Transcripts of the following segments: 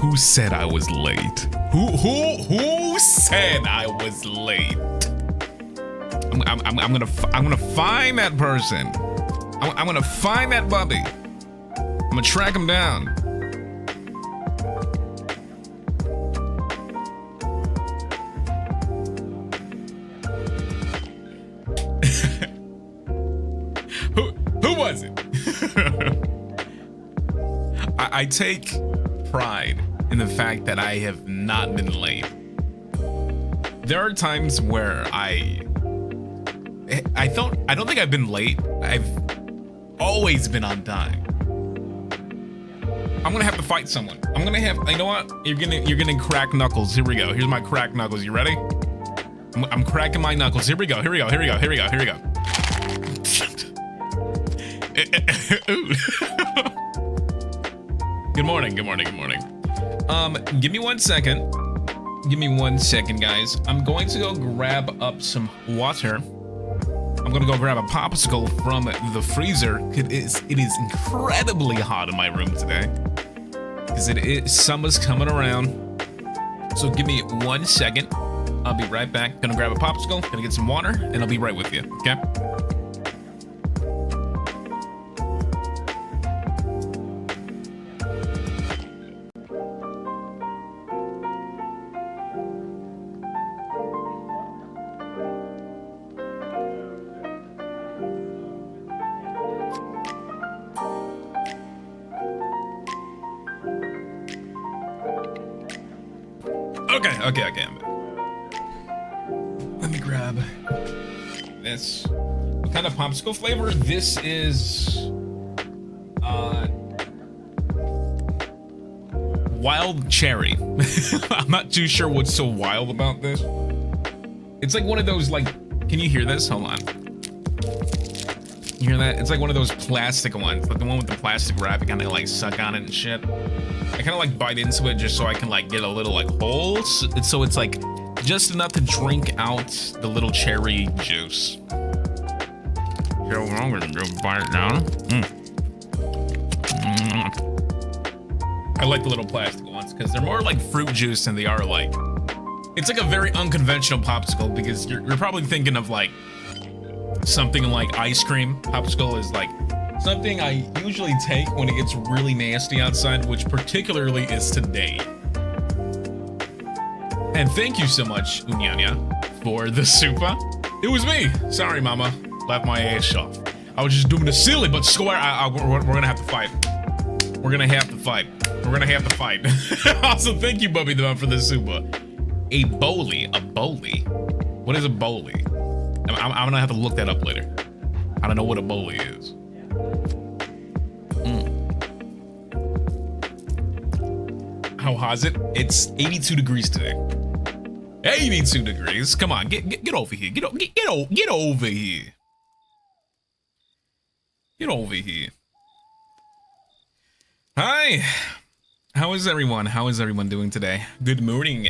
Who said I was late? Who said I was late? I'm gonna find that person. I'm gonna find that bubby. I'm gonna track him down. Who was it? I take pride in the fact that I have not been late. There are times where I don't think I've been late. I've always been on time. I'm gonna have to fight someone. I'm gonna have, you know what? You're gonna crack knuckles. Here we go. Here's my crack knuckles. You ready? I'm cracking my knuckles. Here we go. Here we go. Here we go. Here we go. Here we go. Good morning. Good morning. Good morning. Give me 1 second. Give me 1 second, guys. I'm going to go grab up some water. I'm gonna go grab a popsicle from the freezer. It is incredibly hot in my room today because summer's coming around. So give me 1 second. I'll be right back. Gonna grab a popsicle, gonna get some water, and I'll be right with you. Okay. Okay, I'm back. Let me grab this. What kind of popsicle flavor? This is wild cherry. I'm not too sure what's so wild about this. It's like one of those, like, can you hear this? Hold on. You hear that? It's like one of those plastic ones, like the one with the plastic wrap. You kind of like suck on it and shit. I kind of like bite into it just so I can like get a little like hole, so it's like just enough to drink out the little cherry juice. So I'm gonna go bite it down. I like the little plastic ones because they're more like fruit juice than they are like. It's like a very unconventional popsicle because you're probably thinking of like something like ice cream. Popsicle is like something I usually take when it gets really nasty outside, which particularly is today. And thank you so much, Unyanya, for the super. It was me. Sorry, mama. Left my ass off. I was just doing the silly, but square. We're gonna have to fight. We're gonna have to fight. We're gonna have to fight. Also, thank you, Bubby the Bum, for the super. A bowly. A bowly? What is a bowly? I'm gonna have to look that up later. I don't know what a bowly is. How hot is it? It's 82 degrees today. 82 degrees. Come on, get over here. Get over here. Get over here. Hi. How is everyone? How is everyone doing today? Good morning,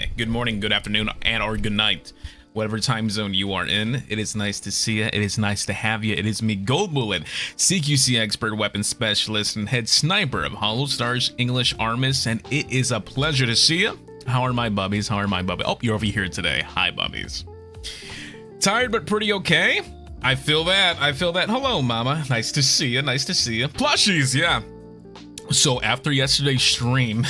good afternoon, and or good night. Whatever time zone you are in, it is nice to see you. It is nice to have you. It is me, Goldbullet, CQC expert, weapons specialist, and head sniper of HOLOSTARS English ARMIS, and it is a pleasure to see you. How are my bubbies? How are my bubbies? Oh, you're over here today. Hi, bubbies. Tired but pretty okay. I feel that. Hello, mama. Nice to see you. Nice to see you. Plushies, yeah. So after yesterday's stream,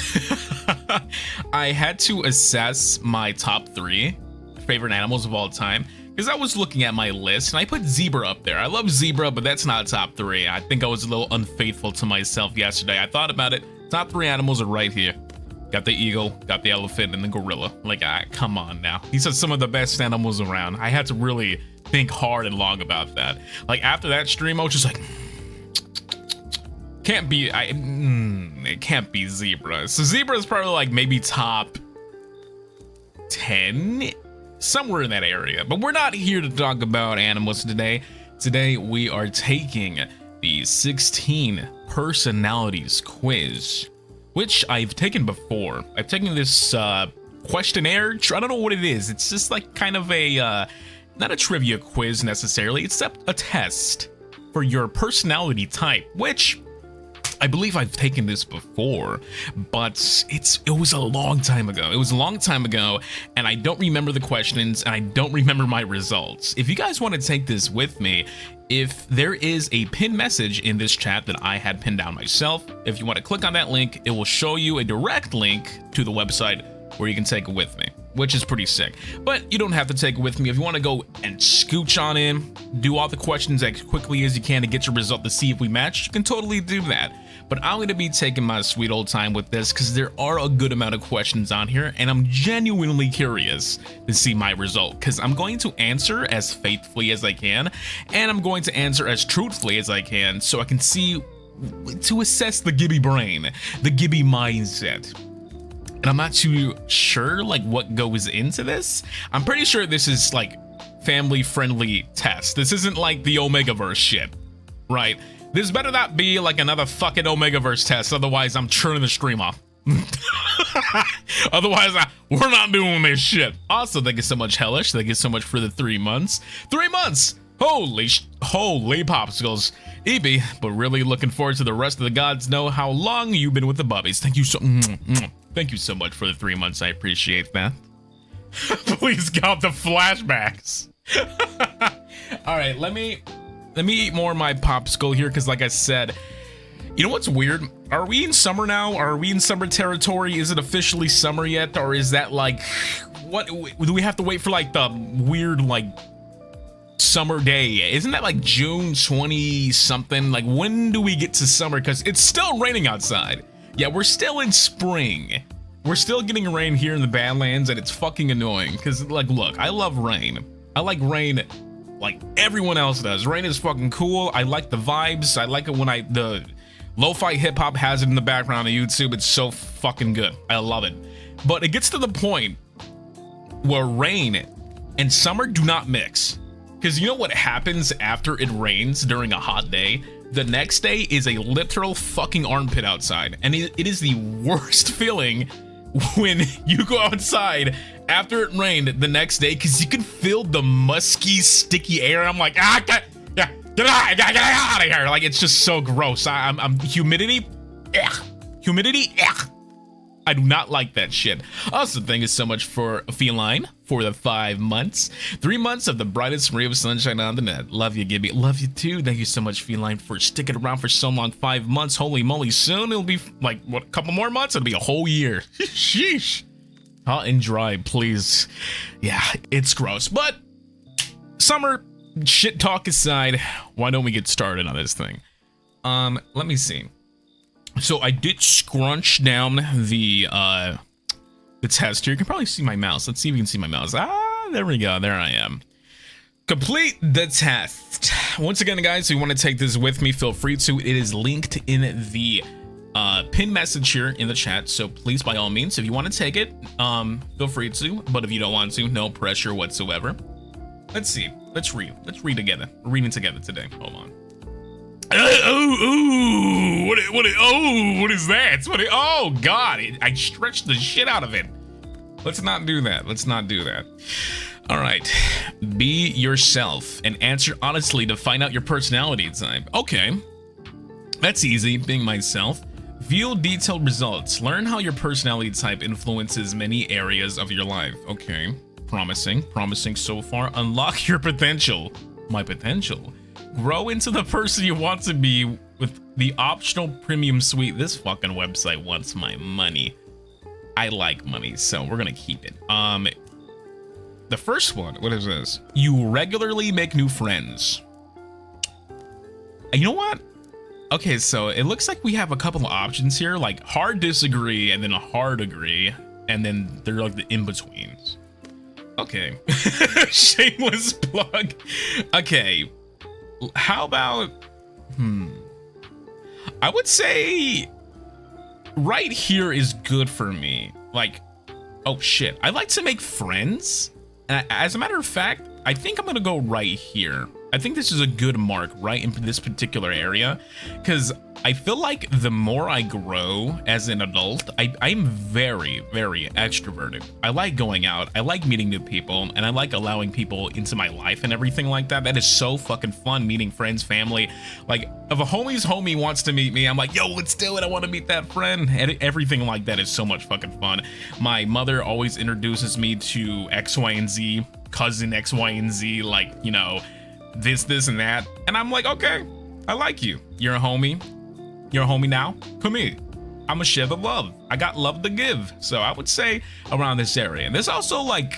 I had to assess my top 3 favorite animals of all time because I was looking at my list and I put zebra up there. I love zebra, but that's not top 3. I think I was a little unfaithful to myself yesterday. I thought about it. Top 3 animals are right here. Got the eagle, got the elephant, and the gorilla. Like, come on now. These are some of the best animals around. I had to really think hard and long about that. Like after that stream, I was just like, can't be. It can't be zebra. So zebra is probably like maybe top 10. Somewhere in that area, but we're not here to talk about animals today. Today we are taking the 16 personalities quiz, which I've taken before. I've taken this questionnaire. I don't know what it is. It's just like kind of a not a trivia quiz necessarily, except a test for your personality type, which I believe I've taken this before, but it was a long time ago. It was a long time ago, and I don't remember the questions, and I don't remember my results. If you guys want to take this with me, if there is a pinned message in this chat that I had pinned down myself, if you want to click on that link, it will show you a direct link to the website where you can take it with me, which is pretty sick. But you don't have to take it with me. If you want to go and scooch on in, do all the questions as quickly as you can to get your result to see if we match, you can totally do that. But I'm going to be taking my sweet old time with this because there are a good amount of questions on here, and I'm genuinely curious to see my result because I'm going to answer as faithfully as I can, and I'm going to answer as truthfully as I can so I can see, to assess the Gibby brain, the Gibby mindset. And I'm not too sure like what goes into this. I'm pretty sure this is like family friendly test. This isn't like the Omegaverse shit, right? This better not be like another fucking Omegaverse test. Otherwise I'm turning the stream off. Otherwise we're not doing this shit. Also, thank you so much, Hellish. Thank you so much for the 3 months. 3 months. Holy popsicles. EB, but really looking forward to the rest of the gods know how long you've been with the bubbies. Thank you so Thank you so much for the 3 months. I appreciate that. Please count the flashbacks. All right, let me eat more of my popsicle here because, like I said, you know what's weird? Are we in summer now? Are we in summer territory? Is it officially summer yet, or is that like what? Do we have to wait for like the weird like summer day? Isn't that like June 20 something? Like when do we get to summer? Because it's still raining outside. Yeah, we're still in spring. We're still getting rain here in the Badlands, and it's fucking annoying. Because, like, look, I love rain. I like rain like everyone else does. Rain is fucking cool. I like the vibes. I like it when the lo-fi hip-hop has it in the background on YouTube. It's so fucking good. I love it. But it gets to the point where rain and summer do not mix. Because you know what happens after it rains during a hot day? The next day is a literal fucking armpit outside, and it is the worst feeling when you go outside after it rained the next day because you can feel the musky, sticky air. I'm like, get out of here! Like, it's just so gross. I'm humidity. Humidity. I do not like that shit. Also, thank you so much for Feline for the 5 months. 3 months of the brightest ray of sunshine on the net. Love you, Gibby. Love you too. Thank you so much, Feline, for sticking around for so long. 5 months. Holy moly. Soon it'll be like, what, a couple more months? It'll be a whole year. Sheesh. Hot and dry, please. Yeah, it's gross. But summer shit talk aside, why don't we get started on this thing? Let me see. So I did scrunch down the test here. You can probably see my mouse. Let's see if you can see my mouse. Ah, there we go. There I am. Complete the test. Once again, guys, if you want to take this with me, feel free to. It is linked in the pinned message here in the chat. So please, by all means, if you want to take it, feel free to. But if you don't want to, no pressure whatsoever. Let's see. Let's read. Let's read together. We're reading together today. Hold on. What is that? Oh God, I stretched the shit out of it. Let's not do that. Let's not do that. All right, be yourself and answer honestly to find out your personality type. Okay, that's easy, being myself. View detailed results. Learn how your personality type influences many areas of your life. Okay, promising so far. Unlock your potential. My potential. Grow into the person you want to be with the optional premium suite. This fucking website wants my money. I like money, so we're gonna keep it. The first one, what is this? You regularly make new friends. You know what? Okay, so it looks like we have a couple of options here, like hard disagree and then a hard agree, and then they're like the in-betweens. Okay. Shameless plug. Okay. How about, I would say right here is good for me. Like, oh shit, I like to make friends. And as a matter of fact, I think I'm gonna go right here. I think this is a good mark right in this particular area, because I feel like the more I grow as an adult, I'm very, very extroverted. I like going out, I like meeting new people, and I like allowing people into my life and everything like that. That is so fucking fun, meeting friends, family. Like, if a homie's homie wants to meet me, I'm like, yo, let's do it, I want to meet that friend. And everything like that is so much fucking fun. My mother always introduces me to X, Y, and Z, cousin X, Y, and Z, like, you know, this and that, and I'm like, okay, I like you, you're a homie now, come here, I'ma share the love, I got love to give. So I would say around this area. And this also like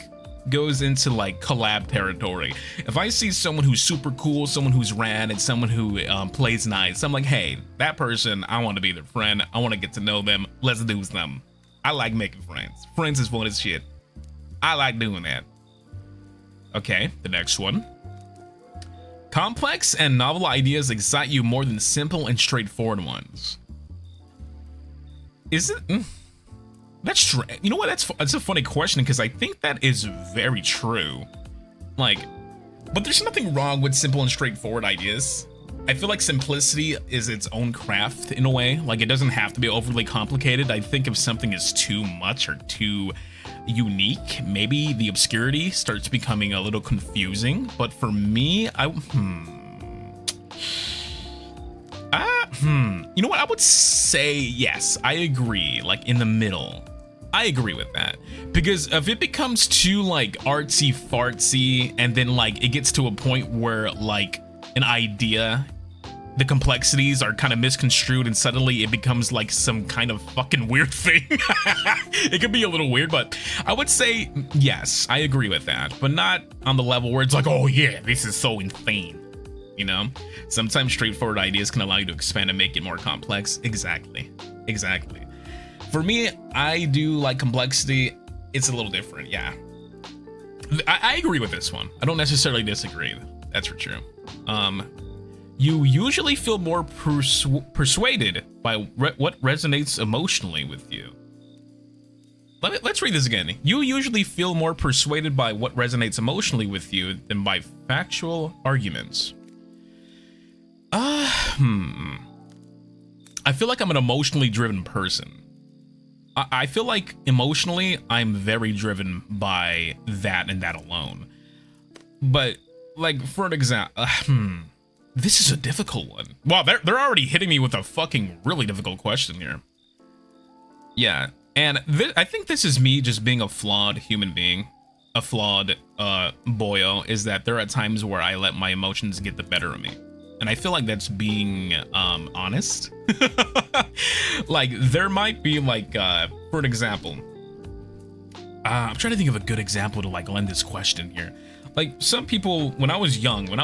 goes into like collab territory. If I see someone who's super cool, someone who's rad, and someone who plays nice, I'm like, hey, that person, I want to be their friend, I want to get to know them, let's do them. I like making friends is fun as shit, I like doing that. Okay, the next one. Complex and novel ideas excite you more than simple and straightforward ones. Is it? That's true. You know what? That's a funny question, because I think that is very true. Like, but there's nothing wrong with simple and straightforward ideas. I feel like simplicity is its own craft in a way. Like, it doesn't have to be overly complicated. I think if something is too much or too unique, maybe the obscurity starts becoming a little confusing. But for me, you know what, I would say yes, I agree, like in the middle. I agree with that, because if it becomes too like artsy fartsy, and then like it gets to a point where like an idea, the complexities are kind of misconstrued, and suddenly it becomes like some kind of fucking weird thing. It could be a little weird, but I would say yes, I agree with that, but not on the level where it's like, oh yeah, this is so insane. You know, sometimes straightforward ideas can allow you to expand and make it more complex. Exactly. For me, I do like complexity. It's a little different. Yeah, I agree with this one. I don't necessarily disagree. That's for true. You usually feel more persuaded by what resonates emotionally with you. Let's read this again. You usually feel more persuaded by what resonates emotionally with you than by factual arguments. I feel like I'm an emotionally driven person. I feel like emotionally, I'm very driven by that and that alone. But like, for an example, this is a difficult one. Wow, they're already hitting me with a fucking really difficult question here. Yeah, and I think this is me just being a flawed human being, a flawed boyo, is that there are times where I let my emotions get the better of me. And I feel like that's being honest. Like, there might be like, for an example, I'm trying to think of a good example to like lend this question here. Like, some people, when I was younger,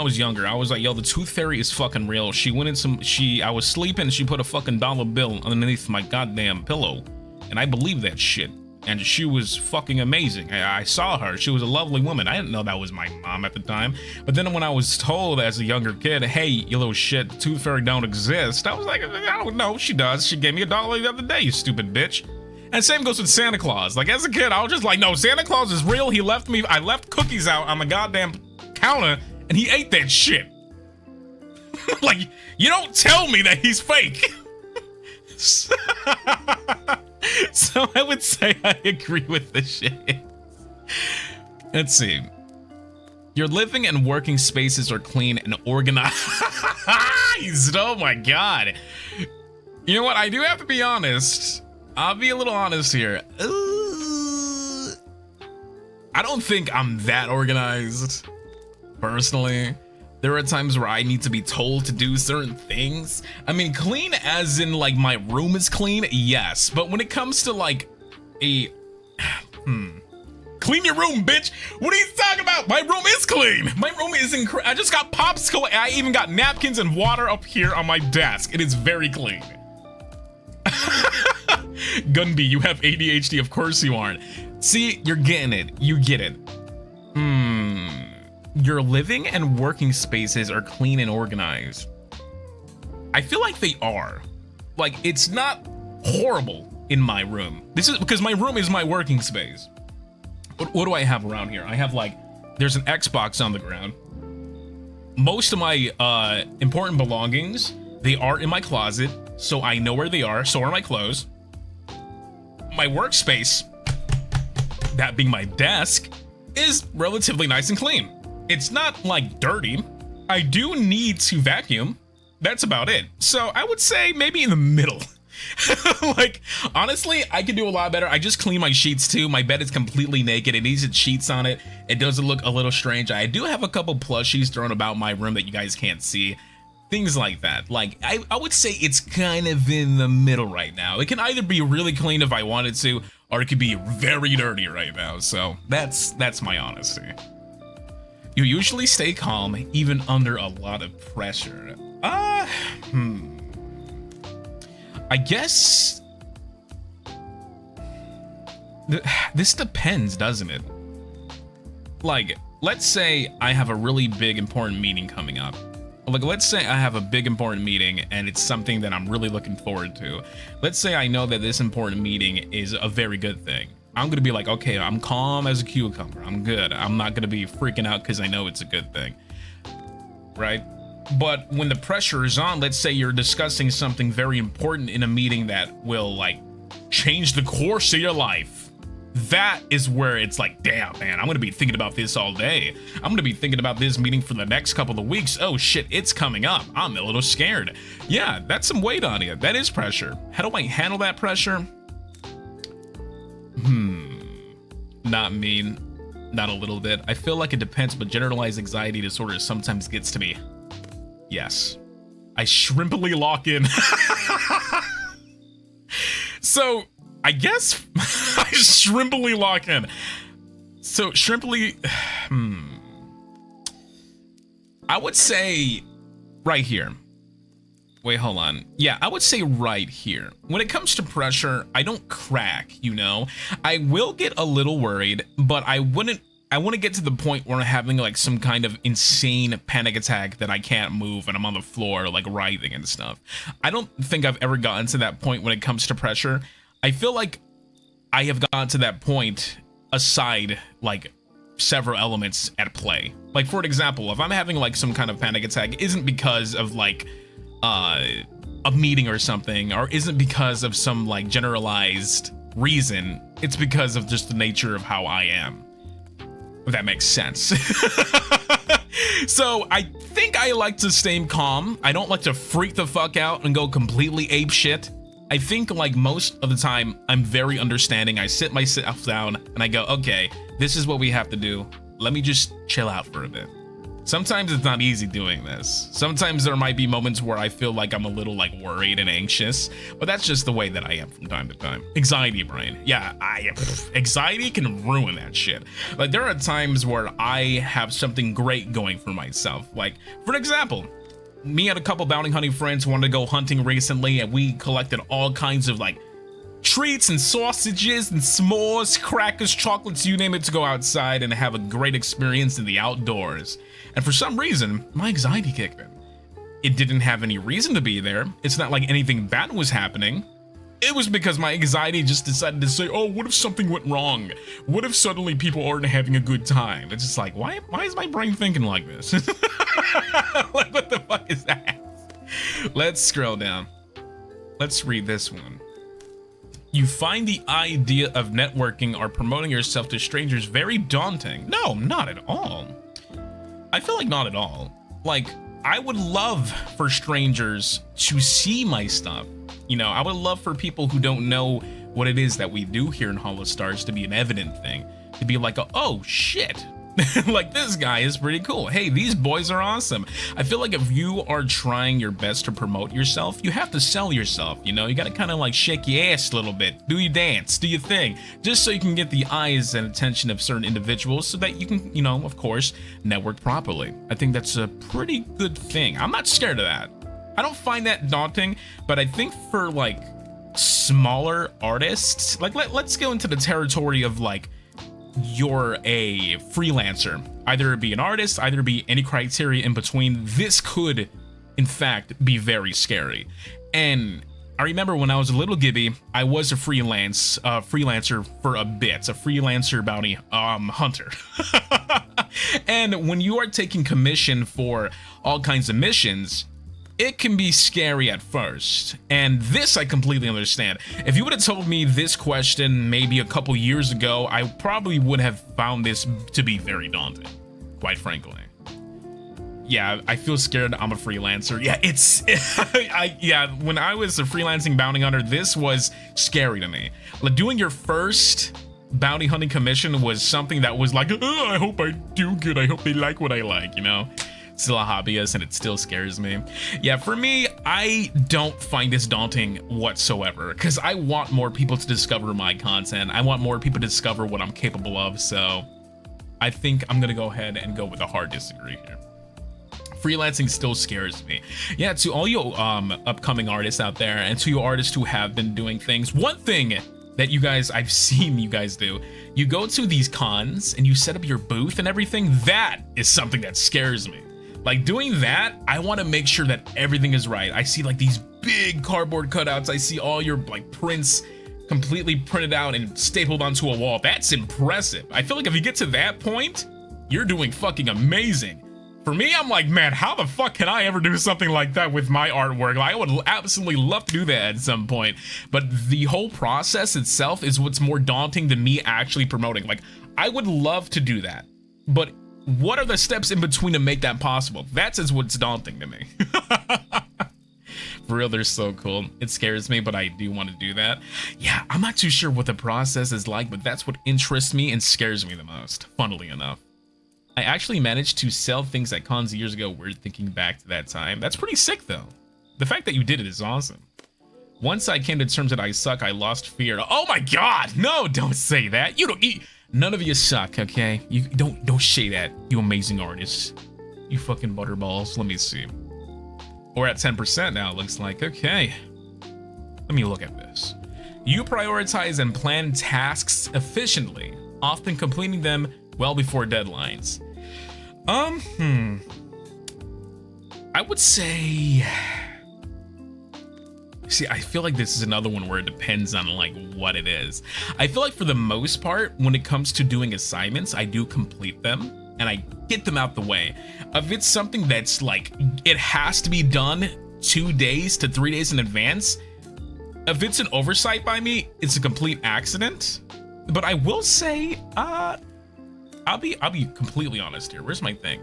I was like, yo, the tooth fairy is fucking real. She went in I was sleeping and she put a fucking dollar bill underneath my goddamn pillow. And I believed that shit. And she was fucking amazing. I saw her. She was a lovely woman. I didn't know that was my mom at the time. But then when I was told as a younger kid, hey, you little shit, the tooth fairy don't exist, I was like, I don't know, she does. She gave me $1 the other day, you stupid bitch. And same goes with Santa Claus. Like, as a kid, I was just like, no, Santa Claus is real. I left cookies out on the goddamn counter, and he ate that shit. Like, you don't tell me that he's fake. So I would say I agree with this shit. Let's see. Your living and working spaces are clean and organized. Oh my god. You know what? I do have to be honest. I'll be a little honest here. I don't think I'm that organized, personally. There are times where I need to be told to do certain things. I mean, clean as in like my room is clean, yes. But when it comes to like clean your room, bitch. What are you talking about? My room is clean. My room is I just got Popsicle. I even got napkins and water up here on my desk. It is very clean. Gunby, you have ADHD. Of course you aren't. See, you're getting it. You get it. Your living and working spaces are clean and organized. I feel like they are. Like, it's not horrible in my room. This is because my room is my working space. What do I have around here? I have like, there's an Xbox on the ground. most of my important belongings, they are in my closet, so I know where they are. So are my clothes. My workspace, that being my desk, is relatively nice and clean. It's not like dirty. I do need to vacuum. That's about it. So I would say maybe in the middle. Like, honestly, I could do a lot better. I just clean my sheets too. My bed is completely naked. It needs sheets on it. It does look a little strange. I do have a couple plushies thrown about my room that you guys can't see. Things like that. Like, I would say it's kind of in the middle right now. It can either be really clean if I wanted to, or it could be very dirty right now. So that's my honesty. You usually stay calm even under a lot of pressure. I guess this depends, doesn't it? Like, let's say I have a really big important meeting coming up. Like, let's say I have a big important meeting and it's something that I'm really looking forward to. Let's say I know that this important meeting is a very good thing. I'm gonna be like, okay, I'm calm as a cucumber. I'm good. I'm not gonna be freaking out because I know it's a good thing, right? But when the pressure is on, let's say you're discussing something very important in a meeting that will like change the course of your life. That is where it's like, damn, man, I'm gonna be thinking about this all day. I'm gonna be thinking about this meeting for the next couple of weeks. Oh shit, it's coming up. I'm a little scared. Yeah, that's some weight on you. That is pressure. How do I handle that pressure? Not mean, not a little bit. I feel like it depends, but generalized anxiety disorder sometimes gets to me. Yes, I shrimpily lock in. So I guess I shrimpily lock in. So shrimpily, I would say right here. Wait, hold on. Yeah, I would say right here. When it comes to pressure, I don't crack, you know? I will get a little worried, but I want to get to the point where I'm having like some kind of insane panic attack that I can't move and I'm on the floor like writhing and stuff. I don't think I've ever gotten to that point when it comes to pressure. I feel like I have gotten to that point aside like several elements at play. Like, for example, if I'm having like some kind of panic attack, it isn't because of like a meeting or something, or isn't because of some like generalized reason. It's because of just the nature of how I am, if that makes sense. So I think I like to stay calm. I don't like to freak the fuck out and go completely ape shit. I think like most of the time I'm very understanding. I sit myself down and I go, okay, this is what we have to do. Let me just chill out for a bit. Sometimes it's not easy doing this. Sometimes there might be moments where I feel like I'm a little like worried and anxious, but that's just the way that I am from time to time. Anxiety brain. Yeah, anxiety can ruin that shit. Like, there are times where I have something great going for myself. Like, for example, me and a couple bounty hunting friends wanted to go hunting recently, and we collected all kinds of like treats and sausages and s'mores, crackers, chocolates, you name it, to go outside and have a great experience in the outdoors. And for some reason, my anxiety kicked in. It didn't have any reason to be there. It's not like anything bad was happening. It was because my anxiety just decided to say, oh, what if something went wrong? What if suddenly people aren't having a good time? It's just like, why is my brain thinking like this? Like, what the fuck is that? Let's scroll down. Let's read this one. You find the idea of networking or promoting yourself to strangers very daunting. No, not at all. I feel like not at all. Like, I would love for strangers to see my stuff. You know, I would love for people who don't know what it is that we do here in HOLOSTARS to be an evident thing. To be like, oh shit. Like, this guy is pretty cool. Hey, these boys are awesome. I feel like if you are trying your best to promote yourself, you have to sell yourself, you know? You gotta kind of like shake your ass a little bit, do your dance, do your thing, just so you can get the eyes and attention of certain individuals so that you can, you know, of course, network properly. I think that's a pretty good thing. I'm not scared of that. I don't find that daunting, but I think for like smaller artists, like let's go into the territory of like, you're a freelancer, either be an artist, either be any criteria in between. This could in fact be very scary, and I remember when I was a little gibby, I was a freelancer for a bit, a freelancer bounty hunter. And when you are taking commission for all kinds of missions, it can be scary at first. And this I completely understand. If you would have told me this question maybe a couple years ago, I probably would have found this to be very daunting, quite frankly. Yeah, I feel scared. I'm a freelancer. Yeah, when I was a freelancing bounty hunter, this was scary to me. Like, doing your first bounty hunting commission was something that was like, oh, I hope I do good. I hope they like what I like, you know? Still a hobbyist and it still scares me. Yeah, for me, I don't find this daunting whatsoever because I want more people to discover my content. I want more people to discover what I'm capable of. So I think I'm gonna go ahead and go with a hard disagree here. Freelancing still scares me. Yeah, to all you upcoming artists out there and to you artists who have been doing things, one thing that you guys, I've seen you guys do, you go to these cons and you set up your booth and everything. That is something that scares me. Like, doing that, I want to make sure that everything is right. I see like these big cardboard cutouts. I see all your like prints completely printed out and stapled onto a wall. That's impressive. I feel like if you get to that point, you're doing fucking amazing. For me, I'm like, man, how the fuck can I ever do something like that with my artwork? Like, I would absolutely love to do that at some point. But the whole process itself is what's more daunting than me actually promoting. Like, I would love to do that. But what are the steps in between to make that possible? That's what's daunting to me. For real, they're so cool. It scares me, but I do want to do that. Yeah, I'm not too sure what the process is like, but that's what interests me and scares me the most, funnily enough. I actually managed to sell things at cons years ago. We're thinking back to that time. That's pretty sick, though. The fact that you did it is awesome. Once I came to terms that I suck, I lost fear. Oh my god! No, don't say that. You don't eat. None of you suck, okay? You don't say that, you amazing artists. You fucking butterballs. Let me see. We're at 10% now, it looks like. Okay. Let me look at this. You prioritize and plan tasks efficiently, often completing them well before deadlines. I would say... See, I feel like this is another one where it depends on like what it is. I feel like for the most part, when it comes to doing assignments, I do complete them and I get them out the way. If it's something that's like, it has to be done 2 days to 3 days in advance, if it's an oversight by me, it's a complete accident. But I will say, I'll be completely honest here. Where's my thing?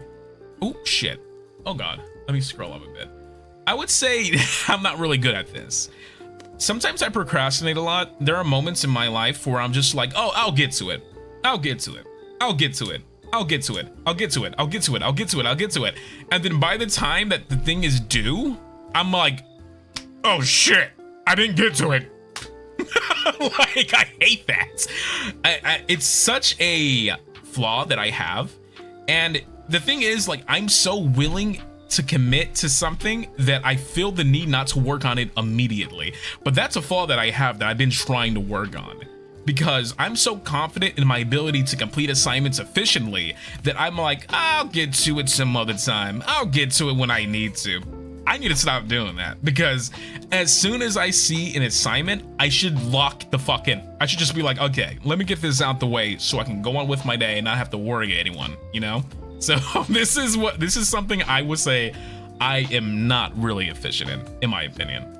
Oh shit. Oh god. Let me scroll up a bit. I would say I'm not really good at this. Sometimes I procrastinate a lot. There are moments in my life where I'm just like, oh, I'll get to it. I'll get to it. I'll get to it. I'll get to it. I'll get to it. I'll get to it. I'll get to it. I'll get to it. And then by the time that the thing is due, I'm like, oh shit, I didn't get to it. Like, I hate that. It's such a flaw that I have. And the thing is, like, I'm so willing to commit to something that I feel the need not to work on it immediately. But that's a flaw that I have that I've been trying to work on, because I'm so confident in my ability to complete assignments efficiently that I'm like, I'll get to it some other time. I'll get to it when I need to. I need to stop doing that, because as soon as I see an assignment, I should lock the fuck in. I should just be like, okay, let me get this out the way so I can go on with my day and not have to worry anyone, you know? So this is something I would say I am not really efficient in my opinion.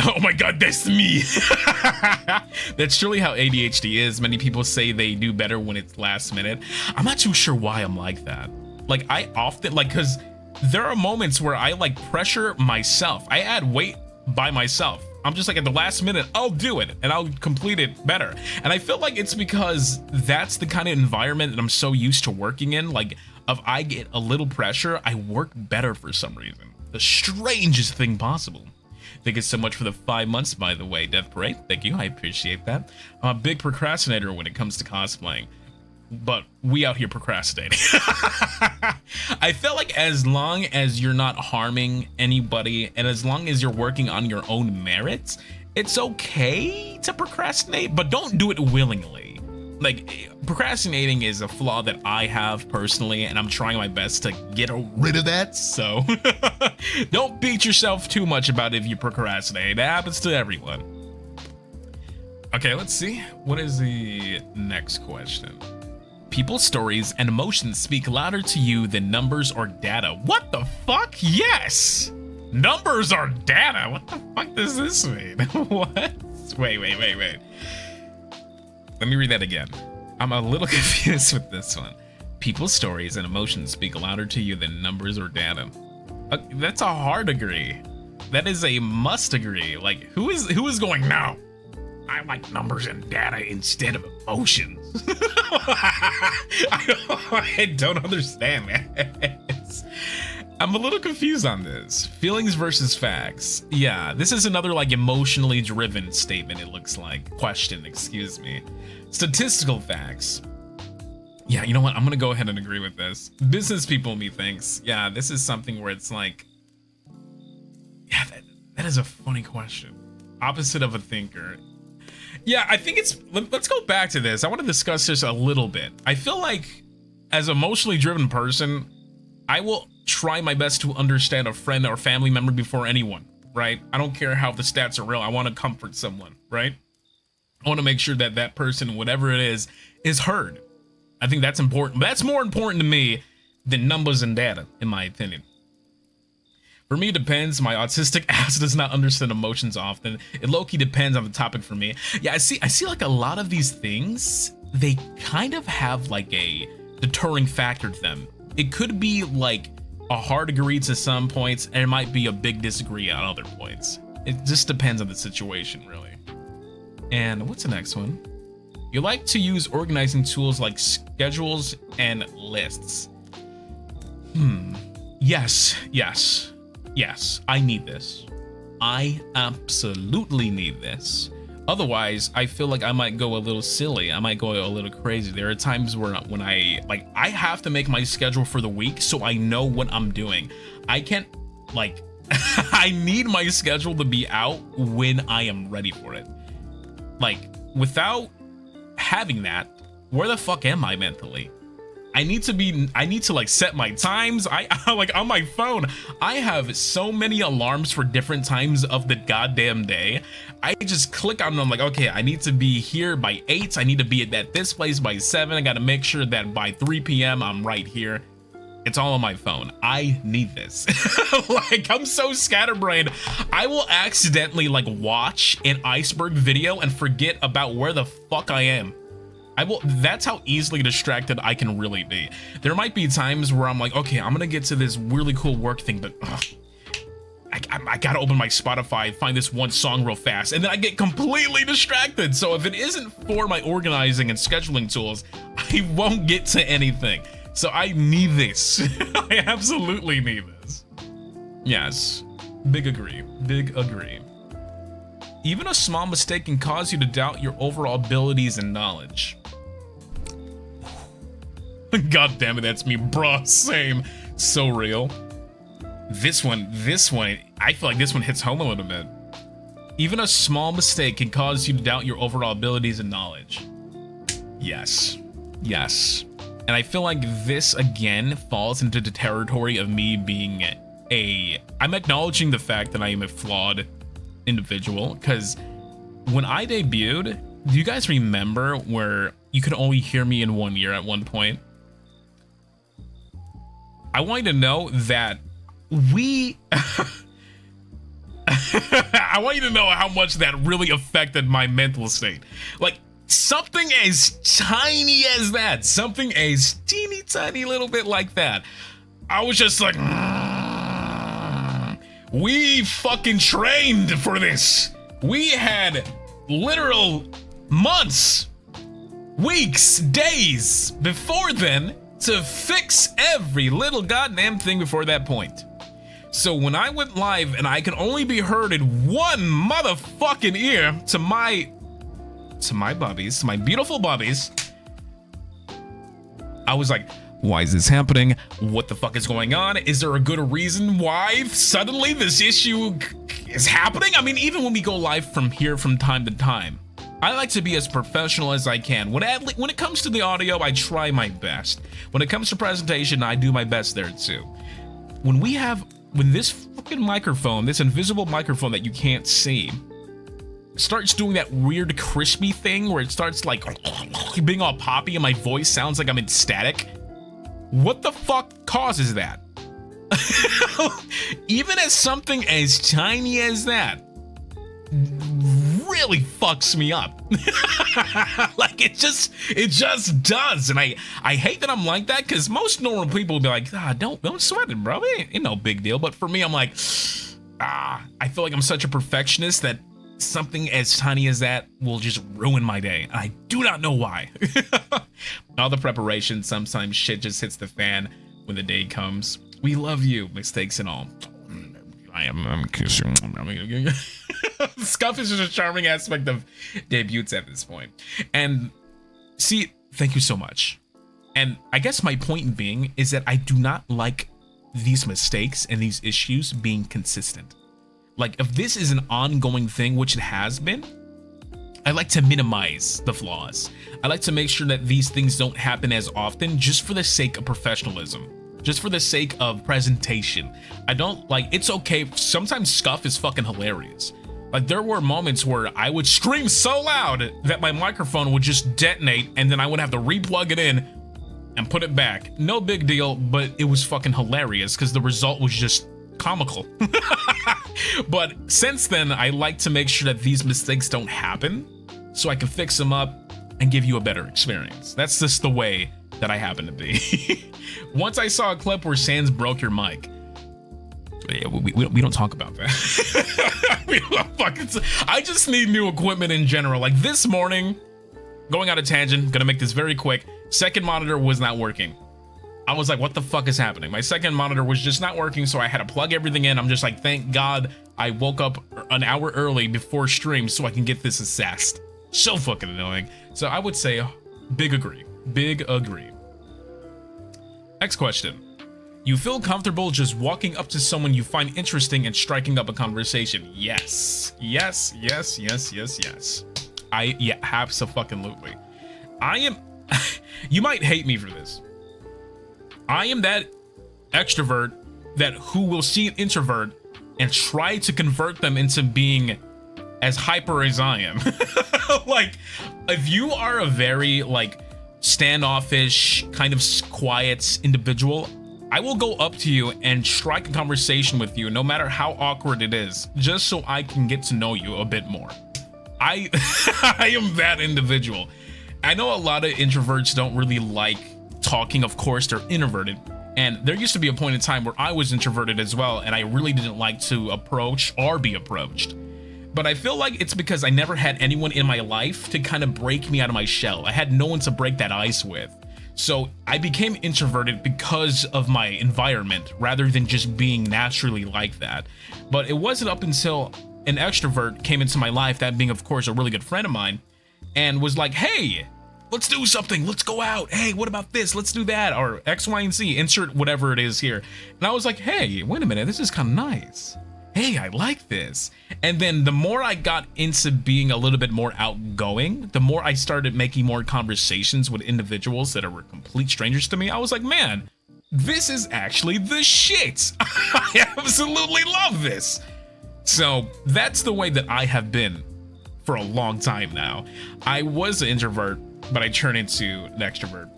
Oh my god, that's me. That's surely how ADHD is. Many people say they do better when it's last minute. I'm not too sure why I'm like that. Like, I often, like, because there are moments where I like pressure myself. I add weight by myself. I'm just like, at the last minute, I'll do it and I'll complete it better. And I feel like it's because that's the kind of environment that I'm so used to working in. Like, if I get a little pressure, I work better for some reason. The strangest thing possible. Thank you so much for the 5 months, by the way, Death Parade. Thank you, I appreciate that. I'm a big procrastinator when it comes to cosplaying, but we out here procrastinating. I feel like as long as you're not harming anybody and as long as you're working on your own merits, it's okay to procrastinate, but don't do it willingly. like, procrastinating is a flaw that I have personally, and I'm trying my best to get rid of that. So don't beat yourself too much about it if you procrastinate. It happens to everyone. Okay, let's see. What is the next question? People's stories and emotions speak louder to you than numbers or data. What the fuck? Yes! Numbers or data? What the fuck does this mean? What? Wait. Let me read that again. I'm a little confused with this one. People's stories and emotions speak louder to you than numbers or data. That's a hard agree. That is a must agree. Like, who is going, no, I like numbers and data instead of emotions? I don't understand, man. I'm a little confused on this. Feelings versus facts. Yeah, this is another like emotionally driven statement, it looks like. Question, excuse me. Statistical facts. Yeah, you know what? I'm gonna go ahead and agree with this. Business people me thinks, yeah, this is something where it's like, yeah, that is a funny question. Opposite of a thinker. Yeah, I think it's, let's go back to this. I want to discuss this a little bit. I feel like as an emotionally driven person, I will try my best to understand a friend or family member before anyone, right? I don't care how the stats are real. I want to comfort someone, right? I want to make sure that that person, whatever it is heard. I think that's important. That's more important to me than numbers and data, in my opinion. For me, it depends. My autistic ass does not understand emotions often. It low-key depends on the topic for me. Yeah, I see like a lot of these things, they kind of have like a deterring factor to them. It could be like a hard agree to some points, and it might be a big disagree on other points. It just depends on the situation, really. And what's the next one? You like to use organizing tools like schedules and lists. Yes, I need this. I absolutely need this. Otherwise, I feel like I might go a little silly. I might go a little crazy. There are times where when I have to make my schedule for the week so I know what I'm doing. I can't, like, I need my schedule to be out when I am ready for it. Like, without having that, where the fuck am I mentally? I need to like set my times. I like on my phone, I have so many alarms for different times of the goddamn day. I just click on them like, okay, I need to be here by 8. I need to be at this place by 7. I got to make sure that by 3 p.m. I'm right here. It's all on my phone. I need this. Like, I'm so scatterbrained. I will accidentally like watch an iceberg video and forget about where the fuck I am. That's how easily distracted I can really be. There might be times where I'm like, okay, I'm gonna get to this really cool work thing, but I gotta open my Spotify, find this one song real fast, and then I get completely distracted. So if it isn't for my organizing and scheduling tools, I won't get to anything. So I need this. I absolutely need this. Yes, big agree. Even a small mistake can cause you to doubt your overall abilities and knowledge. God damn it, that's me, bruh. Same. So real. This one, I feel like this one hits home a little bit. Even a small mistake can cause you to doubt your overall abilities and knowledge. Yes. And I feel like this, again, falls into the territory of me being I'm acknowledging the fact that I am a flawed individual, because when I debuted, do you guys remember where you could only hear me in one ear at one point? I want you to know that I want you to know how much that really affected my mental state. Like, something as tiny as that, something as teeny tiny little bit like that, I was just like, we fucking trained for this. We had literal months, weeks, days before then to fix every little goddamn thing before that point. So when I went live and I could only be heard in one motherfucking ear to my bubbies, to my beautiful bubbies, I was like, why is this happening? What the fuck is going on? Is there a good reason why suddenly this issue is happening? I mean, even when we go live from here from time to time, I like to be as professional as I can. When it comes to the audio, I try my best. When it comes to presentation, I do my best there too. When this fucking microphone, this invisible microphone that you can't see, starts doing that weird crispy thing where it starts like being all poppy and my voice sounds like I'm in static, what the fuck causes that? Even as something as tiny as that really fucks me up. Like it just does. And I hate that I'm like that, because most normal people will be like, don't sweat it, bro, it ain't no big deal. But for me, I'm like, I feel like I'm such a perfectionist that something as tiny as that will just ruin my day. I do not know why. All the preparation, sometimes shit just hits the fan when the day comes. We love you, mistakes and all. I'm kissing. Scuff is just a charming aspect of debuts at this point. And see, thank you so much. And I guess my point being is that I do not like these mistakes and these issues being consistent. Like, if this is an ongoing thing, which it has been, I like to minimize the flaws. I like to make sure that these things don't happen as often, just for the sake of professionalism. Just for the sake of presentation. I don't like, it's okay. Sometimes scuff is fucking hilarious. Like, there were moments where I would scream so loud that my microphone would just detonate, and then I would have to replug it in and put it back. No big deal, but it was fucking hilarious because the result was just comical. But since then, I like to make sure that these mistakes don't happen so I can fix them up and give you a better experience. That's just the way that I happen to be. Once I saw a clip where Sans broke your mic. Yeah, we don't talk about that. I just need new equipment in general. Like this morning, going on a tangent, gonna make this very quick. Second monitor was not working. I was like, what the fuck is happening? My second monitor was just not working, so I had to plug everything in. I'm just like, thank God I woke up an hour early before stream so I can get this assessed. So fucking annoying. So I would say, big agree. Big agree. Next question. You feel comfortable just walking up to someone you find interesting and striking up a conversation? Yes. Yes, yes, yes, yes, yes. Yeah, abso-fucking-lutely. I am... You might hate me for this. I am that extrovert who will see an introvert and try to convert them into being as hyper as I am. Like, if you are a very, like, standoffish, kind of quiet individual, I will go up to you and strike a conversation with you, no matter how awkward it is, just so I can get to know you a bit more. I am that individual. I know a lot of introverts don't really like talking. Of course, they're introverted. And there used to be a point in time where I was introverted as well, and I really didn't like to approach or be approached. But I feel like it's because I never had anyone in my life to kind of break me out of my shell. I had no one to break that ice with. So I became introverted because of my environment rather than just being naturally like that. But it wasn't up until an extrovert came into my life, that being, of course, a really good friend of mine, and was like, hey, let's do something. Let's go out. Hey, what about this? Let's do that. Or X, Y, and Z. Insert whatever it is here. And I was like, hey, wait a minute. This is kind of nice. Hey, I like this. And then the more I got into being a little bit more outgoing, the more I started making more conversations with individuals that were complete strangers to me. I was like, man, this is actually the shit. I absolutely love this. So that's the way that I have been for a long time now. I was an introvert, but I turned into an extrovert.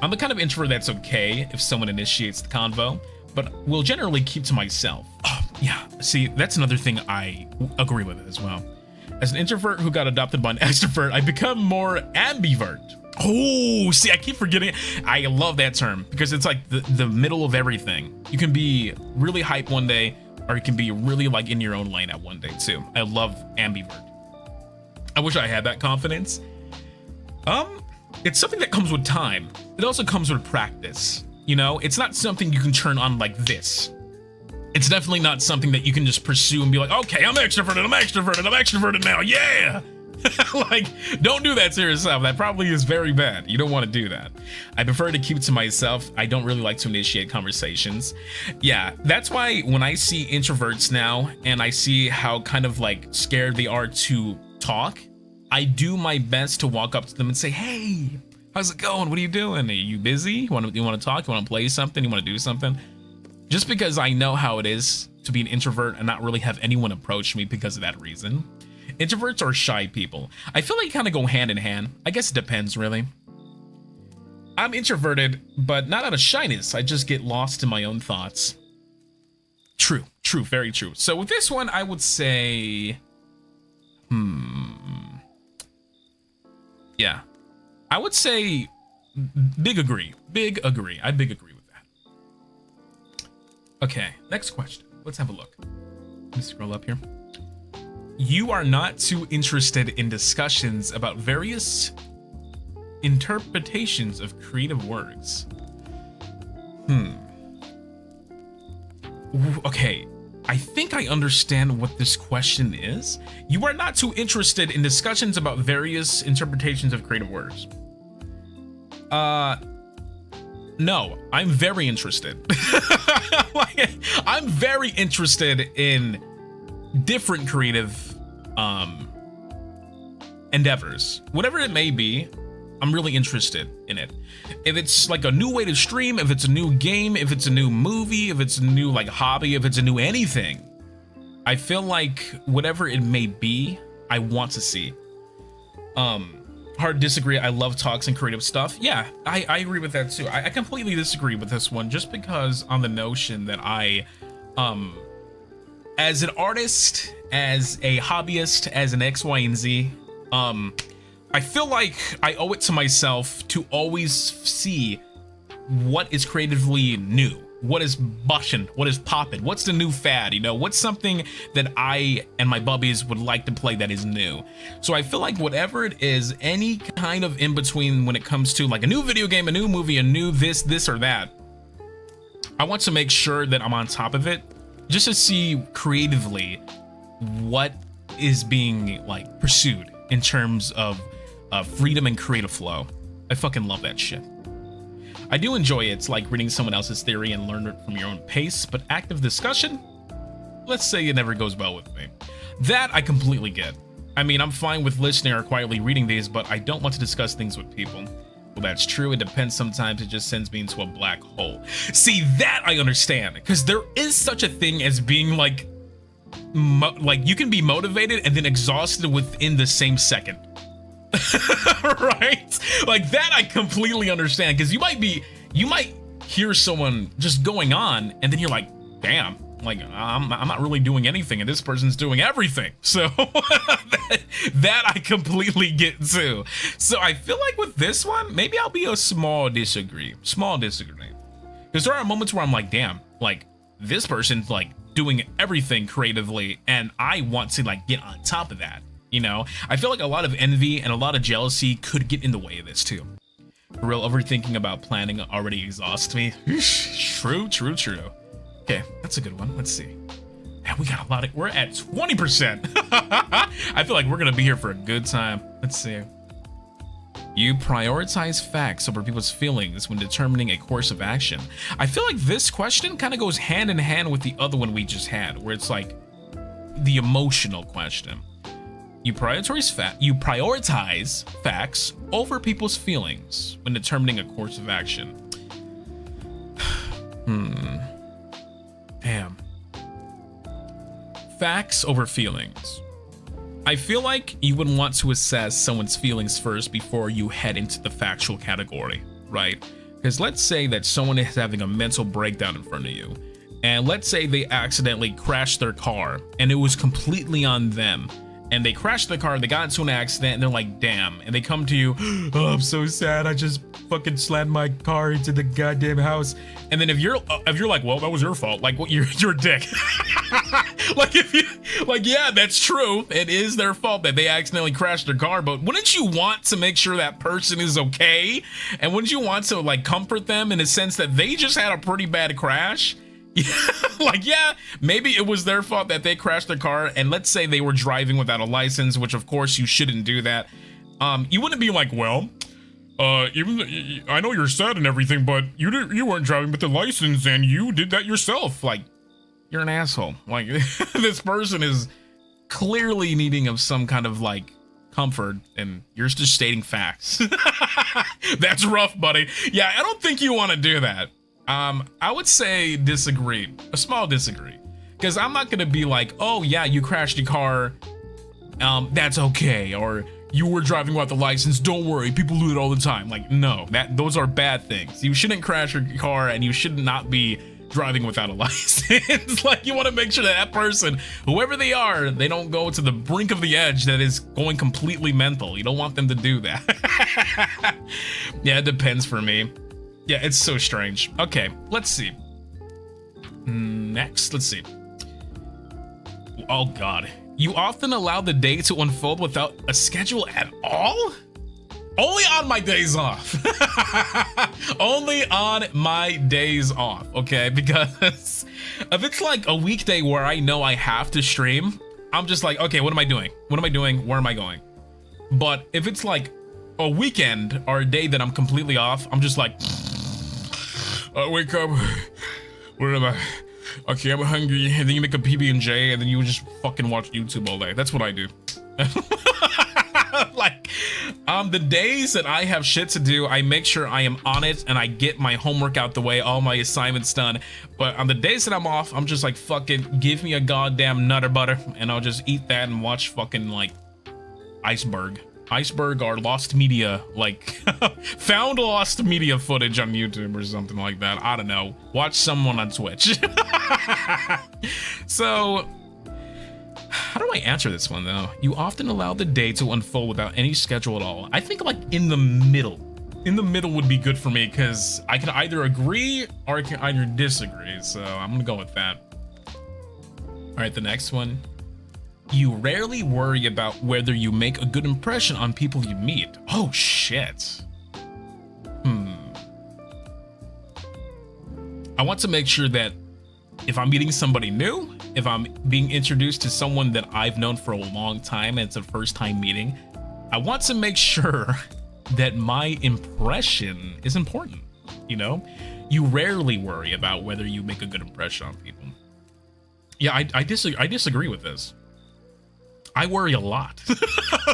I'm the kind of introvert that's okay if someone initiates the convo, but will generally keep to myself. Oh, yeah, see, that's another thing I agree with as well. As an introvert who got adopted by an extrovert, I become more ambivert. Oh, see, I keep forgetting. I love that term because it's like the middle of everything. You can be really hype one day, or you can be really like in your own lane at one day too. I love ambivert. I wish I had that confidence. It's something that comes with time. It also comes with practice. You know, it's not something you can turn on like this. It's definitely not something that you can just pursue and be like, okay, I'm extroverted now, yeah! Like, don't do that to yourself. That probably is very bad. You don't want to do that. I prefer to keep it to myself. I don't really like to initiate conversations. Yeah, that's why when I see introverts now and I see how kind of like scared they are to talk, I do my best to walk up to them and say, hey, how's it going? What are you doing? Are you busy? You want to talk? You want to play something? You want to do something? Just because I know how it is to be an introvert and not really have anyone approach me because of that reason. Introverts are shy people. I feel like kind of go hand in hand. I guess it depends, really. I'm introverted, but not out of shyness. I just get lost in my own thoughts. True, very true. So with this one, I would say, yeah, I would say big agree. I big agree with that. Okay, next question. Let's have a look. Let me scroll up here. You are not too interested in discussions about various interpretations of creative works. Okay, I think I understand what this question is. You are not too interested in discussions about various interpretations of creative works. No, I'm very interested. Like, I'm very interested in different creative endeavors, whatever it may be. I'm really interested in it. If it's like a new way to stream, if it's a new game, if it's a new movie, if it's a new like hobby, if it's a new anything, I feel like whatever it may be, I want to see. Hard disagree. I love talks and creative stuff. Yeah, I agree with that too. I completely disagree with this one, just because on the notion that I, as an artist, as a hobbyist, as an X, Y, and Z, I feel like I owe it to myself to always see what is creatively new, what is bushin', what is poppin', what's the new fad, you know, what's something that I and my bubbies would like to play that is new. So I feel like whatever it is, any kind of in between when it comes to like a new video game, a new movie, a new this or that, I want to make sure that I'm on top of it just to see creatively what is being like pursued in terms of freedom and creative flow. I fucking love that shit. I do enjoy it. It's like reading someone else's theory and learn it from your own pace, but active discussion, let's say it never goes well with me. That I completely get. I mean, I'm fine with listening or quietly reading these, but I don't want to discuss things with people. Well, that's true. It depends. Sometimes it just sends me into a black hole. See, that I understand, because there is such a thing as being like you can be motivated and then exhausted within the same second. Right? Like that I completely understand, because you might hear someone just going on and then you're like, damn, like I'm not really doing anything and this person's doing everything. So that I completely get too. So I feel like with this one, maybe I'll be a small disagree, because there are moments where I'm like, damn, like this person's like doing everything creatively and I want to like get on top of that. You know, I feel like a lot of envy and a lot of jealousy could get in the way of this too. For real, overthinking about planning already exhausts me. True. Okay, that's a good one. Let's see. Man, we got a lot of, we're at 20%. I feel like we're gonna be here for a good time. Let's see. You prioritize facts over people's feelings when determining a course of action. I feel like this question kind of goes hand in hand with the other one we just had, where it's like the emotional question. You prioritize facts over people's feelings when determining a course of action. Damn. Facts over feelings. I feel like you would want to assess someone's feelings first before you head into the factual category, right? Because let's say that someone is having a mental breakdown in front of you, and let's say they accidentally crashed their car and it was completely on them. And they crashed the car, they got into an accident, and they're like, damn. And they come to you, oh, I'm so sad, I just fucking slammed my car into the goddamn house. And then if you're like, well, that was your fault, like, well, you're a dick. Like, if you, like, yeah, that's true. It is their fault that they accidentally crashed their car, but wouldn't you want to make sure that person is okay? And wouldn't you want to, like, comfort them in a sense that they just had a pretty bad crash? Yeah, like, yeah, maybe it was their fault that they crashed their car, and let's say they were driving without a license, which of course you shouldn't do that. You wouldn't be like, well, even I know you're sad and everything, but you weren't driving with the license and you did that yourself. Like, you're an asshole. Like, this person is clearly needing of some kind of like comfort, and you're just stating facts. That's rough, buddy. Yeah, I don't think you want to do that. I would say disagree, a small disagree, because I'm not gonna be like, oh yeah, you crashed your car, that's okay, or you were driving without the license, don't worry, people do it all the time. Like, no, those are bad things. You shouldn't crash your car, and you should not be driving without a license. Like, you want to make sure that person, whoever they are, they don't go to the brink of the edge that is going completely mental. You don't want them to do that. Yeah, it depends for me. Yeah, it's so strange. Okay, let's see. Next, let's see. Oh God. You often allow the day to unfold without a schedule at all? Only on my days off. Only on my days off, okay? Because if it's like a weekday where I know I have to stream, I'm just like, okay, what am I doing? What am I doing? Where am I going? But if it's like a weekend or a day that I'm completely off, I'm just like, I wake up, where am I? Okay, I'm hungry, and then you make a PB&J, and then you just fucking watch YouTube all day. That's what I do. Like, the days that I have shit to do, I make sure I am on it, and I get my homework out the way, all my assignments done. But on the days that I'm off, I'm just like, fucking give me a goddamn Nutter Butter, and I'll just eat that and watch fucking, like, Iceberg or Lost Media, like found Lost Media footage on YouTube or something like that. I don't know. Watch someone on Twitch. So, how do I answer this one though? You often allow the day to unfold without any schedule at all. I think like in the middle. In the middle would be good for me because I can either agree or I can either disagree. So I'm gonna go with that. All right, the next one. You rarely worry about whether you make a good impression on people you meet. Oh, shit. I want to make sure that if I'm meeting somebody new, if I'm being introduced to someone that I've known for a long time and it's a first time meeting, I want to make sure that my impression is important, you know? You rarely worry about whether you make a good impression on people. Yeah, I disagree with this. I worry a lot.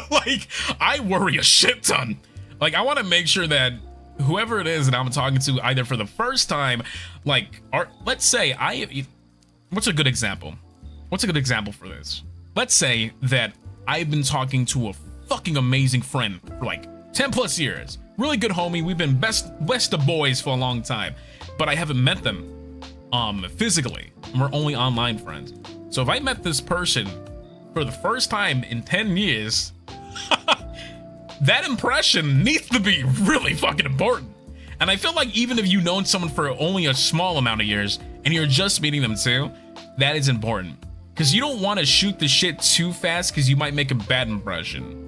Like, I worry a shit ton. Like, I want to make sure that whoever it is that I'm talking to, either for the first time, like, or let's say what's a good example? What's a good example for this? Let's say that I've been talking to a fucking amazing friend for like 10 plus years. Really good homie. We've been best of boys for a long time, but I haven't met them physically. We're only online friends. So if I met this person for the first time in 10 years, that impression needs to be really fucking important. And I feel like even if you've known someone for only a small amount of years and you're just meeting them too, that is important. Because you don't want to shoot the shit too fast because you might make a bad impression.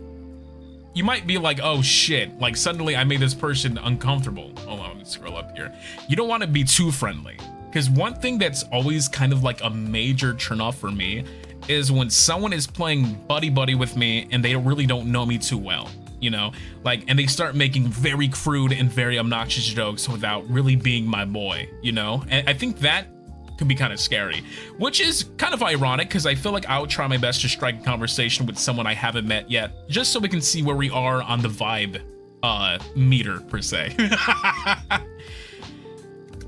You might be like, oh shit, like suddenly I made this person uncomfortable. Hold on, let me scroll up here. You don't want to be too friendly. Because one thing that's always kind of like a major turnoff for me is when someone is playing buddy with me and they really don't know me too well, you know, like, and they start making very crude and very obnoxious jokes without really being my boy, you know. And I think that can be kind of scary, which is kind of ironic because I feel like I would try my best to strike a conversation with someone I haven't met yet, just so we can see where we are on the vibe meter per se.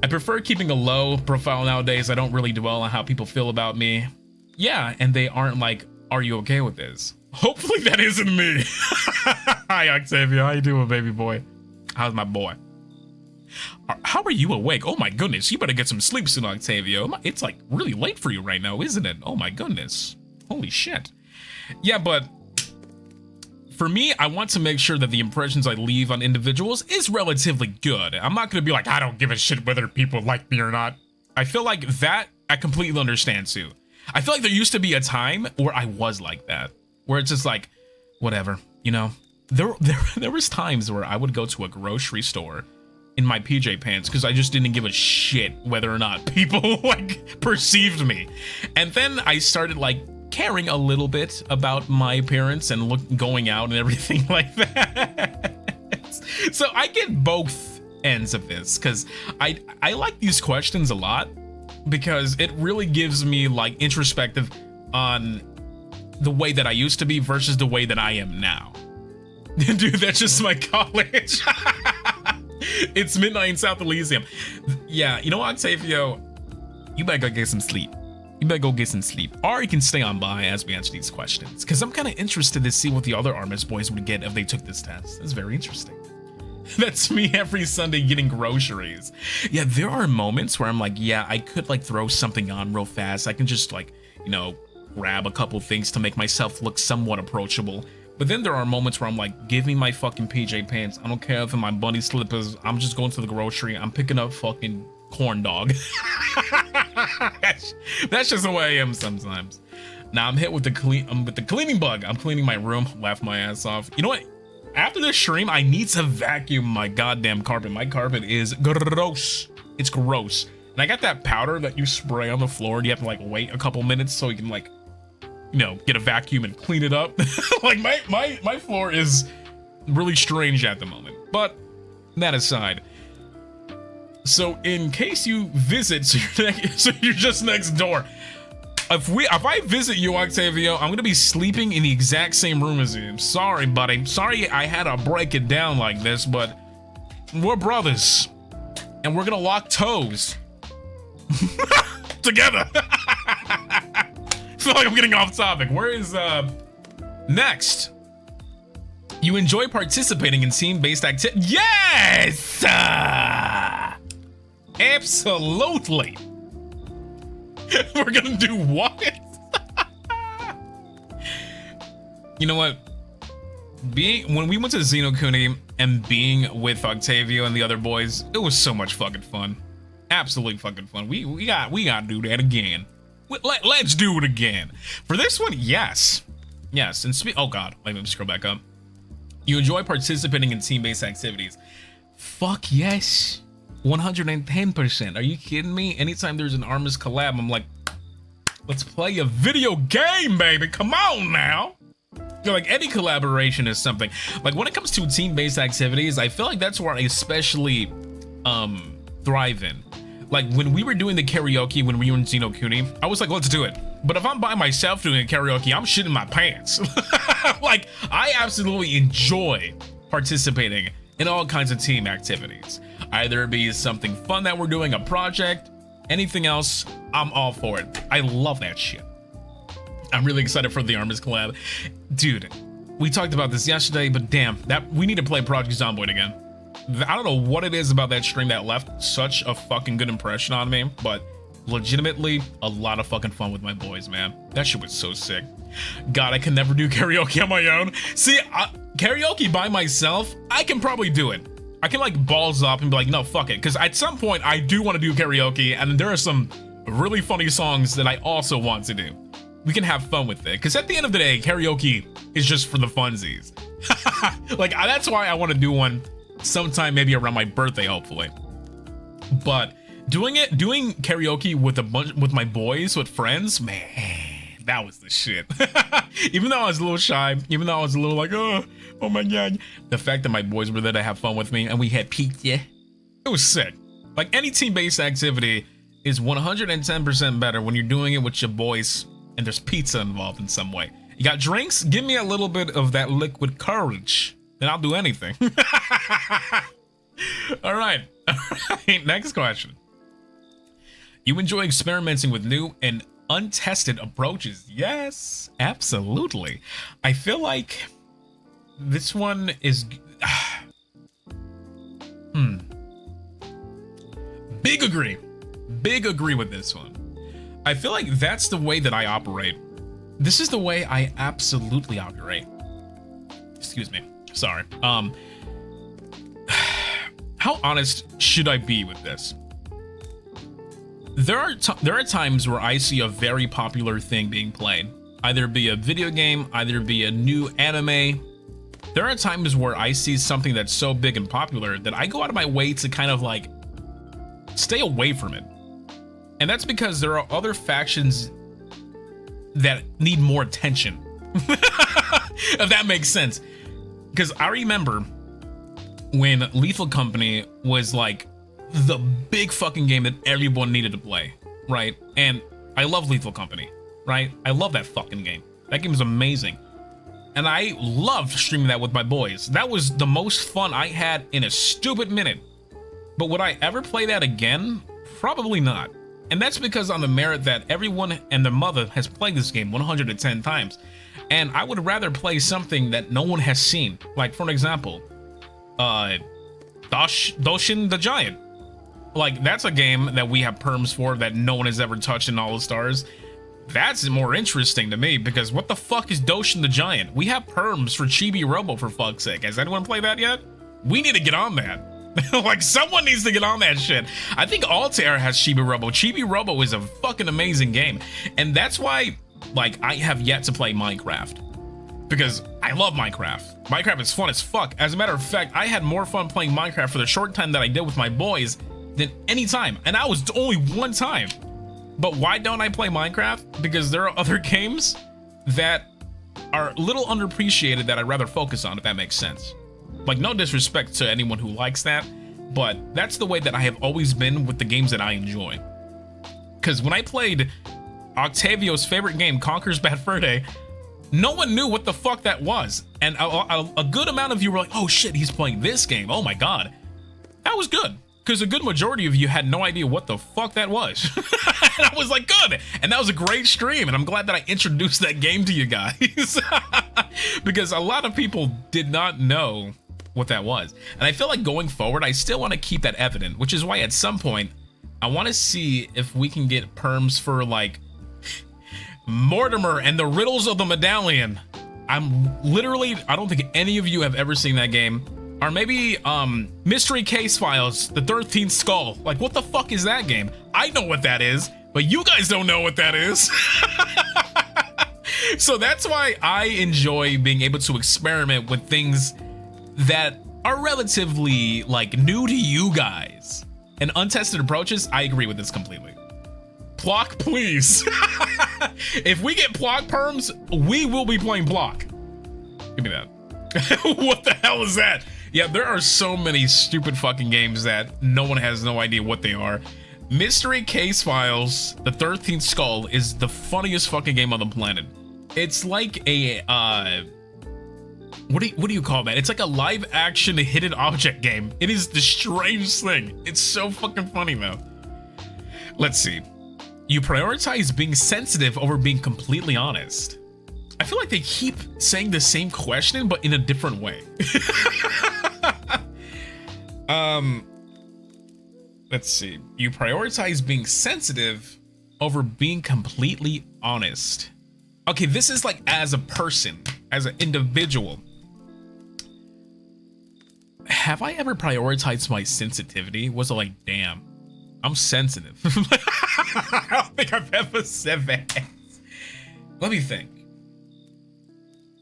I prefer keeping a low profile nowadays. I don't really dwell on how people feel about me. Yeah, and they aren't like, are you okay with this? Hopefully that isn't me. Hi, Octavio. How you doing, baby boy? How's my boy? How are you awake? Oh my goodness, you better get some sleep soon, Octavio. It's like really late for you right now, isn't it? Oh my goodness. Holy shit. Yeah, but for me, I want to make sure that the impressions I leave on individuals is relatively good. I'm not gonna be like, I don't give a shit whether people like me or not. I feel like that I completely understand too. I feel like there used to be a time where I was like that, where it's just like, whatever, you know. There was times where I would go to a grocery store in my PJ pants because I just didn't give a shit whether or not people like perceived me. And then I started like caring a little bit about my appearance and going out and everything like that. So I get both ends of this because I like these questions a lot because it really gives me like introspective on the way that I used to be versus the way that I am now. Dude, that's just my college. It's midnight in South Elysium. Yeah, you know what, Octavio? You better go get some sleep. You better go get some sleep. Or you can stay on by as we answer these questions. Because I'm kind of interested to see what the other ARMIS boys would get if they took this test. That's very interesting. That's me every Sunday getting groceries. Yeah, there are moments where I'm like, yeah, I could like throw something on real fast. I can just like, you know, grab a couple things to make myself look somewhat approachable. But then there are moments where I'm like, give me my fucking PJ pants. I don't care if in my bunny slippers. I'm just going to the grocery. I'm picking up fucking corn dog. That's just the way I am sometimes. Now I'm hit with the cleaning bug. I'm cleaning my room, laugh my ass off. You know what? After this stream, I need to vacuum my goddamn carpet. My carpet is gross. It's gross. And I got that powder that you spray on the floor and you have to like wait a couple minutes so you can like, you know, get a vacuum and clean it up. Like my floor is really strange at the moment. But that aside, so in case you visit, so you're just next door. If I visit you, Octavio, I'm gonna be sleeping in the exact same room as you. I'm sorry, buddy. Sorry I had to break it down like this, but we're brothers, and we're gonna lock toes together. I feel like I'm getting off topic. Where is next? You enjoy participating in team-based activity? Yes, absolutely. We're gonna do what? You know what? When we went to Xenokuni and being with Octavio and the other boys, it was so much fucking fun. Absolutely fucking fun. We gotta do that again. Let's do it again. For this one, yes. Yes, and oh god, let me scroll back up. You enjoy participating in team-based activities. Fuck yes. 110%. Are you kidding me? Anytime there's an ARMIS collab, I'm like, let's play a video game, baby. Come on now. Feel like any collaboration is something. Like when it comes to team-based activities, I feel like that's where I especially thrive in. Like when we were doing the karaoke when we were in Xenokuni, I was like, let's do it. But if I'm by myself doing a karaoke, I'm shitting my pants. Like I absolutely enjoy participating in all kinds of team activities. Either it be something fun that we're doing, a project, anything else, I'm all for it. I love that shit. I'm really excited for the ARMIS collab. Dude, we talked about this yesterday, but damn, we need to play Project Zomboid again. I don't know what it is about that stream that left such a fucking good impression on me, but legitimately a lot of fucking fun with my boys, man. That shit was so sick. God, I can never do karaoke on my own. See, karaoke by myself, I can probably do it. I can like balls up and be like, no, fuck it. Because at some point I do want to do karaoke, and there are some really funny songs that I also want to do. We can have fun with it. Because at the end of the day, karaoke is just for the funsies. Like that's why I want to do one sometime, maybe around my birthday, hopefully. But doing karaoke with my boys, with friends, man, that was the shit. Even though I was a little shy, even though I was a little like, oh my god, the fact that my boys were there to have fun with me and we had pizza, it was sick. Like any team-based activity is 110% better when you're doing it with your boys and there's pizza involved in some way. You got drinks? Give me a little bit of that liquid courage, then I'll do anything. All right, next question. You enjoy experimenting with new and untested approaches? Yes, absolutely. I feel like this one is big agree with this one. I feel like that's the way that I operate. This is the way I absolutely operate. Excuse me, sorry. How honest should I be with this? There are times where I see a very popular thing being played, either be a video game, either be a new anime. There are times where I see something that's so big and popular that I go out of my way to kind of like stay away from it. And that's because there are other factions that need more attention. If that makes sense. Because I remember when Lethal Company was like the big fucking game that everyone needed to play, right? And I love Lethal Company, right? I love that fucking game. That game is amazing. And I loved streaming that with my boys. That was the most fun I had in a stupid minute. But would I ever play that again? Probably not. And that's because on the merit that everyone and their mother has played this game 110 times. And I would rather play something that no one has seen. Like, for an example, Doshin the Giant. Like, that's a game that we have perms for that no one has ever touched in All Stars. That's more interesting to me, because what the fuck is Doshin the Giant? We have perms for Chibi Robo, for fuck's sake. Has anyone played that yet? We need to get on that. Like, someone needs to get on that shit. I think Altair has Chibi Robo. Chibi Robo is a fucking amazing game. And that's why, like, I have yet to play Minecraft. Because I love Minecraft. Minecraft is fun as fuck. As a matter of fact, I had more fun playing Minecraft for the short time that I did with my boys than any time. And that was only one time. But why don't I play Minecraft? Because there are other games that are a little underappreciated that I'd rather focus on, if that makes sense. Like, no disrespect to anyone who likes that, but that's the way that I have always been with the games that I enjoy. Because when I played Octavio's favorite game, Conker's Bad Fur Day, no one knew what the fuck that was. And a good amount of you were like, oh shit, he's playing this game. Oh my god. That was good. Because a good majority of you had no idea what the fuck that was. And I was like, good. And that was a great stream. And I'm glad that I introduced that game to you guys. Because a lot of people did not know what that was. And I feel like going forward, I still want to keep that evident, which is why at some point, I want to see if we can get perms for, like, Mortimer and the Riddles of the Medallion. I'm literally, I don't think any of you have ever seen that game. Or maybe Mystery Case Files, the 13th Skull. Like, what the fuck is that game? I know what that is, but you guys don't know what that is. So that's why I enjoy being able to experiment with things that are relatively, like, new to you guys. And untested approaches, I agree with this completely. Plock, please. If we get Plock perms, we will be playing Plock. Give me that. What the hell is that? Yeah, there are so many stupid fucking games that no one has no idea what they are. Mystery Case Files, the 13th Skull, is the funniest fucking game on the planet. It's like a, what do you call that? It's like a live action hidden object game. It is the strangest thing. It's so fucking funny though. Let's see. You prioritize being sensitive over being completely honest. I feel like they keep saying the same question, but in a different way. Let's see. You prioritize being sensitive over being completely honest. Okay, this is like as a person, as an individual. Have I ever prioritized my sensitivity? Was it like, damn, I'm sensitive? I don't think I've ever said that. Let me think.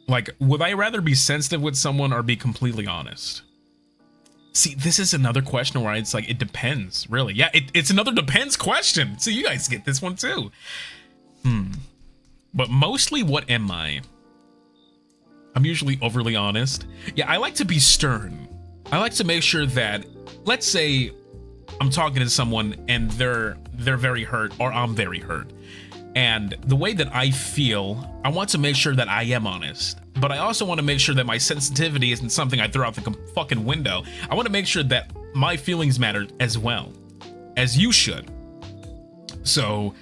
Like, would I rather be sensitive with someone or be completely honest? See, this is another question where it's like, it depends, really. Yeah, it's another depends question. So you guys get this one too. But mostly, what am I? I'm usually overly honest. Yeah, I like to be stern. I like to make sure that, let's say I'm talking to someone and they're very hurt, or I'm very hurt. And the way that I feel, I want to make sure that I am honest. But I also want to make sure that my sensitivity isn't something I throw out the fucking window. I want to make sure that my feelings matter as well, as you should. So,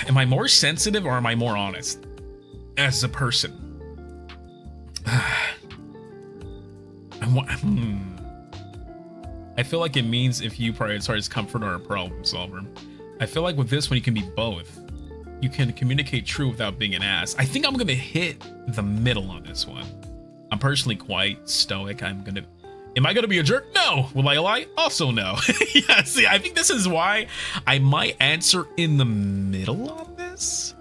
am I more sensitive or am I more honest as a person? I feel like it means if you prioritize comfort or a problem solver. I feel like with this one, you can be both. You can communicate true without being an ass. I think I'm gonna hit the middle on this one. I'm personally quite stoic. Am I gonna be a jerk? No. Will I lie? Also no. Yeah, see, I think this is why I might answer in the middle on this.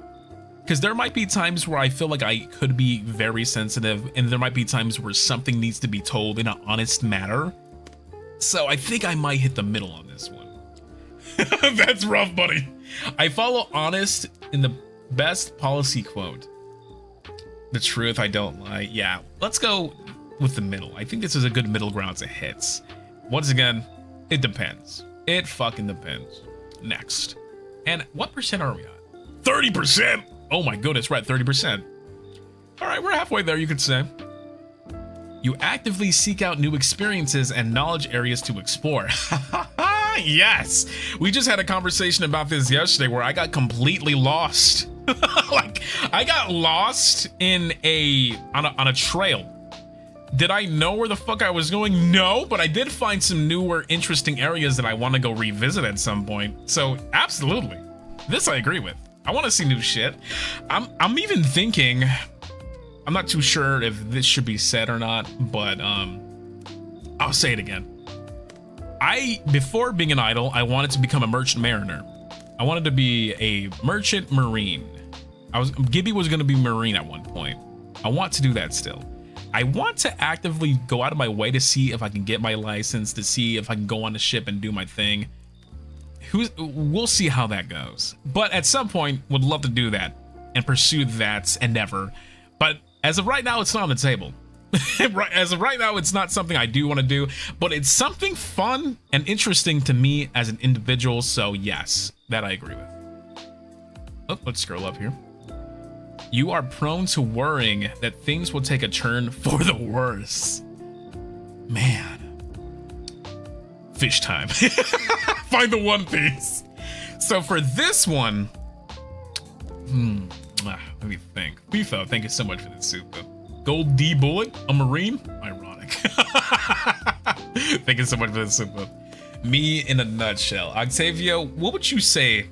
Because there might be times where I feel like I could be very sensitive, and there might be times where something needs to be told in an honest manner. So I think I might hit the middle on this one. That's rough, buddy. I follow honest in the best policy quote. The truth, I don't lie. Yeah, let's go with the middle. I think this is a good middle ground to hits. Once again, it depends. It fucking depends. Next. And what percent are we at? 30%? Oh my goodness, we're at 30%. All right, we're halfway there, you could say. You actively seek out new experiences and knowledge areas to explore. Yes, we just had a conversation about this yesterday where I got completely lost. Like, I got lost in on a trail. Did I know where the fuck I was going? No, but I did find some newer, interesting areas that I want to go revisit at some point. So, absolutely. This I agree with. I want to see new shit. I'm even thinking, I'm not too sure if this should be said or not, but I'll say it again. Before being an idol, I wanted to become a merchant mariner. I wanted to be a merchant marine. Gibby was going to be marine at one point. I want to do that still. I want to actively go out of my way to see if I can get my license, to see if I can go on the ship and do my thing. We'll see how that goes. But at some point, would love to do that and pursue that endeavor. But as of right now, it's not on the table. As of right now, it's not something I do want to do, but it's something fun and interesting to me as an individual. So yes, that I agree with. Oh, let's scroll up here. You are prone to worrying that things will take a turn for the worse. Man. Fish time. Find the One Piece. So for this one, let me think. FIFA, thank you so much for the soup. Goldbullet, a marine? Ironic. Thank you so much for the soup. Me in a nutshell. Octavio, what would you say?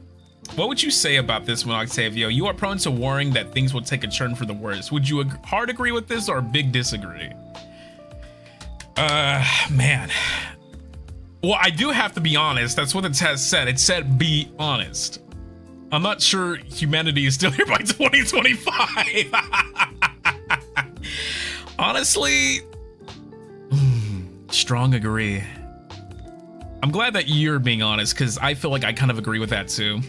What would you say about this one, Octavio? You are prone to worrying that things will take a turn for the worse. Would you hard agree with this or big disagree? Man. Well, I do have to be honest. That's what it has said. It said be honest. I'm not sure humanity is still here by 2025. Honestly, strong agree. I'm glad that you're being honest, because I feel like I kind of agree with that too.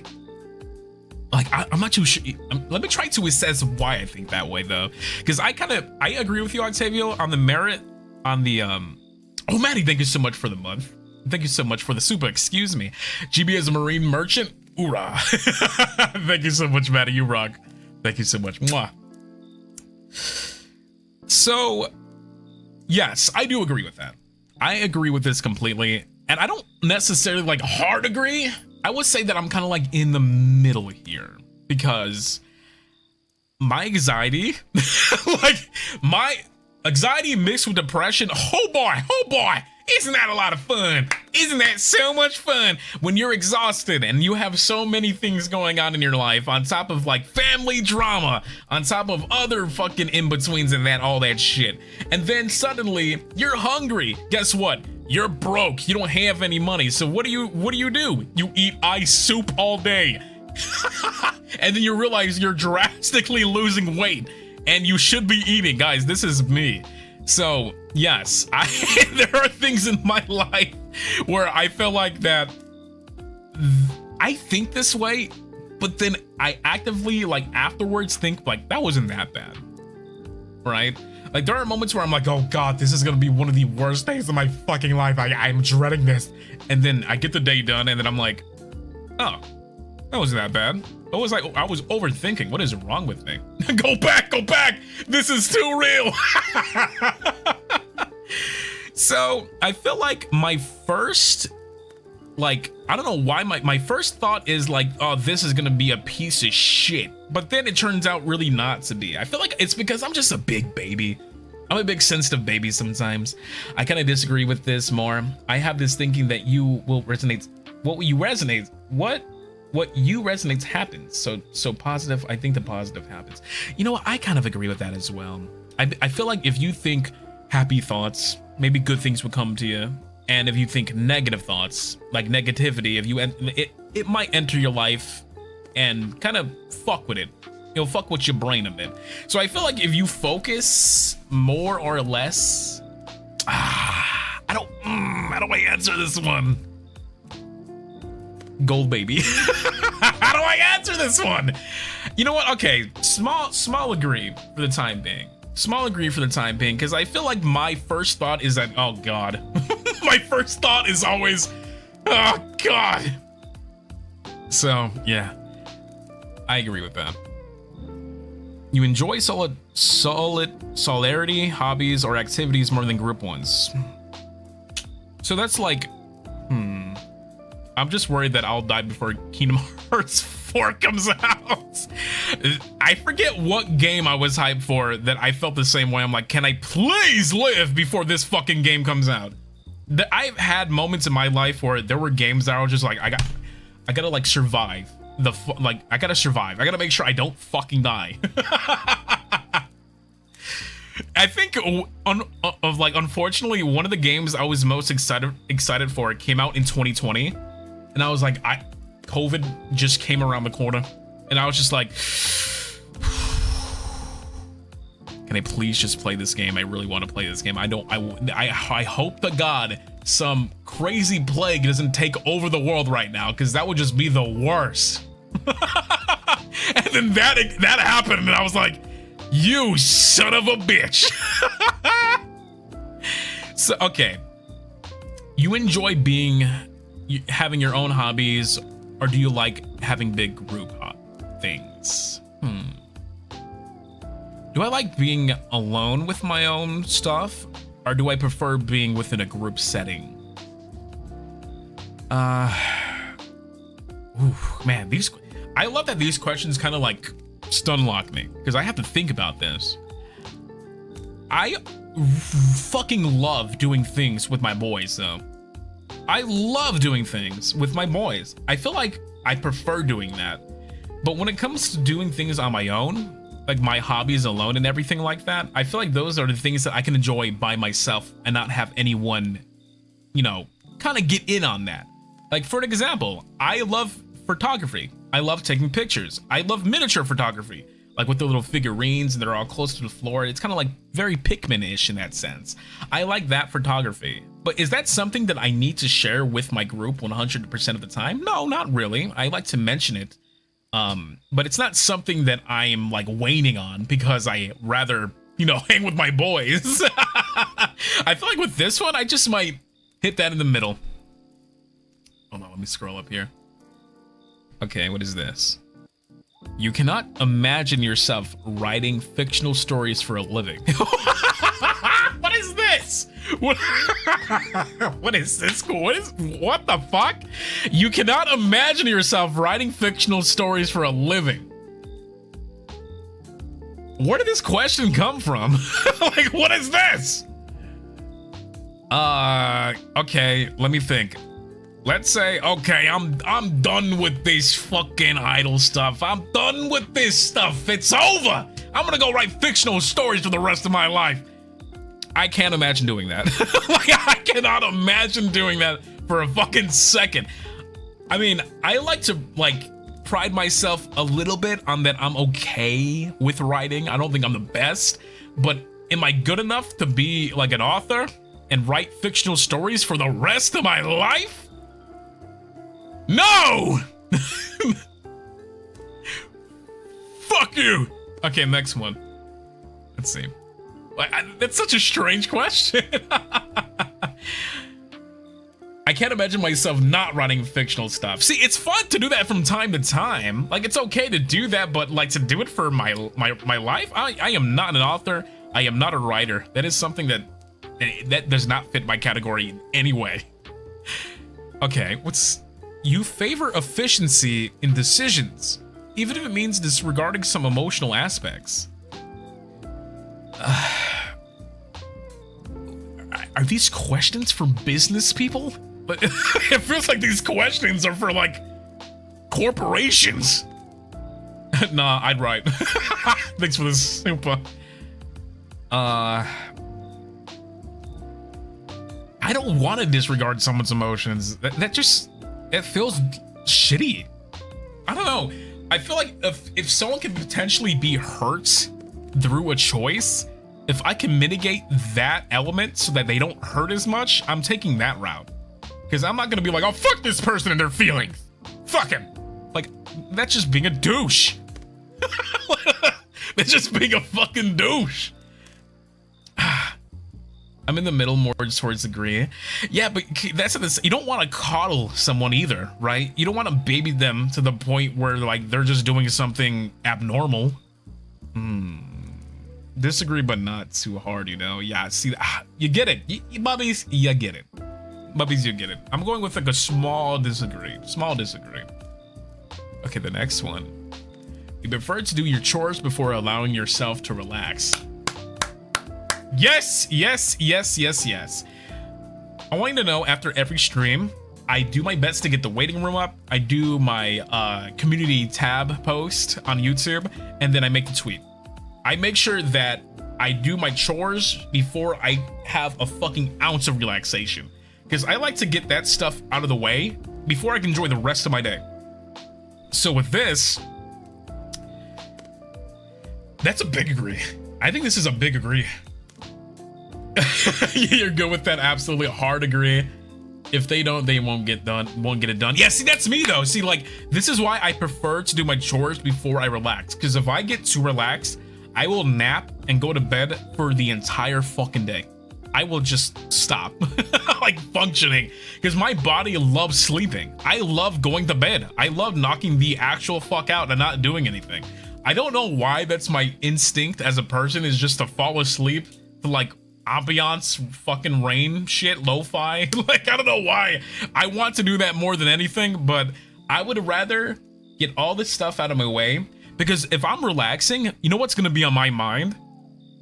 Like, I'm not too sure. Let me try to assess why I think that way though, because I agree with you, Octavio, on the merit, on the oh, Maddie, thank you so much for the month. Thank you so much for the super, excuse me. GB as a marine merchant, hoorah. Thank you so much, Maddie, you rock. Thank you so much. Mwah. So, yes, I do agree with that. I agree with this completely. And I don't necessarily like hard agree. I would say that I'm kind of like in the middle here, because my anxiety, like my anxiety mixed with depression. Oh boy, isn't that a lot of fun? Isn't that so much fun when you're exhausted and you have so many things going on in your life, on top of like family drama, on top of other fucking in-betweens and all that shit. And then suddenly you're hungry. Guess what? You're broke. You don't have any money. So what do you do? You eat ice soup all day. And then you realize you're drastically losing weight and you should be eating. Guys, this is me. So yes, there are things in my life where I feel like that I think this way, but then I actively like afterwards think like that wasn't that bad, right? Like there are moments where I'm like, oh God, this is gonna be one of the worst days of my fucking life. I'm dreading this. And then I get the day done and then I'm like, oh, that wasn't that bad. I was overthinking. What is wrong with me? Go back. This is too real. So I feel like my first, like, I don't know why my first thought is like, oh, this is gonna be a piece of shit. But then it turns out really not to be. I feel like it's because I'm just a big baby. I'm a big sensitive baby sometimes. I kind of disagree with this more. I have this thinking that you will resonate. What you resonates happens. So positive, I think the positive happens. You know what? I kind of agree with that as well. I feel like if you think happy thoughts, maybe good things will come to you. And if you think negative thoughts, like negativity, it might enter your life and kind of fuck with it. It'll fuck with your brain a bit. So I feel like if you focus more or less, how do I answer this one? Gold baby. How do I answer this one? You know what? Okay, small agree for the time being. Small agree for the time being, because I feel like my first thought is that, oh God. My first thought is always, oh God. So yeah, I agree with that. You enjoy solidarity, hobbies, or activities more than group ones. So that's like, I'm just worried that I'll die before Kingdom Hearts 4 comes out. I forget what game I was hyped for that I felt the same way. I'm like, can I please live before this fucking game comes out? I've had moments in my life where there were games that I was just like, I gotta like survive. I gotta survive. I gotta make sure I don't fucking die. I think unfortunately, one of the games I was most excited for came out in 2020, and I was like, COVID just came around the corner, and I was just like, can I please just play this game? I really want to play this game. I hope to God some crazy plague doesn't take over the world right now, because that would just be the worst. And then that happened, and I was like, you son of a bitch. So, okay. You enjoy having your own hobbies, or do you like having big group things? Do I like being alone with my own stuff, or do I prefer being within a group setting? Man, I love that these questions kind of like stun lock me, because I have to think about this. I fucking love doing things with my boys, though. I love doing things with my boys. I feel like I prefer doing that. But when it comes to doing things on my own, like my hobbies alone and everything like that, I feel like those are the things that I can enjoy by myself and not have anyone, you know, kind of get in on that. Like, for an example, I love photography. I love taking pictures. I love miniature photography, like with the little figurines and they're all close to the floor. It's kind of like very Pikmin-ish in that sense. I like that photography. But is that something that I need to share with my group 100% of the time? No, not really. I like to mention it. But it's not something that I am like waning on because I rather, you know, hang with my boys. I feel like with this one, I just might hit that in the middle. Hold on, let me scroll up here. Okay, what is this? You cannot imagine yourself writing fictional stories for a living. What is this? What is this? What the fuck? You cannot imagine yourself writing fictional stories for a living. Where did this question come from? Like, what is this? Okay, let me think. Let's say, okay, I'm done with this fucking idol stuff. I'm done with this stuff. It's over. I'm gonna go write fictional stories for the rest of my life. I can't imagine doing that. Like, I cannot imagine doing that for a fucking second. I mean, I like to, like, pride myself a little bit on that I'm okay with writing. I don't think I'm the best, but am I good enough to be, like, an author and write fictional stories for the rest of my life? No! Fuck you! Okay, next one. Let's see. That's such a strange question. I can't imagine myself not writing fictional stuff. See, it's fun to do that from time to time. Like, it's okay to do that, but like to do it for my life? I am not an author. I am not a writer. That is something that does not fit my category in any way. Okay, you favor efficiency in decisions, even if it means disregarding some emotional aspects. Are these questions for business people? But it feels like these questions are for like corporations. Nah, I'd write. Thanks for this super. I don't want to disregard someone's emotions. It feels shitty. I don't know. I feel like if someone can potentially be hurt through a choice, if I can mitigate that element so that they don't hurt as much, I'm taking that route. Because I'm not gonna be like, oh, fuck this person and their feelings. Fuck him. Like, that's just being a douche. That's just being a fucking douche. I'm in the middle, more towards agree. Yeah, but that's you don't want to coddle someone either, right? You don't want to baby them to the point where like they're just doing something abnormal. Disagree, but not too hard, you know? Yeah, see, you get it. Bubbies, you get it. Bubbies, you get it. I'm going with like a small disagree. Small disagree. Okay, the next one. You prefer to do your chores before allowing yourself to relax. Yes, yes, yes, yes, yes. I want you to know, after every stream, I do my best to get the waiting room up. I do my community tab post on YouTube, and then I make the tweet. I make sure that I do my chores before I have a fucking ounce of relaxation, because I like to get that stuff out of the way before I can enjoy the rest of my day. So with this, that's a big agree. I think this is a big agree. You're good with that? Absolutely hard agree. If they don't, they won't get it done. Yeah, see, that's me though. See, like, this is why I prefer to do my chores before I relax, because if I get too relaxed, I will nap and go to bed for the entire fucking day. I will just stop like functioning, because my body loves sleeping. I love going to bed. I love knocking the actual fuck out and not doing anything. I don't know why that's my instinct as a person, is just to fall asleep to like ambiance, fucking rain shit, lo-fi. Like, I don't know why I want to do that more than anything, but I would rather get all this stuff out of my way, because if I'm relaxing, you know what's going to be on my mind?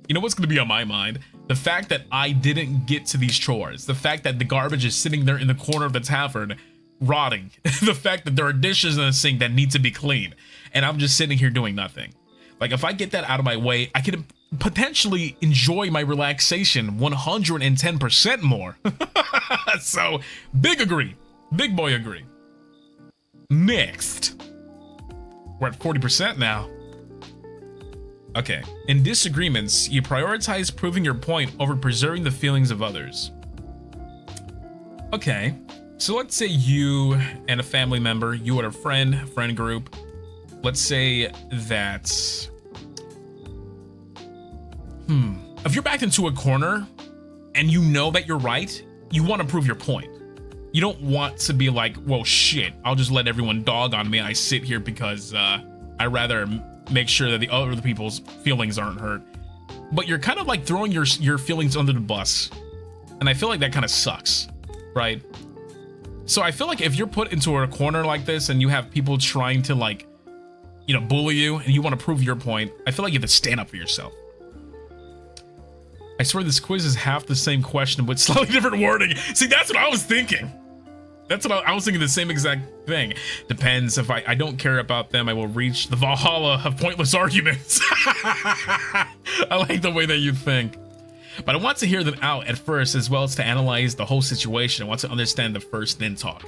You know what's going to be on my mind? The fact that I didn't get to these chores, the fact that the garbage is sitting there in the corner of the tavern rotting, the fact that there are dishes in the sink that need to be cleaned, and I'm just sitting here doing nothing. Like, if I get that out of my way, I can potentially enjoy my relaxation 110% more. So, big agree. Big boy agree. Next. We're at 40% now. Okay. In disagreements, you prioritize proving your point over preserving the feelings of others. Okay. So let's say you and a family member, you and a friend group, let's say that, if you're backed into a corner and you know that you're right, you want to prove your point. You don't want to be like, well, shit, I'll just let everyone dog on me. I sit here because I rather make sure that the other people's feelings aren't hurt. But you're kind of like throwing your feelings under the bus. And I feel like that kind of sucks, right? So I feel like if you're put into a corner like this and you have people trying to, like, you know, bully you and you want to prove your point, I feel like you have to stand up for yourself. I swear this quiz is half the same question with slightly different wording. See, that's what I was thinking. That's what I was thinking, the same exact thing. Depends. If I don't care about them, I will reach the Valhalla of pointless arguments. I like the way that you think. But I want to hear them out at first, as well as to analyze the whole situation. I want to understand the first, then talk.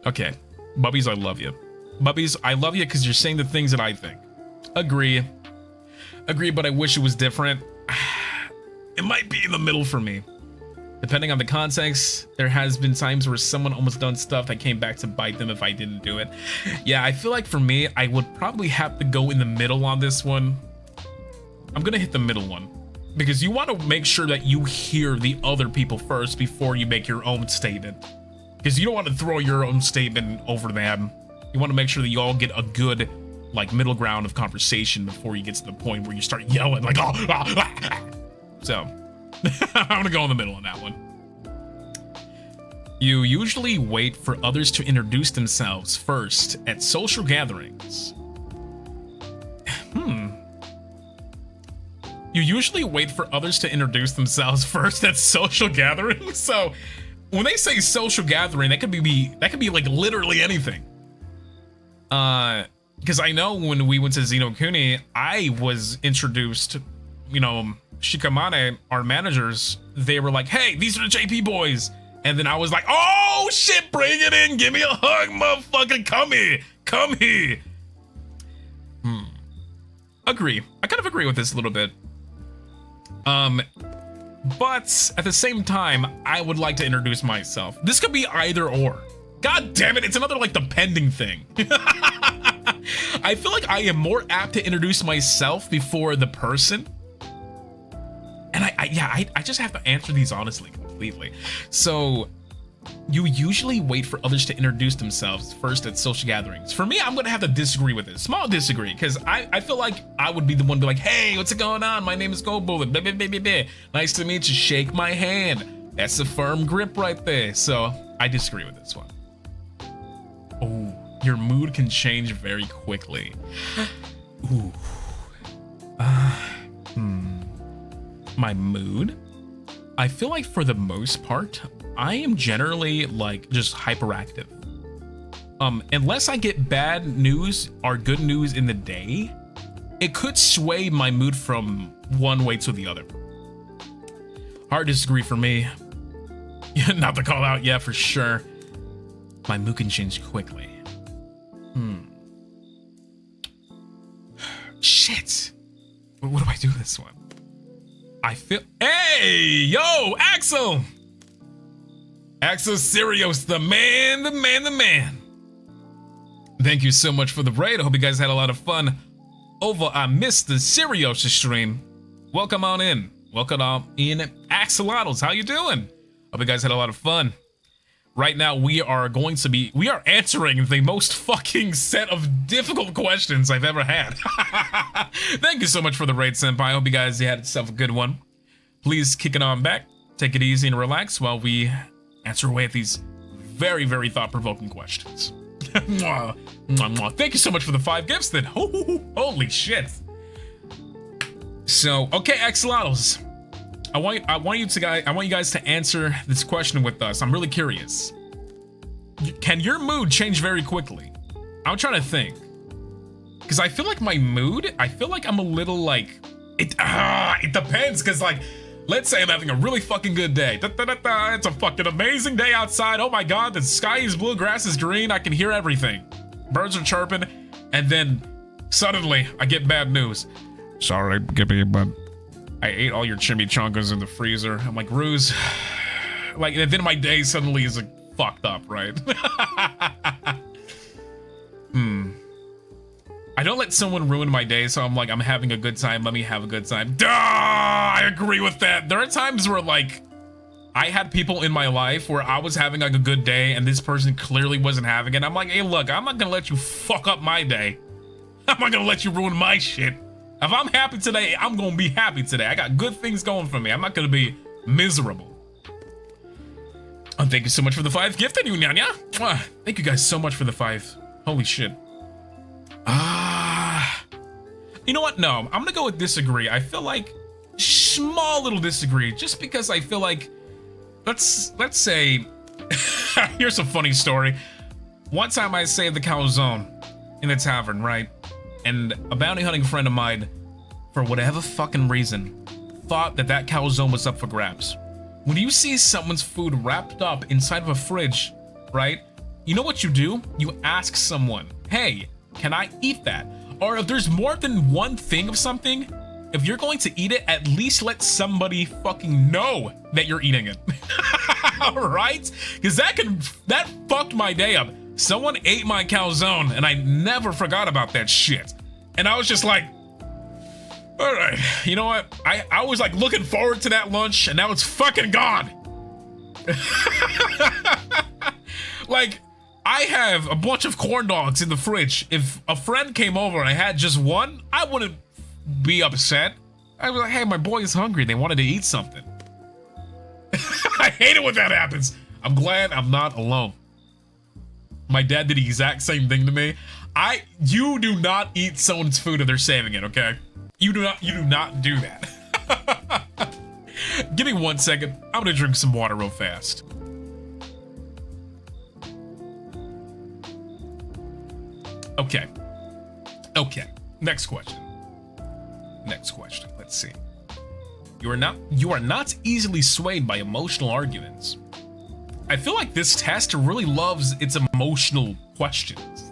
Okay. Bubbies, I love you. Bubbies, I love you because you're saying the things that I think. Agree. Agree, but I wish it was different. It might be in the middle for me. Depending on the context, there has been times where someone almost done stuff that came back to bite them if I didn't do it. Yeah, I feel like for me, I would probably have to go in the middle on this one. I'm gonna hit the middle one, because you want to make sure that you hear the other people first before you make your own statement. Because you don't want to throw your own statement over them. You want to make sure that you all get a good, like, middle ground of conversation before you get to the point where you start yelling like, oh, ah, ah. So I'm gonna go in the middle on that one. You usually wait for others to introduce themselves first at social gatherings. You usually wait for others to introduce themselves first at social gatherings. So when they say social gathering, that could be like literally anything. Because I know when we went to Zenokuni, I was introduced, you know, Shikamane, our managers, they were like, hey, these are the JP boys. And then I was like, oh shit, bring it in, give me a hug, motherfucker, come here. Agree. I kind of agree with this a little bit. But at the same time, I would like to introduce myself. This could be either or. God damn it, it's another like depending thing. I feel like I am more apt to introduce myself before the person. And I just have to answer these honestly, completely. So You usually wait for others to introduce themselves first at social gatherings. For me, I'm gonna have to disagree with it. Small disagree, because I feel like I would be the one to be like, hey, what's going on? My name is Goldbullet. Blah, blah, blah, blah, blah. Nice to meet you. Shake my hand. That's a firm grip right there. So I disagree with this one. Oh, your mood can change very quickly. Ooh. My mood? I feel like for the most part, I am generally like just hyperactive. Unless I get bad news or good news in the day, it could sway my mood from one way to the other. Hard disagree for me. Not to call out, yeah, for sure. My mood can change quickly. Shit. What do I do this one? I feel, hey, yo, Axel. Axel Sirios, the man, the man, the man. Thank you so much for the raid. I hope you guys had a lot of fun over on Mr. Sirios' stream. Welcome on in. Welcome on in, Axolotls. How you doing? Hope you guys had a lot of fun. Right now, we are answering the most fucking set of difficult questions I've ever had. Thank you so much for the raid, Senpai. I hope you guys had yourself a good one. Please kick it on back. Take it easy and relax while we answer away at these very, very thought-provoking questions. Mwah, mwah, mwah. Thank you so much for the 5 gifts then. Holy shit. So, okay, Axolotls. I want you guys to answer this question with us. I'm really curious. Can your mood change very quickly? I'm trying to think. Because I feel like my mood, I feel like I'm a little like, it depends. Because like, let's say I'm having a really fucking good day. It's a fucking amazing day outside. Oh my God, the sky is blue, grass is green. I can hear everything. Birds are chirping. And then suddenly I get bad news. Sorry, Gibby, but I ate all your chimichangas in the freezer. I'm like, Ruze. Like, and then my day suddenly is like fucked up, right? I don't let someone ruin my day, so I'm like, I'm having a good time. Let me have a good time. Duh! I agree with that. There are times where like, I had people in my life where I was having like a good day and this person clearly wasn't having it. I'm like, hey, look, I'm not gonna let you fuck up my day. I'm not gonna let you ruin my shit. If I'm happy today, I'm gonna be happy today. I got good things going for me. I'm not gonna be miserable. Thank you so much for the 5 gift, and you, Nyanya. Thank you guys so much for the 5. Holy shit. You know what? No, I'm gonna go with disagree. I feel like small little disagree, just because I feel like, let's say, here's a funny story. One time I saved the calzone in the tavern, right? And a bounty hunting friend of mine, for whatever fucking reason, thought that calzone was up for grabs. When you see someone's food wrapped up inside of a fridge, right? You know what you do? You ask someone, hey, can I eat that? Or if there's more than one thing of something, if you're going to eat it, at least let somebody fucking know that you're eating it. Right? Because that fucked my day up. Someone ate my calzone and I never forgot about that shit. And I was just like, all right, you know what? I was like looking forward to that lunch and now it's fucking gone. Like, I have a bunch of corn dogs in the fridge. If a friend came over and I had just one, I wouldn't be upset. I was like, hey, my boy is hungry. They wanted to eat something. I hate it when that happens. I'm glad I'm not alone. My dad did the exact same thing to me. You do not eat someone's food if they're saving it, okay? You do not do that. Give me 1 second. I'm gonna drink some water real fast. Okay. Next question. Let's see. You are not easily swayed by emotional arguments. I feel like this test really loves its emotional questions.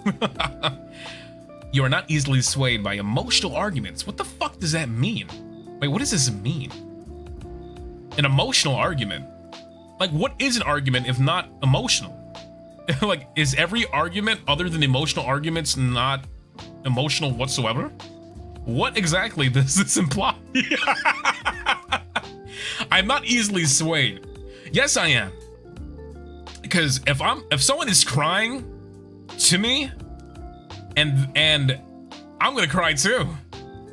You are not easily swayed by emotional arguments. What the fuck does that mean? Wait, what does this mean? An emotional argument? Like, what is an argument if not emotional? Like, is every argument other than emotional arguments not emotional whatsoever? What exactly does this imply? I'm not easily swayed. Yes, I am. Because if someone is crying to me, and I'm gonna cry too.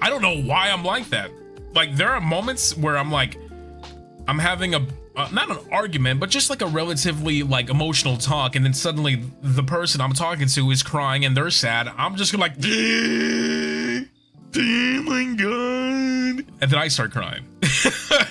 I don't know why I'm like that. Like, there are moments where I'm like, I'm having a not an argument, but just like a relatively like emotional talk, and then suddenly the person I'm talking to is crying and they're sad. I'm just gonna like, oh my god, and then I start crying.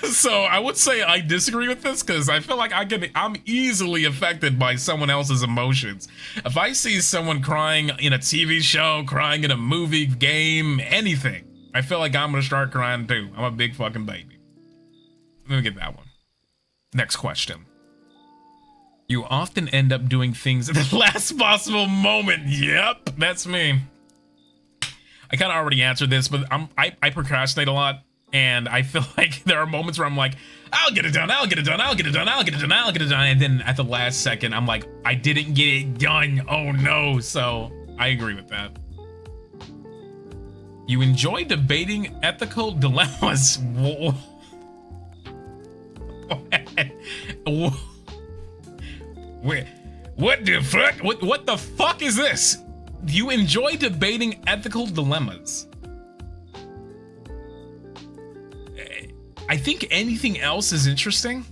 So I would say I disagree with this, because I feel like I'm easily affected by someone else's emotions. If I see someone crying in a TV show, crying in a movie, game, anything, I feel like I'm gonna start crying too. I'm a big fucking baby. Let me get that one. Next question. You often end up doing things at the last possible moment. Yep, that's me. I kind of already answered this, but I procrastinate a lot, and I feel like there are moments where I'm like, I'll get it done, I'll get it done, I'll get it done, I'll get it done, I'll get it done, and then at the last second, I'm like, I didn't get it done. Oh no. So I agree with that. You enjoy debating ethical dilemmas. Wait, what the fuck? What the fuck is this? You enjoy debating ethical dilemmas. I think anything else is interesting.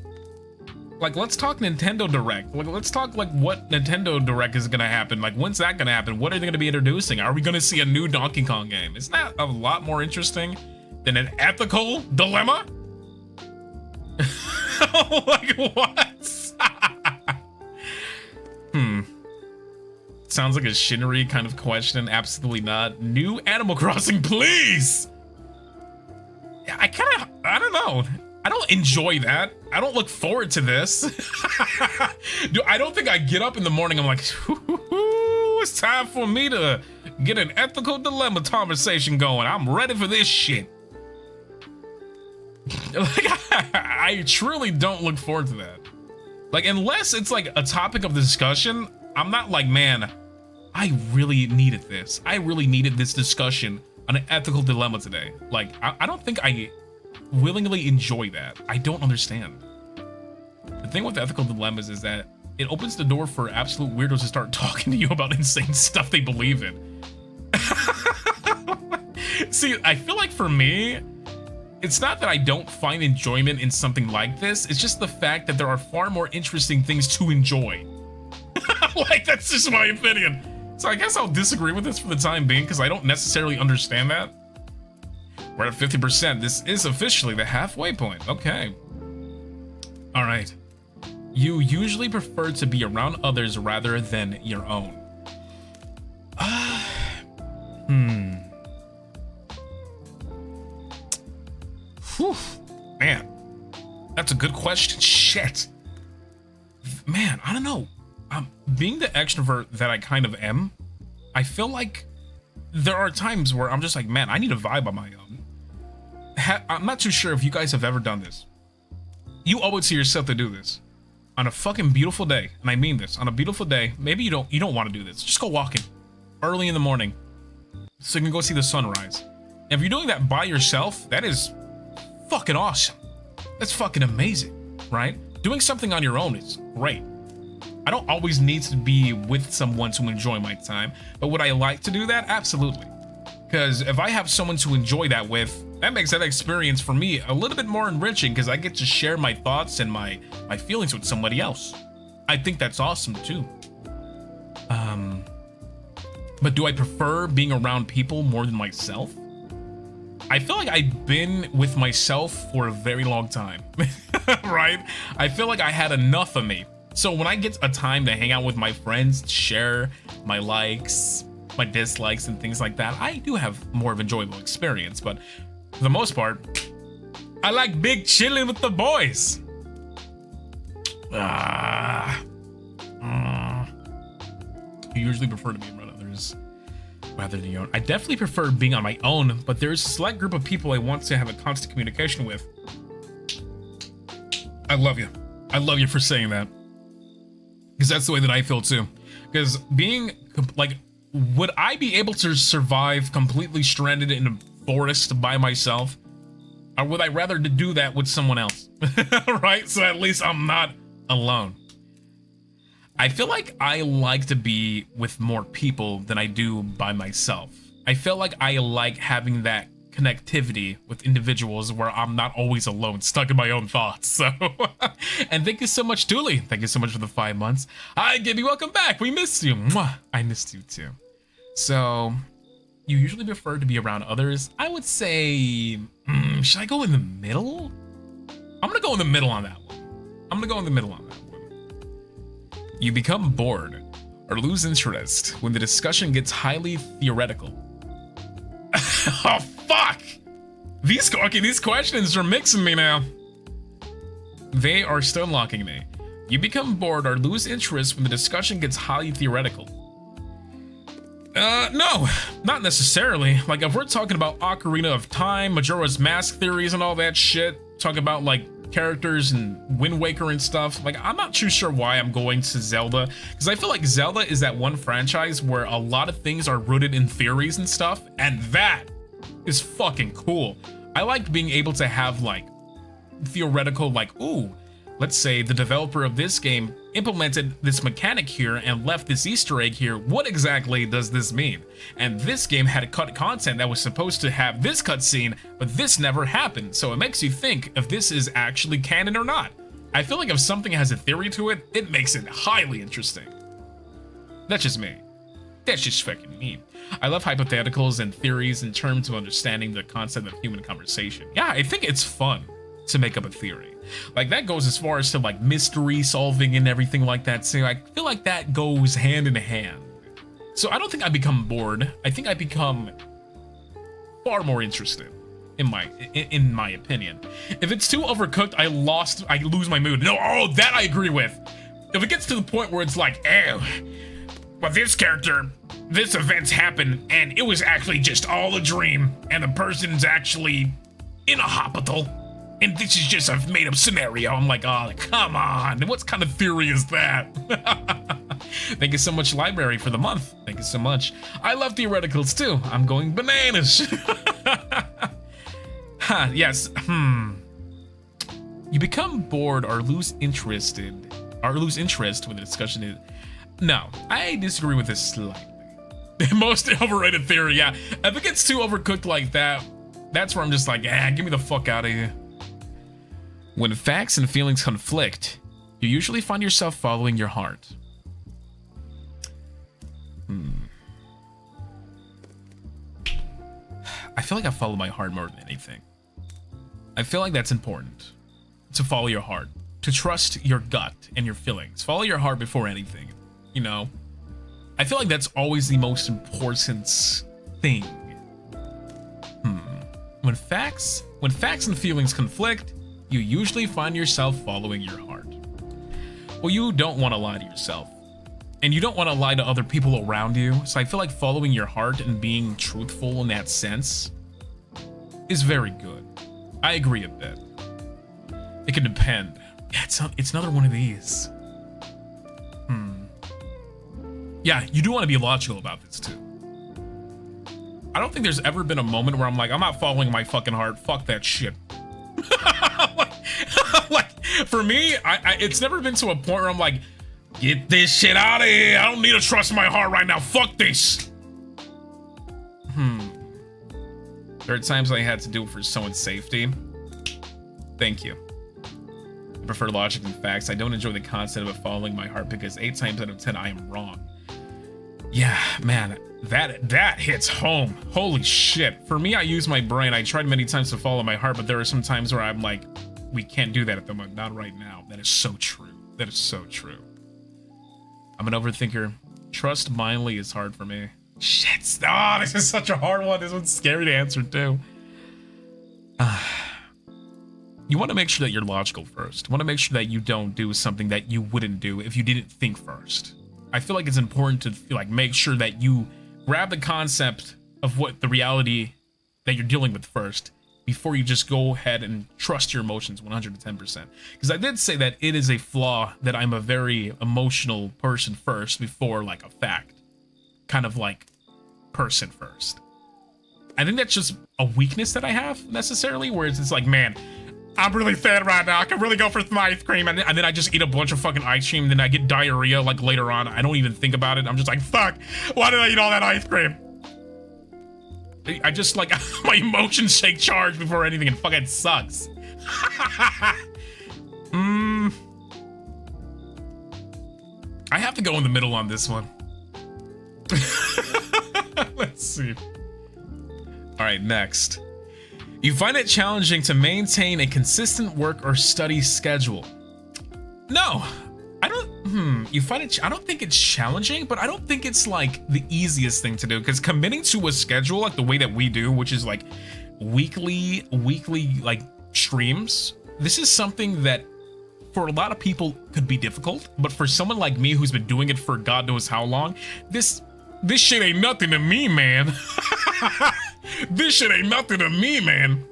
Like, let's talk Nintendo Direct. Like, let's talk like what Nintendo Direct is gonna happen. Like, when's that gonna happen? What are they gonna be introducing? Are we gonna see a new Donkey Kong game? Isn't that a lot more interesting than an ethical dilemma? Like, what? Sounds like a Shinry kind of question. Absolutely not. New Animal Crossing, please. I don't know. I don't enjoy that. I don't look forward to this. Dude, I don't think I get up in the morning, I'm like, it's time for me to get an ethical dilemma conversation going. I'm ready for this shit. Like, I truly don't look forward to that. Like, unless it's like a topic of discussion, I'm not like, man, I really needed this. I really needed this discussion on an ethical dilemma today. Like, I don't think I willingly enjoy that. I don't understand. The thing with ethical dilemmas is that it opens the door for absolute weirdos to start talking to you about insane stuff they believe in. See, I feel like for me, it's not that I don't find enjoyment in something like this. It's just the fact that there are far more interesting things to enjoy. Like, that's just my opinion. So I guess I'll disagree with this for the time being, because I don't necessarily understand that. We're at 50%. This is officially the halfway point. Okay. All right. You usually prefer to be around others rather than your own. Whew. Man, that's a good question. Shit. Man, I don't know. Being the extrovert that I kind of am, I feel like there are times where I'm just like, man, I need a vibe on my own. I'm not too sure if you guys have ever done this. You owe it to yourself to do this. On a fucking beautiful day, and I mean this, on a beautiful day, maybe you don't want to do this. Just go walking early in the morning so you can go see the sunrise. And if you're doing that by yourself, that is fucking awesome. That's fucking amazing, right? Doing something on your own is great. I don't always need to be with someone to enjoy my time, but would I like to do that? Absolutely. Because if I have someone to enjoy that with, that makes that experience for me a little bit more enriching, because I get to share my thoughts and my feelings with somebody else. I think that's awesome too. But do I prefer being around people more than myself? I feel like I've been with myself for a very long time, right? I feel like I had enough of me. So when I get a time to hang out with my friends, share my likes, my dislikes, and things like that, I do have more of an enjoyable experience. But for the most part, I like big chilling with the boys. You usually prefer to be around others rather than your own. I definitely prefer being on my own, but there's a select group of people I want to have a constant communication with. I love you. I love you for saying that. Because that's the way that I feel too. Because being like, would I be able to survive completely stranded in a forest by myself? Or would I rather do that with someone else? Right? So at least I'm not alone. I feel like I like to be with more people than I do by myself. I feel like I like having that connectivity with individuals where I'm not always alone, stuck in my own thoughts. So, and thank you so much, Dooley. Thank you so much for the 5 months. Hi, Gibby, welcome back. We missed you. Mwah. I missed you too. So, you usually prefer to be around others. I would say, should I go in the middle? I'm gonna go in the middle on that one. You become bored or lose interest when the discussion gets highly theoretical. Oh, fuck! These questions are mixing me now. They are stunlocking me. You become bored or lose interest when the discussion gets highly theoretical. No, not necessarily. Like, if we're talking about Ocarina of Time, Majora's Mask theories and all that shit, talk about, like, characters and Wind Waker and stuff, like, I'm not too sure why I'm going to Zelda, because I feel like Zelda is that one franchise where a lot of things are rooted in theories and stuff, and that is fucking cool. I like being able to have, like, theoretical, like, ooh, let's say the developer of this game implemented this mechanic here and left this Easter egg here. What exactly does this mean? And this game had cut content that was supposed to have this cutscene, but this never happened. So it makes you think if this is actually canon or not. I feel like if something has a theory to it, it makes it highly interesting. That's just me. That's just fucking me. I love hypotheticals and theories in terms of understanding the concept of human conversation. Yeah, I think it's fun to make up a theory. Like, that goes as far as to, like, mystery solving and everything like that. So I feel like that goes hand in hand. So I don't think I become bored. I think I become far more interested, in my opinion. If it's too overcooked, I lose my mood. No, oh, that I agree with. If it gets to the point where it's like, ew, but this character, this event's happened, and it was actually just all a dream, and the person's actually in a hospital, and this is just a made-up scenario. I'm like, oh, come on. What kind of theory is that? Thank you so much, Library, for the month. Thank you so much. I love theoreticals, too. I'm going bananas. Huh, yes. You become bored or lose interest when the discussion is... No, I disagree with this slightly. Most overrated theory, yeah. If it gets too overcooked like that, that's where I'm just like, give me the fuck out of here. When facts and feelings conflict, you usually find yourself following your heart. I feel like I follow my heart more than anything. I feel like that's important. To follow your heart. To trust your gut and your feelings. Follow your heart before anything. You know? I feel like that's always the most important thing. When facts and feelings conflict, you usually find yourself following your heart. Well, you don't want to lie to yourself. And you don't want to lie to other people around you. So I feel like following your heart and being truthful in that sense is very good. I agree a bit. It can depend. Yeah, it's another one of these. Yeah, you do want to be logical about this too. I don't think there's ever been a moment where I'm like, I'm not following my fucking heart. Fuck that shit. Like, for me, it's never been to a point where I'm like, get this shit out of here. I don't need to trust my heart right now. Fuck this. There are times I had to do it for someone's safety. Thank you. I prefer logic and facts. I don't enjoy the concept of following my heart because 8 times out of 10 I am wrong. Yeah, man, that hits home. Holy shit. For me, I use my brain. I tried many times to follow my heart, but there are some times where I'm like, we can't do that at the moment. Not right now. That is so true. That is so true. I'm an overthinker. Trust blindly is hard for me. Shit. Oh, this is such a hard one. This one's scary to answer too. You want to make sure that you're logical first. You want to make sure that you don't do something that you wouldn't do if you didn't think first. I feel like it's important to like make sure that you grab the concept of what the reality that you're dealing with first before you just go ahead and trust your emotions 110%. Because I did say that it is a flaw that I'm a very emotional person first before like a fact kind of like person first. I think that's just a weakness that I have necessarily, where it's like, man, I'm really fat right now. I can really go for some ice cream. And then I just eat a bunch of fucking ice cream. And then I get diarrhea like later on. I don't even think about it. I'm just like, fuck, why did I eat all that ice cream? I just like, my emotions take charge before anything and fucking sucks. I have to go in the middle on this one. Let's see. All right, next. You find it challenging to maintain a consistent work or study schedule. No, I don't. You find it. I don't think it's challenging, but I don't think it's like the easiest thing to do, because committing to a schedule like the way that we do, which is like weekly like streams. This is something that for a lot of people could be difficult, but for someone like me who's been doing it for God knows how long, this shit ain't nothing to me, man. This shit ain't nothing to me, man.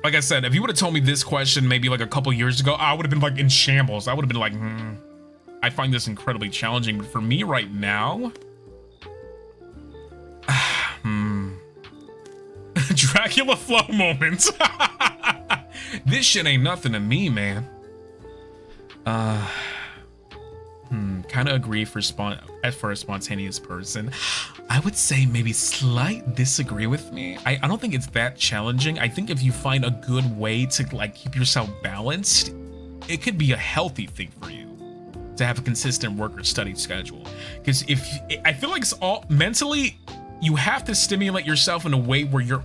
Like I said, if you would have told me this question maybe like a couple years ago, I would have been like in shambles. I would have been like, I find this incredibly challenging. But for me right now, Dracula flow moments. This shit ain't nothing to me, man. Kind of agree for a spontaneous person. I would say maybe slight disagree with me. I don't think it's that challenging. I think if you find a good way to like keep yourself balanced, it could be a healthy thing for you to have a consistent work or study schedule. Because I feel like it's all mentally, you have to stimulate yourself in a way where your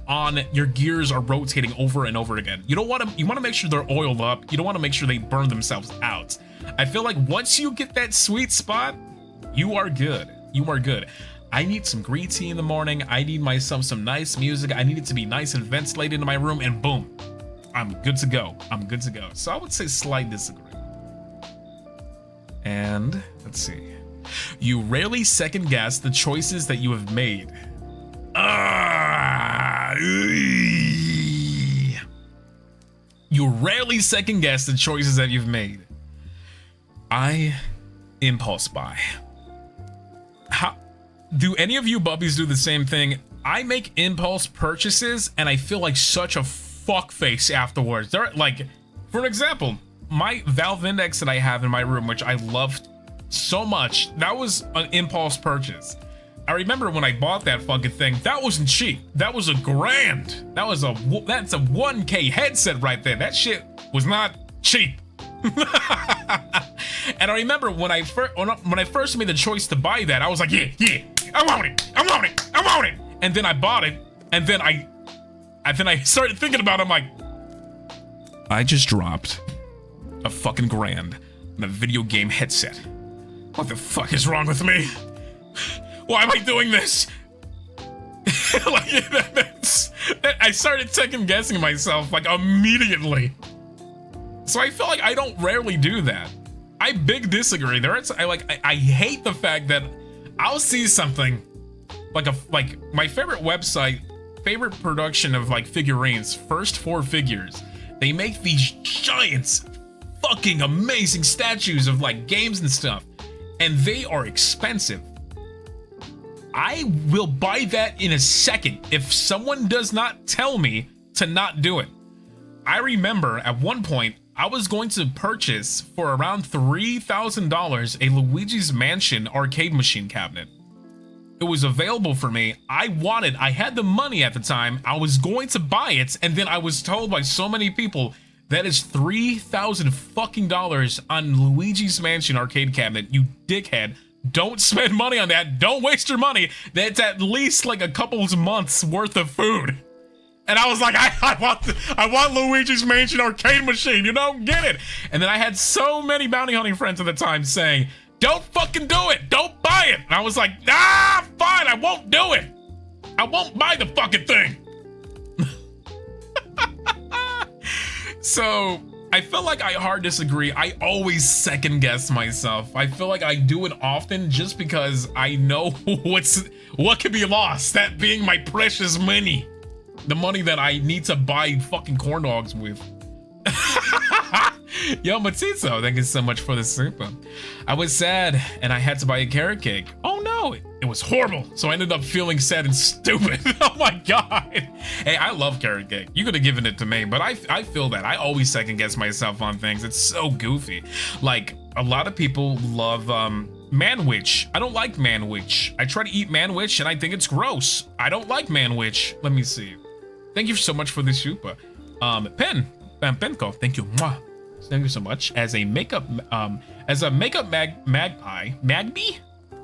gears are rotating over and over again. You want to make sure they're oiled up. You don't want to make sure they burn themselves out. I feel like once you get that sweet spot, you are good. You are good. I need some green tea in the morning. I need myself some nice music. I need it to be nice and ventilated in my room, and boom, I'm good to go. I'm good to go. So I would say slight disagree. And let's see. You rarely second guess the choices that you have made. You rarely second guess the choices that you've made. I impulse buy. How do any of you bubbies do the same thing? I make impulse purchases and I feel like such a fuckface afterwards. They're like, for example, my Valve Index that I have in my room, which I loved so much, that was an impulse purchase. I remember when I bought that fucking thing, that wasn't cheap. That was $1,000. That's a 1K headset right there. That shit was not cheap. And I remember when I first made the choice to buy that, I was like, yeah, I want it. And then I bought it, and then I started thinking about it. I'm like, I just dropped a fucking $1,000 on a video game headset. What the fuck is wrong with me? Why am I doing this? I started second guessing myself like immediately. So I feel like I don't rarely do that. I big disagree. I hate the fact that I'll see something like my favorite production of like figurines, First Four Figures. They make these giants, fucking amazing statues of like games and stuff, and they are expensive. I will buy that in a second if someone does not tell me to not do it. I remember at one point I was going to purchase for around $3,000 a Luigi's Mansion arcade machine cabinet. It was available for me. I had the money at the time. I was going to buy it, and then I was told by so many people that is $3,000 fucking dollars on Luigi's Mansion arcade cabinet. You dickhead. Don't spend money on that. Don't waste your money. That's at least like a couple of months worth of food. And I was like, I want Luigi's Mansion arcade machine. You don't get it. And then I had so many bounty hunting friends at the time saying, don't fucking do it. Don't buy it. And I was like, nah, fine. I won't do it. I won't buy the fucking thing. So I feel like I hard disagree. I always second guess myself. I feel like I do it often just because I know what could be lost. That being my precious money. The money that I need to buy fucking corn dogs with. Yo, Matito, thank you so much for the super. I was sad and I had to buy a carrot cake. Oh no, it was horrible. So I ended up feeling sad and stupid. Oh my God. Hey, I love carrot cake. You could have given it to me, but I feel that. I always second guess myself on things. It's so goofy. Like, a lot of people love manwich. I don't like manwich. I try to eat manwich and I think it's gross. I don't like manwich. Let me see. Thank you so much for the super. Penko, thank you. Mwah. Thank you so much. As a makeup magpie,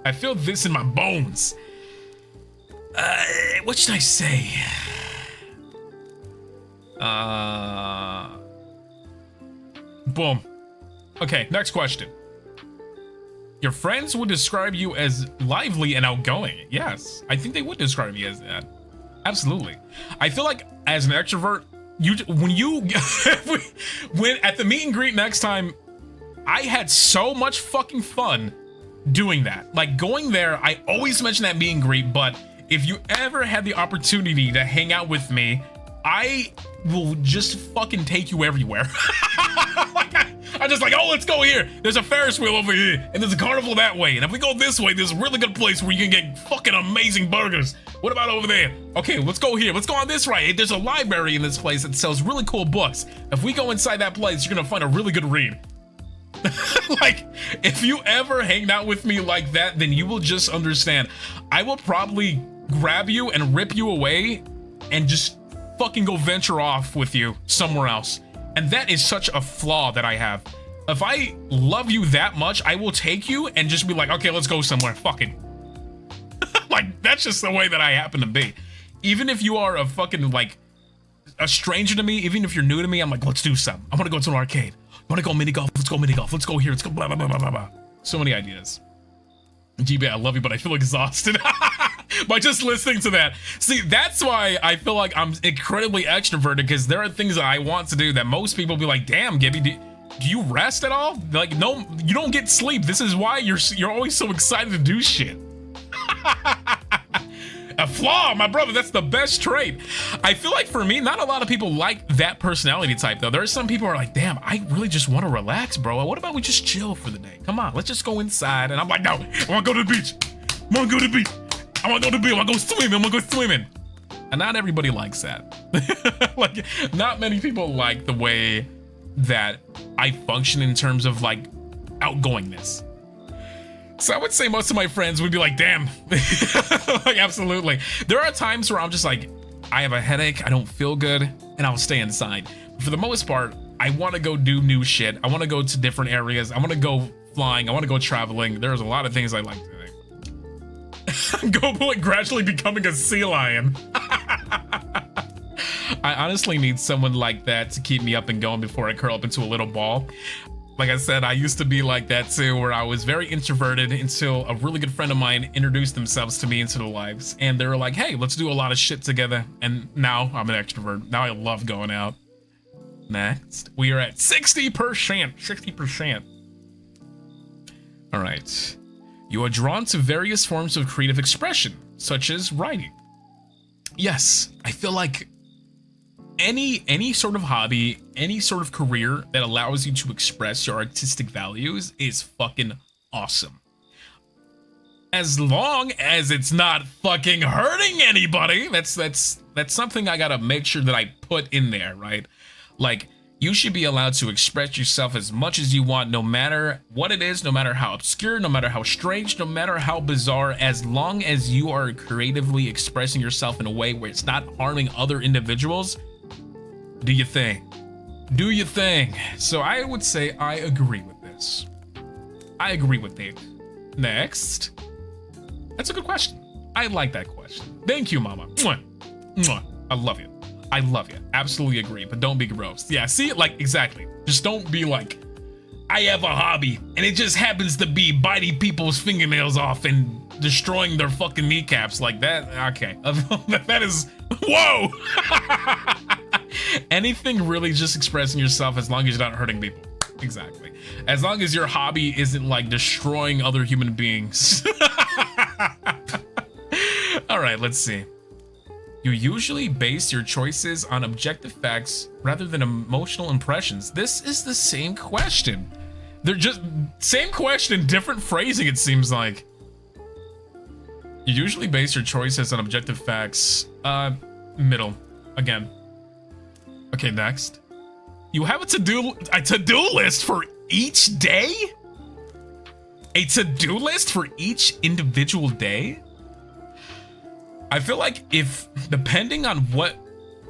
I feel this in my bones. What should I say? Boom. Okay, next question. Your friends would describe you as lively and outgoing. Yes, I think they would describe me as that. Absolutely. I feel like as an extrovert, when at the meet and greet next time, I had so much fucking fun doing that. Like, going there, I always mention that meet and greet, but if you ever had the opportunity to hang out with me, I will just fucking take you everywhere. Like, I'm just like, oh, let's go here. There's a Ferris wheel over here, and there's a carnival that way. And if we go this way, there's a really good place where you can get fucking amazing burgers. What about over there? Okay, let's go here. Let's go on this right. There's a library in this place that sells really cool books. If we go inside that place, you're gonna find a really good read. Like, if you ever hang out with me like that, then you will just understand. I will probably grab you and rip you away and just fucking go venture off with you somewhere else. And that is such a flaw that I have. If I love you that much, I will take you and just be like, okay, let's go somewhere. Fuck it. Like, that's just the way that I happen to be. Even if you are a fucking, like, a stranger to me, even if you're new to me, I'm like, let's do something. I want to go to an arcade. I want to go mini golf. Let's go mini golf. Let's go here. Let's go blah, blah, blah, blah, blah, blah. So many ideas. GB, I love you, but I feel exhausted by just listening to that. See, that's why I feel like I'm incredibly extroverted, because there are things that I want to do that most people be like, damn, Gibby, do you rest at all? Like, no, you don't get sleep. This is why you're always so excited to do shit. A flaw, my brother. That's the best trait. I feel like for me, not a lot of people like that personality type, though. There are some people who are like, damn, I really just want to relax, bro. What about we just chill for the day? Come on, let's just go inside. And I'm like, no, I want to go to the beach. I want to go to the beach. I want to go to the beach. I want to go swimming. I want to go swimming. And not everybody likes that. Like, not many people like the way that I function in terms of, like, outgoingness. So I would say most of my friends would be like, damn. Like, absolutely. There are times where I'm just like, I have a headache, I don't feel good, and I'll stay inside. But for the most part, I want to go do new shit. I want to go to different areas. I want to go flying. I want to go traveling. There's a lot of things I like doing. Goldbullet gradually becoming a sea lion. I honestly need someone like that to keep me up and going before I curl up into a little ball. Like I said, I used to be like that too, where I was very introverted until a really good friend of mine introduced themselves to me into their lives. And they were like, hey, let's do a lot of shit together. And now I'm an extrovert. Now I love going out. Next, we are at 60%. 60%. All right. You are drawn to various forms of creative expression, such as writing. Yes, I feel like any sort of hobby, any sort of career that allows you to express your artistic values is fucking awesome. As long as it's not fucking hurting anybody. That's something I gotta make sure that I put in there, right? Like, you should be allowed to express yourself as much as you want, no matter what it is, no matter how obscure, no matter how strange, no matter how bizarre, as long as you are creatively expressing yourself in a way where it's not harming other individuals. Do your thing. Do your thing. So I would say I agree with this. I agree with it. Next. That's a good question. I like that question. Thank you, mama. Mwah. Mwah. I love you. I love you. Absolutely agree, but don't be gross. Yeah, see, like, exactly. Just don't be like, I have a hobby, and it just happens to be biting people's fingernails off and destroying their fucking kneecaps like that. Okay. That is, whoa! Anything really just expressing yourself as long as you're not hurting people. Exactly. As long as your hobby isn't like destroying other human beings. All right, let's see. You usually base your choices on objective facts rather than emotional impressions. This is the same question. They're just same question, different phrasing, it seems like. You usually base your choices on objective facts. Middle. Again. Okay, next. You have a to-do list for each day? A to-do list for each individual day? I feel like if, depending on what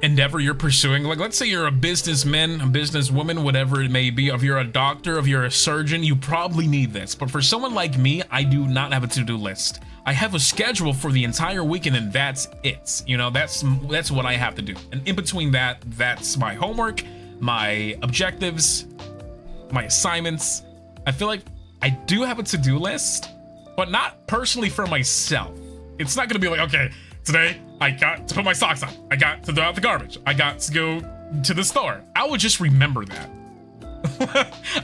endeavor you're pursuing, like let's say you're a businessman, a businesswoman, whatever it may be, if you're a doctor, if you're a surgeon, you probably need this. But for someone like me, I do not have a to-do list. I have a schedule for the entire weekend and that's it. You know, that's what I have to do. And in between that, that's my homework, my objectives, my assignments. I feel like I do have a to-do list, but not personally for myself. It's not gonna be like, okay, today I got to put my socks on. I got to throw out the garbage. I got to go to the store. I would just remember that.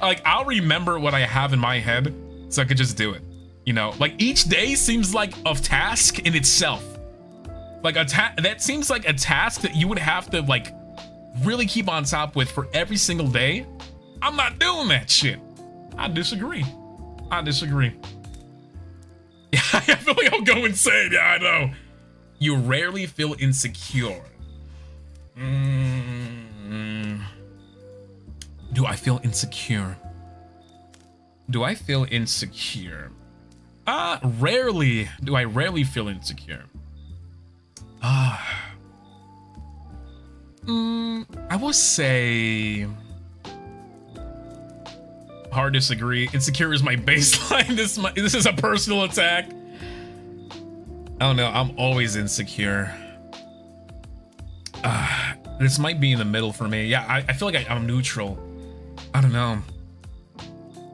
Like, I'll remember what I have in my head so I could just do it. You know, like each day seems like a task in itself. Like that seems like a task that you would have to like really keep on top with for every single day. I'm not doing that shit. I disagree. I disagree. Yeah, I feel like I'll go insane. Yeah, I know. You rarely feel insecure. Do I feel insecure? Do I feel insecure? Rarely do I feel insecure. I will say hard disagree. Insecure is my baseline. This is a personal attack. I don't know. I'm always insecure. This might be in the middle for me. Yeah, I feel like I'm neutral. I don't know.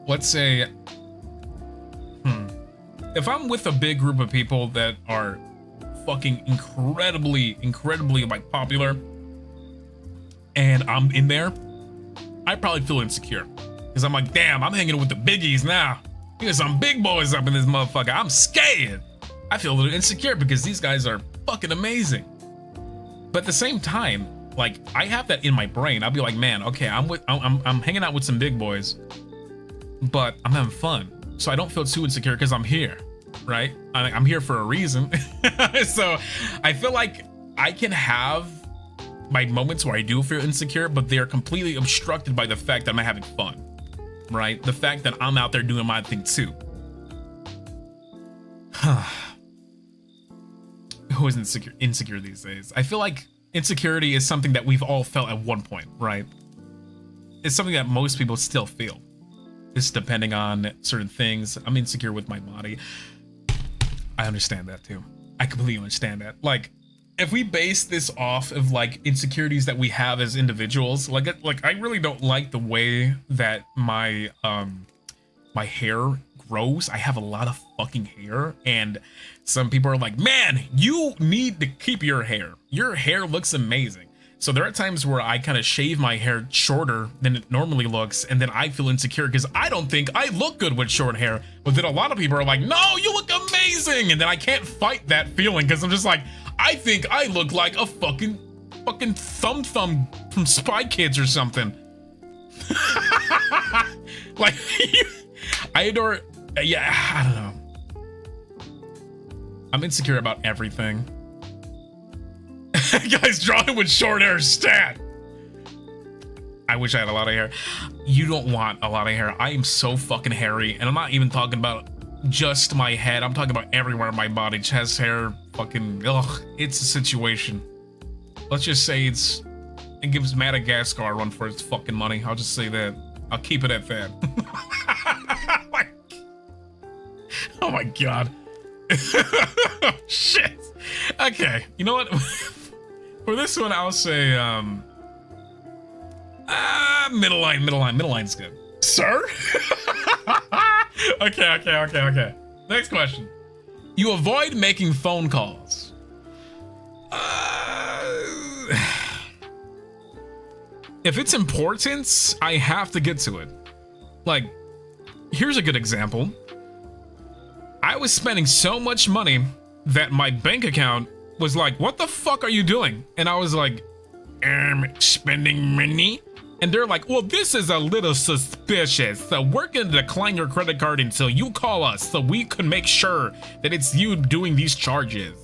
Let's say, if I'm with a big group of people that are fucking incredibly like popular, and I'm in there, I probably feel insecure. Because I'm like, damn, I'm hanging with the biggies now. There's some big boys up in this motherfucker. I'm scared. I feel a little insecure because these guys are fucking amazing. But at the same time, like, I have that in my brain. I'll be like, man, okay, I'm hanging out with some big boys, but I'm having fun. So I don't feel too insecure because I'm here, right? I'm here for a reason. So I feel like I can have my moments where I do feel insecure, but they're completely obstructed by the fact that I'm having fun, right? The fact that I'm out there doing my thing too. Who is insecure these days? I feel like insecurity is something that we've all felt at one point, right? It's something that most people still feel. It's depending on certain things. I'm insecure with my body. I understand that too. I completely understand that. Like, if we base this off of like insecurities that we have as individuals, like I really don't like the way that my my hair grows. I have a lot of fucking hair, and some people are like, man, you need to keep your hair. Your hair looks amazing. So there are times where I kind of shave my hair shorter than it normally looks, and then I feel insecure because I don't think I look good with short hair. But then a lot of people are like, no, you look amazing. And then I can't fight that feeling because I'm just like, I think I look like a fucking thumb from Spy Kids or something. Like, I adore, yeah, I don't know. I'm insecure about everything. Guys, drawing with short hair stat. I wish I had a lot of hair. You don't want a lot of hair. I am so fucking hairy, and I'm not even talking about just my head. I'm talking about everywhere in my body. Chest hair, fucking, ugh, it's a situation. Let's just say it gives Madagascar a run for its fucking money. I'll just say that. I'll keep it at that. Oh my god. Shit. Okay, you know what? For this one, I'll say middle line's good. Sir? Okay. Next question. You avoid making phone calls. If it's important, I have to get to it. Like, here's a good example. I was spending so much money that my bank account was like, what the fuck are you doing? And I was like, spending money? And they're like, well, this is a little suspicious, so we're gonna decline your credit card until you call us so we can make sure that it's you doing these charges.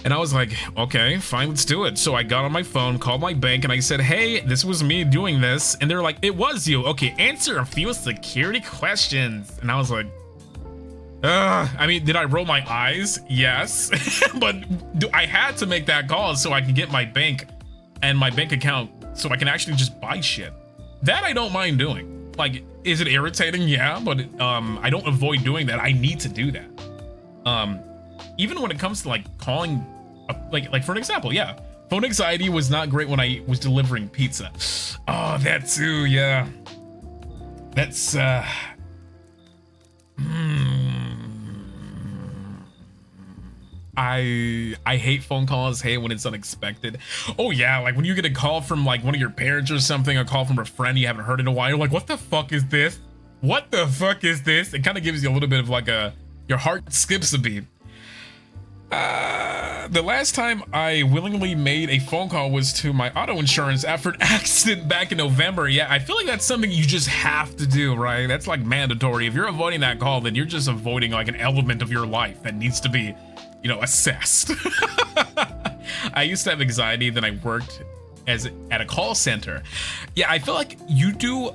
And I was like, okay, fine, let's do it. So I got on my phone, called my bank, and I said, hey, this was me doing this. And they're like, it was you. Okay, answer a few security questions. And I was like, I mean, did I roll my eyes? Yes. But I had to make that call so I can get my bank and my bank account so I can actually just buy shit. That I don't mind doing. Like, is it irritating? Yeah, but I don't avoid doing that. I need to do that. Even when it comes to like calling, like for an example, yeah, phone anxiety was not great when I was delivering pizza. Oh, that too, yeah. That's I hate phone calls. Hate when it's unexpected. Oh yeah, like when you get a call from like one of your parents or something, a call from a friend you haven't heard in a while. You're like, what the fuck is this? What the fuck is this? It kind of gives you a little bit of like your heart skips a beat. The last time I willingly made a phone call was to my auto insurance after an accident back in November. Yeah, I feel like that's something you just have to do, right? That's like mandatory. If you're avoiding that call, then you're just avoiding like an element of your life that needs to be, you know, assessed. I used to have anxiety, then I worked at a call center. Yeah, I feel like you do.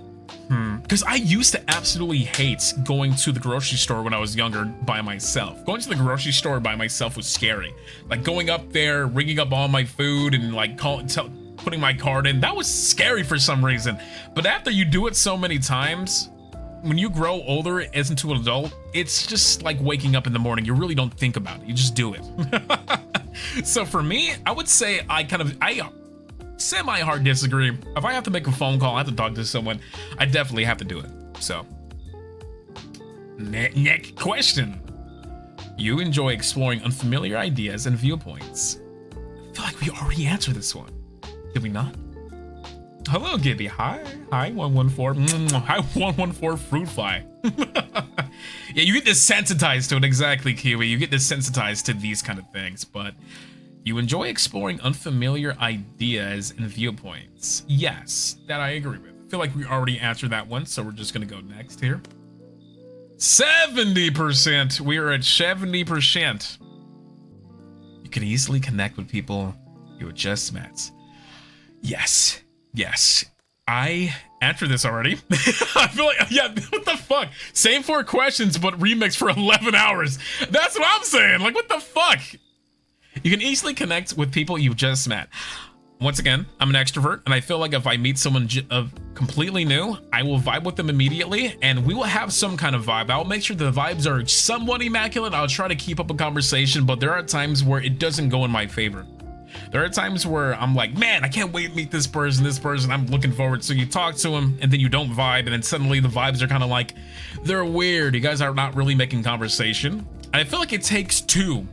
Because I used to absolutely hate going to the grocery store when I was younger by myself. Going to the grocery store by myself was scary. Like going up there, ringing up all my food and like putting my card in. That was scary for some reason. But after you do it so many times, when you grow older as into an adult, it's just like waking up in the morning. You really don't think about it. You just do it. So for me, I would say I semi-hard disagree. If I have to make a phone call, I have to talk to someone, I definitely have to do it. So, next question. You enjoy exploring unfamiliar ideas and viewpoints. I feel like we already answered this one. Did we not? Hello, Gibby. Hi, 114. Hi, 114 fruit fly. Yeah, you get desensitized to it. Exactly, Kiwi. You get desensitized to these kind of things, but you enjoy exploring unfamiliar ideas and viewpoints. Yes, that I agree with. I feel like we already answered that one, so we're just gonna go next here. 70%. We are at 70%. You can easily connect with people you just met. Yes. I answered this already. I feel like, yeah, what the fuck? Same 4 questions, but remix for 11 hours. That's what I'm saying. Like, what the fuck? You can easily connect with people you've just met. Once again, I'm an extrovert, and I feel like if I meet someone completely new, I will vibe with them immediately, and we will have some kind of vibe. I'll make sure the vibes are somewhat immaculate. I'll try to keep up a conversation, but there are times where it doesn't go in my favor. There are times where I'm like, man, I can't wait to meet this person, I'm looking forward. So you talk to him, and then you don't vibe, and then suddenly the vibes are kind of like, they're weird. You guys are not really making conversation. And I feel like it takes two.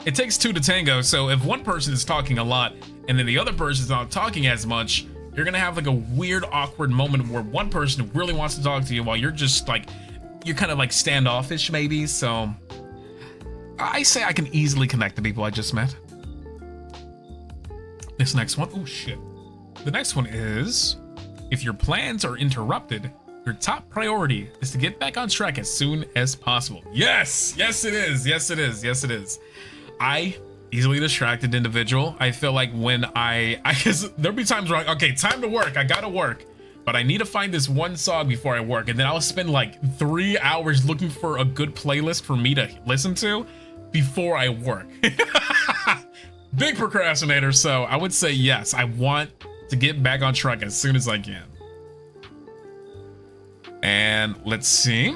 It takes 2 to tango, so if one person is talking a lot and then the other person is not talking as much, you're gonna have like a weird, awkward moment where one person really wants to talk to you while you're just like, you're kind of like standoffish maybe. So I say I can easily connect to people I just met. This next one, oh shit. The next one is, if your plans are interrupted, your top priority is to get back on track as soon as possible. Yes it is. I easily distracted individual. I feel like when I guess there'll be times where I'm like, okay, time to work. I gotta work, but I need to find this one song before I work. And then I'll spend like 3 hours looking for a good playlist for me to listen to before I work. Big procrastinator. So I would say, yes, I want to get back on track as soon as I can. And let's see.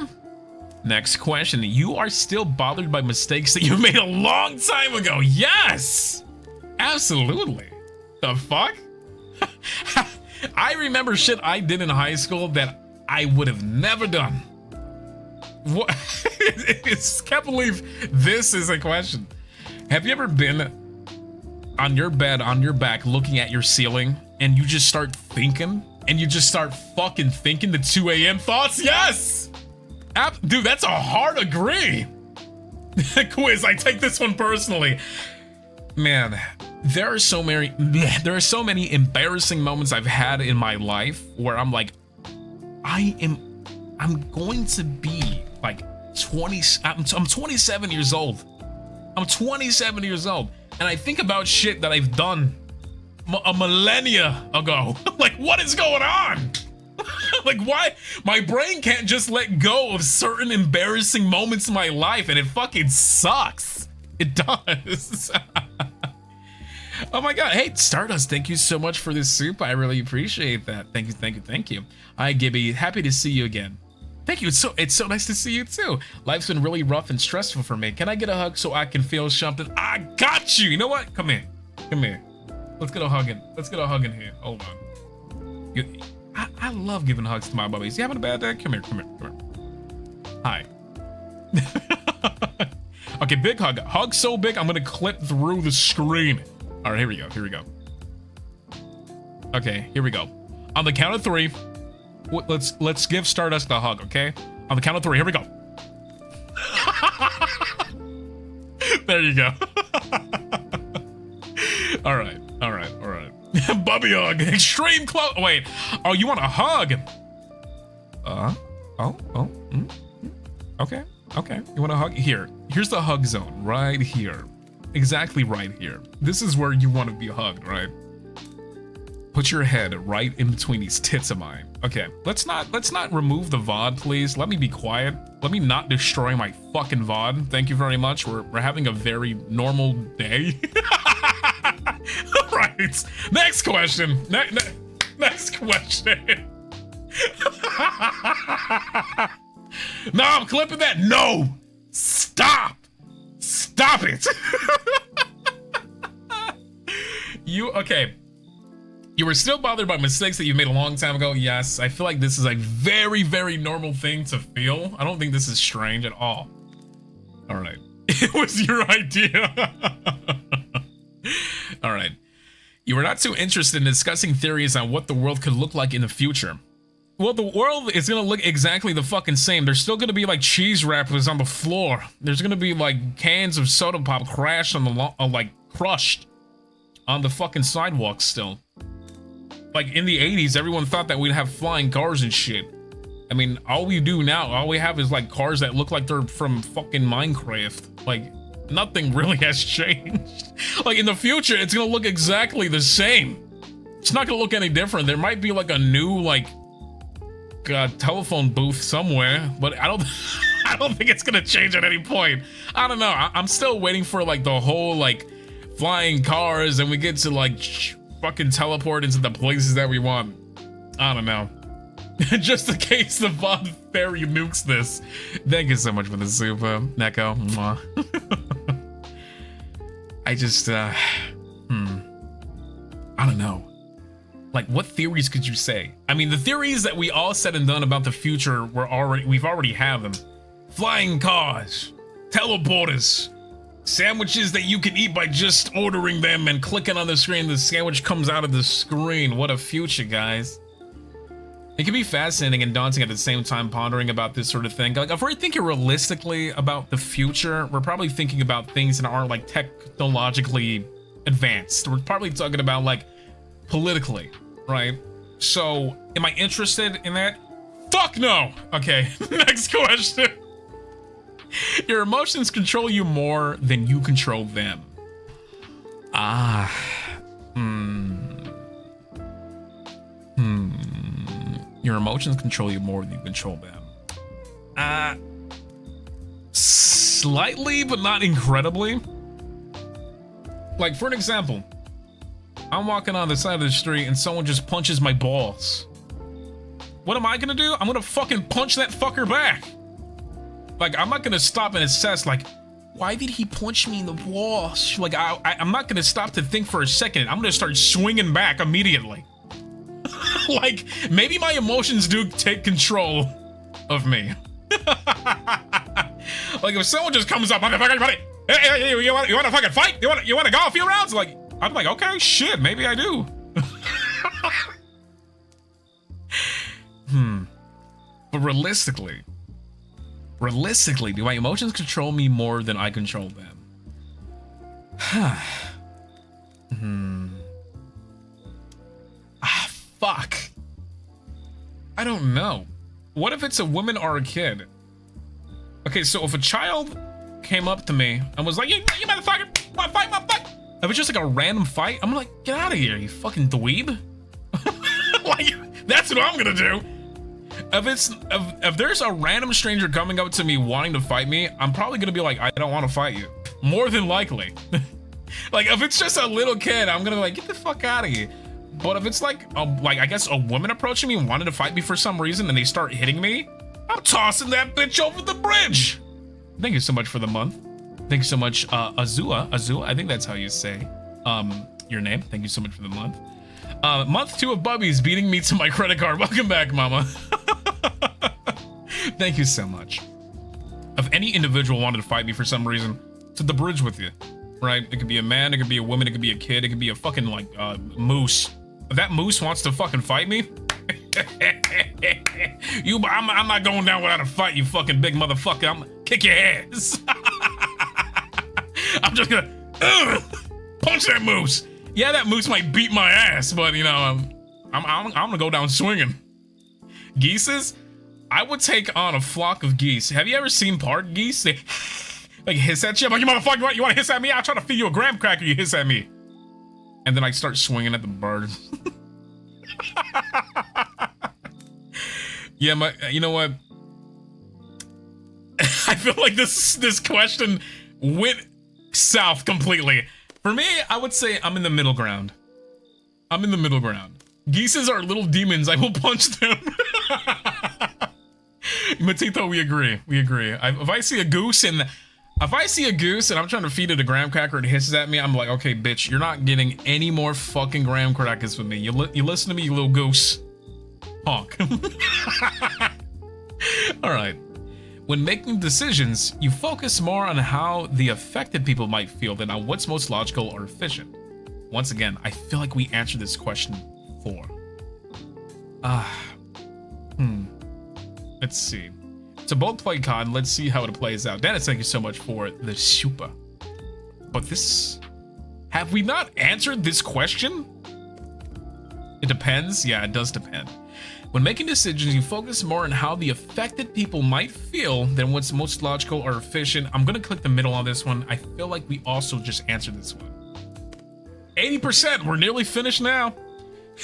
Next question. You are still bothered by mistakes that you made a long time ago. Yes, absolutely. The fuck? I remember shit I did in high school that I would have never done. What? It's, can't believe this is a question. Have you ever been on your bed, on your back, looking at your ceiling, and you just start thinking, and you just start fucking thinking the 2 a.m. thoughts? Yes! Dude, that's a hard agree. Quiz, I take this one personally. Man, there are so many embarrassing moments I've had in my life where I'm like, I'm going to be like 20, I'm 27 years old. I'm 27 years old, and I think about shit that I've done a millennia ago. Like, what is going on? Like, why? My brain can't just let go of certain embarrassing moments in my life, and it fucking sucks. It does. Oh my god. Hey, Stardust, thank you so much for this soup. I really appreciate that. Thank you, thank you, thank you. Hi, Gibby. Happy to see you again. Thank you. It's so nice to see you too. Life's been really rough and stressful for me. Can I get a hug so I can feel something? I got you. You know what? Come here. Come here. Let's get a hug in. Let's get a hug in here. Hold on. I love giving hugs to my bubbies. You having a bad day? Come here. Come here. Come here. Hi. Okay, big hug. Hug so big I'm gonna clip through the screen. All right, here we go. Here we go. Okay, here we go. On the count of 3. Let's give Stardust a hug, okay? On the count of 3, here we go. There you go. All right, all right, all right. Bubby hug, extreme close. Wait, oh, you want a hug? Okay, okay. You want a hug? Here, here's the hug zone right here. Exactly right here. This is where you want to be hugged, right? Put your head right in between these tits of mine. Okay, let's not remove the VOD, please. Let me be quiet. Let me not destroy my fucking VOD. Thank you very much. We're having a very normal day. Right. Next question. Next question. No, I'm clipping that. No. Stop. Stop it. Okay. You were still bothered by mistakes that you made a long time ago. Yes, I feel like this is a very, very normal thing to feel. I don't think this is strange at all. All right. It was your idea. All right. You were not too interested in discussing theories on what the world could look like in the future. Well, the world is going to look exactly the fucking same. There's still going to be like cheese wrappers on the floor. There's going to be like cans of soda pop crashed on the like crushed on the fucking sidewalk still. Like in the 80s, everyone thought that we'd have flying cars and shit. I mean, all we do now, all we have is like cars that look like they're from fucking Minecraft. Like nothing really has changed. Like in the future, it's gonna look exactly the same. It's not gonna look any different. There might be like a new like telephone booth somewhere, but I don't think it's gonna change at any point. I don't know. I'm still waiting for like the whole like flying cars and we get to like fucking teleport into the places that we want. I don't know. Just in case the VOD fairy nukes this. Thank you so much for the super, Neko. I just, I don't know. Like, what theories could you say? I mean, the theories that we all said and done about the future we've already have them. Flying cars, teleporters, sandwiches that you can eat by just ordering them and clicking on the screen. The sandwich comes out of the screen. What a future, guys. It can be fascinating and daunting at the same time pondering about this sort of thing. Like, if we're thinking realistically about the future, we're probably thinking about things that aren't like technologically advanced. We're probably talking about like politically, right? So, am I interested in that? Fuck no! Okay, next question. Your emotions control you more than you control them. Your emotions control you more than you control them. Slightly, but not incredibly. Like, for an example, I'm walking on the side of the street and someone just punches my balls. What am I gonna do? I'm gonna fucking punch that fucker back. Like, I'm not gonna stop and assess, like, why did he punch me in the balls? Like, I'm not gonna stop to think for a second. I'm gonna start swinging back immediately. Like, maybe my emotions do take control of me. Like, if someone just comes up, motherfucker, hey, you want to fucking fight? You want to go a few rounds? Like, I'm like, okay, shit, maybe I do. But realistically, do my emotions control me more than I control them? Ah, fuck. I don't know. What if it's a woman or a kid? Okay, so if a child came up to me and was like, you motherfucker, wanna fight, motherfucker? If it's just like a random fight, I'm like, get out of here, you fucking dweeb. Like, that's what I'm gonna do. If there's a random stranger coming up to me wanting to fight me, I'm probably gonna be like, I don't want to fight you. More than likely. Like, if it's just a little kid, I'm gonna be like, get the fuck out of here. But if it's like I guess a woman approaching me and wanted to fight me for some reason and they start hitting me, I'm tossing that bitch over the bridge. Thank you so much for the month. Thank you so much, Azua. Azua, I think that's how you say your name. Thank you so much for the month. Month 2 of Bubby's beating me to my credit card. Welcome back, mama. Thank you so much. If any individual wanted to fight me for some reason, to the bridge with you, right? It could be a man, it could be a woman, it could be a kid, it could be a fucking like moose. If that moose wants to fucking fight me, I'm not going down without a fight, you fucking big motherfucker. I'm gonna kick your ass. I'm just gonna punch that moose. Yeah, that moose might beat my ass, but you know, I'm gonna go down swinging. Geeses, I would take on a flock of geese. Have you ever seen park geese? They like hiss at you. I'm like, you motherfucker, you want to hiss at me? I'll try to feed you a graham cracker. You hiss at me, and then I start swinging at the birds. Yeah, you know what? I feel like this question went south completely. For me, I would say I'm in the middle ground. I'm in the middle ground. Geeses are little demons. I will punch them. Matito, we agree. We agree. If I see a goose and I'm trying to feed it a graham cracker and it hisses at me, I'm like, okay, bitch, you're not getting any more fucking graham crackers with me. You listen to me, you little goose. Honk. All right. When making decisions, you focus more on how the affected people might feel than on what's most logical or efficient. Once again, I feel like we answered this question before. Let's see. So both play COD. Let's see how it plays out. Dennis, thank you so much for the super. But this... Have we not answered this question? It depends. Yeah, it does depend. When making decisions, you focus more on how the affected people might feel than what's most logical or efficient. I'm gonna click the middle on this one. I feel like we also just answered this one. 80%, we're nearly finished now.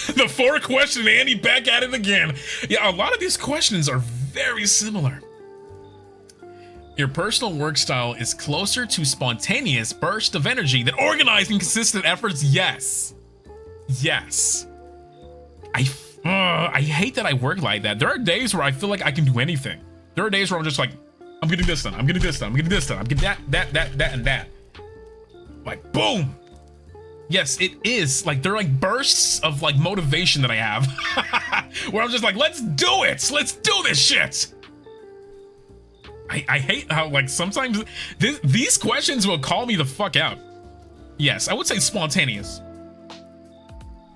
The 4 question, Andy back at it again. Yeah, a lot of these questions are very similar. Your personal work style is closer to spontaneous burst of energy than organized and consistent efforts. Yes. Yes. I hate that I work like that. There are days where I feel like I can do anything. There are days where I'm just like, I'm getting this done, I'm getting this done, I'm getting this done, I'm getting that, and that. Like, boom. Yes, it is. Like, they're like bursts of like motivation that I have. Where I'm just like, let's do it. Let's do this shit. I hate how like sometimes these questions will call me the fuck out. Yes, I would say spontaneous.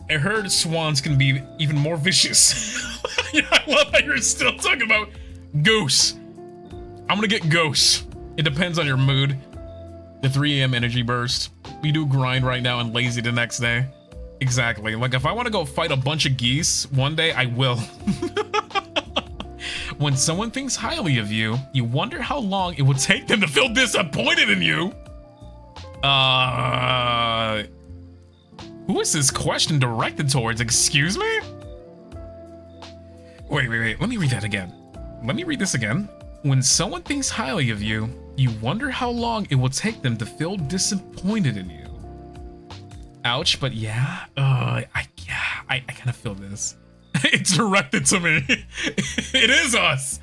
I heard swans can be even more vicious. Yeah, I love how you're still talking about goose. I'm gonna get goose. It depends on your mood. The 3 a.m. energy burst. We do grind right now and lazy the next day. Exactly. Like if I want to go fight a bunch of geese one day, I will. When someone thinks highly of you, you wonder how long it would take them to feel disappointed in you. Who is this question directed towards? Excuse me? Wait. Let me read that again. Let me read this again. When someone thinks highly of you, you wonder how long it will take them to feel disappointed in you. Ouch, but yeah. I kind of feel this. It's directed to me. It is us.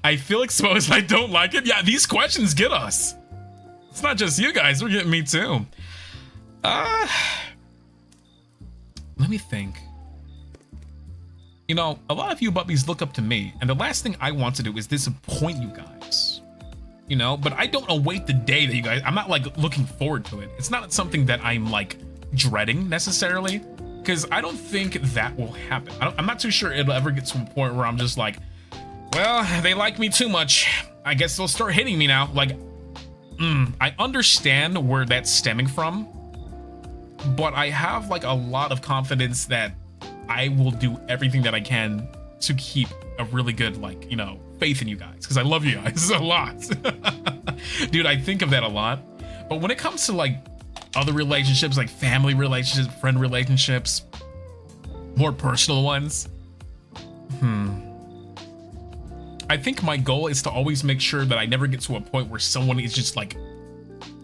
I feel exposed. I don't like it. Yeah, these questions get us. It's not just you guys. They're getting me too. Let me think. You know, a lot of you bubbies look up to me, and the last thing I want to do is disappoint you guys. You know, but I don't await the day that you guys... I'm not, like, looking forward to it. It's not something that I'm, like, dreading, necessarily. Because I don't think that will happen. I'm not too sure it'll ever get to a point where I'm just like, well, they like me too much. I guess they'll start hitting me now. Like, I understand where that's stemming from. but I have like a lot of confidence that I will do everything that I can to keep a really good, like, you know, faith in you guys, because I love you guys a lot. Dude, I think of that a lot. But when it comes to like other relationships, like family relationships, friend relationships, more personal ones, I think my goal is to always make sure that I never get to a point where someone is just like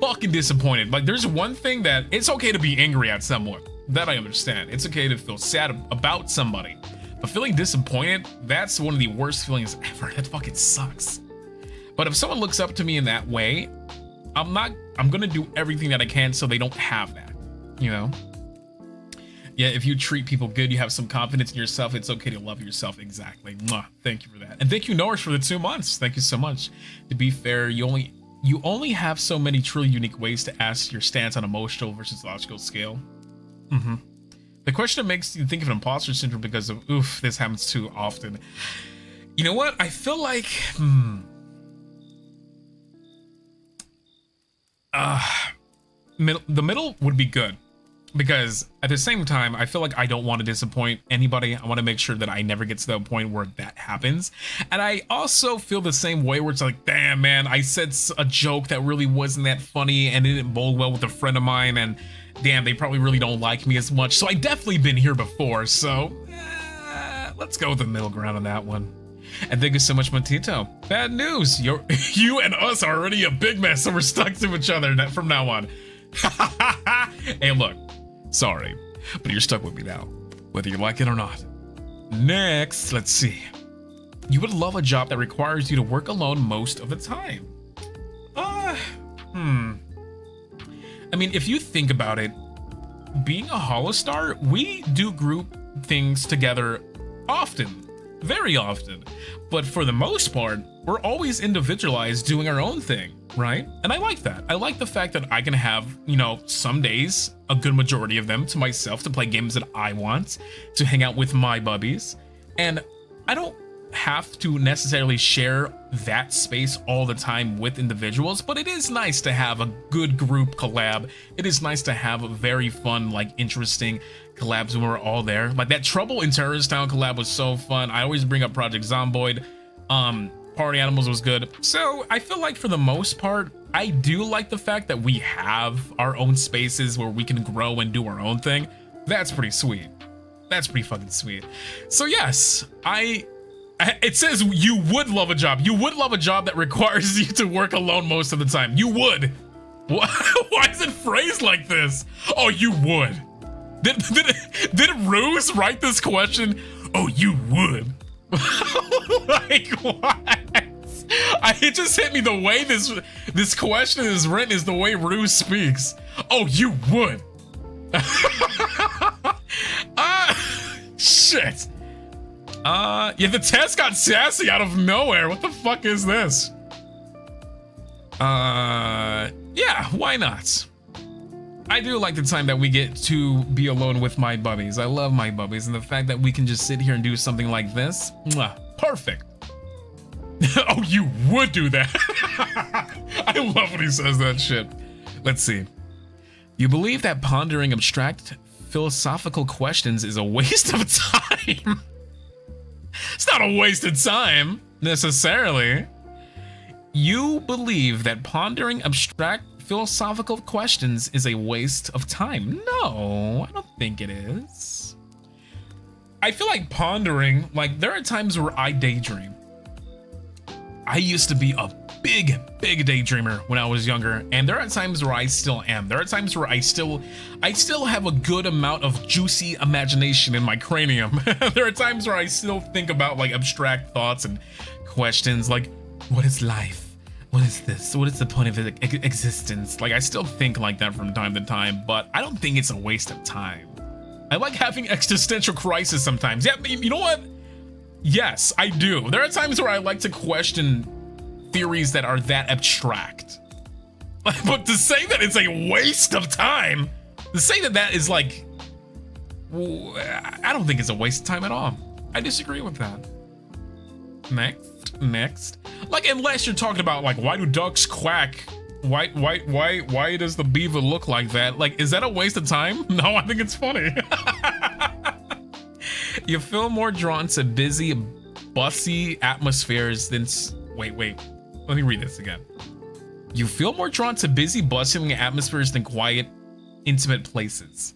fucking disappointed. Like, there's one thing that it's okay to be angry at someone. That I understand. It's okay to feel sad about somebody. But feeling disappointed, that's one of the worst feelings ever. That fucking sucks. But if someone looks up to me in that way, I'm gonna do everything that I can so they don't have that, you know? Yeah, if you treat people good, you have some confidence in yourself, it's okay to love yourself. Exactly. Mwah. Thank you for that. And thank you, Norris, for the 2 months. Thank you so much. To be fair, you only have so many truly unique ways to ask your stance on emotional versus logical scale. The question makes you think of imposter syndrome because of, oof, this happens too often. You know what? I feel like, the middle would be good, because at the same time, I feel like I don't want to disappoint anybody. I want to make sure that I never get to that point where that happens. And I also feel the same way, where it's like, damn, man, I said a joke that really wasn't that funny and it didn't bode well with a friend of mine, and damn, they probably really don't like me as much. So I definitely been here before. So let's go with the middle ground on that one. And thank you so much, Matito. Bad news. You and us are already a big mess, so we're stuck to each other from now on. Hey, look, sorry, but you're stuck with me now, whether you like it or not. Next, let's see. You would love a job that requires you to work alone most of the time. I mean, if you think about it, being a holostar, we do group things together often, very often. But for the most part, we're always individualized doing our own thing, right? And I like that. I like the fact that I can have, you know, some days, a good majority of them, to myself, to play games that I want, to hang out with my bubbies. And I don't have to necessarily share that space all the time with individuals, but it is nice to have a good group collab. It is nice to have a very fun, like, interesting collabs when we're all there. Like that Trouble in Terrorist Town collab was so fun. I always bring up Project Zomboid. Party Animals was good. So I feel like for the most part, I do like the fact that we have our own spaces where we can grow and do our own thing. That's pretty sweet. That's pretty fucking sweet. So yes, it says you would love a job. You would love a job that requires you to work alone most of the time. You would. Why is it phrased like this? Oh, you would. Did Ruze write this question? Oh, you would. Like, what? It just hit me the way this question is written is the way Ruze speaks. Oh, you would. Shit. Yeah, the test got sassy out of nowhere. What the fuck is this? Yeah, why not? I do like the time that we get to be alone with my bubbies. I love my bubbies, and the fact that we can just sit here and do something like this, mwah, perfect. Oh, you would do that. I love when he says that shit. Let's see. You believe that pondering abstract philosophical questions is a waste of time? It's not a waste of time, necessarily. You believe that pondering abstract philosophical questions is a waste of time? No, I don't think it is. I feel like pondering, like, there are times where I daydream. I used to be a big daydreamer when I was younger, and there are times where I still am. There are times where I still have a good amount of juicy imagination in my cranium. There are times where I still think about, like, abstract thoughts and questions like, what is life? What is this? What is the point of existence? Like, I still think like that from time to time, but I don't think it's a waste of time. I like having existential crisis sometimes. Yeah, you know what? Yes, I do. There are times where I like to question theories that are that abstract. But to say that it's a waste of time, to say that that is like, I don't think it's a waste of time at all. I disagree with that. Next. Like, unless you're talking about, like, why do ducks quack Why does the beaver look like that? Like, is that a waste of time? No, I think it's funny. You feel more drawn to busy, bussy atmospheres than... Wait. Let me read this again. You feel more drawn to busy, bustling atmospheres than quiet, intimate places.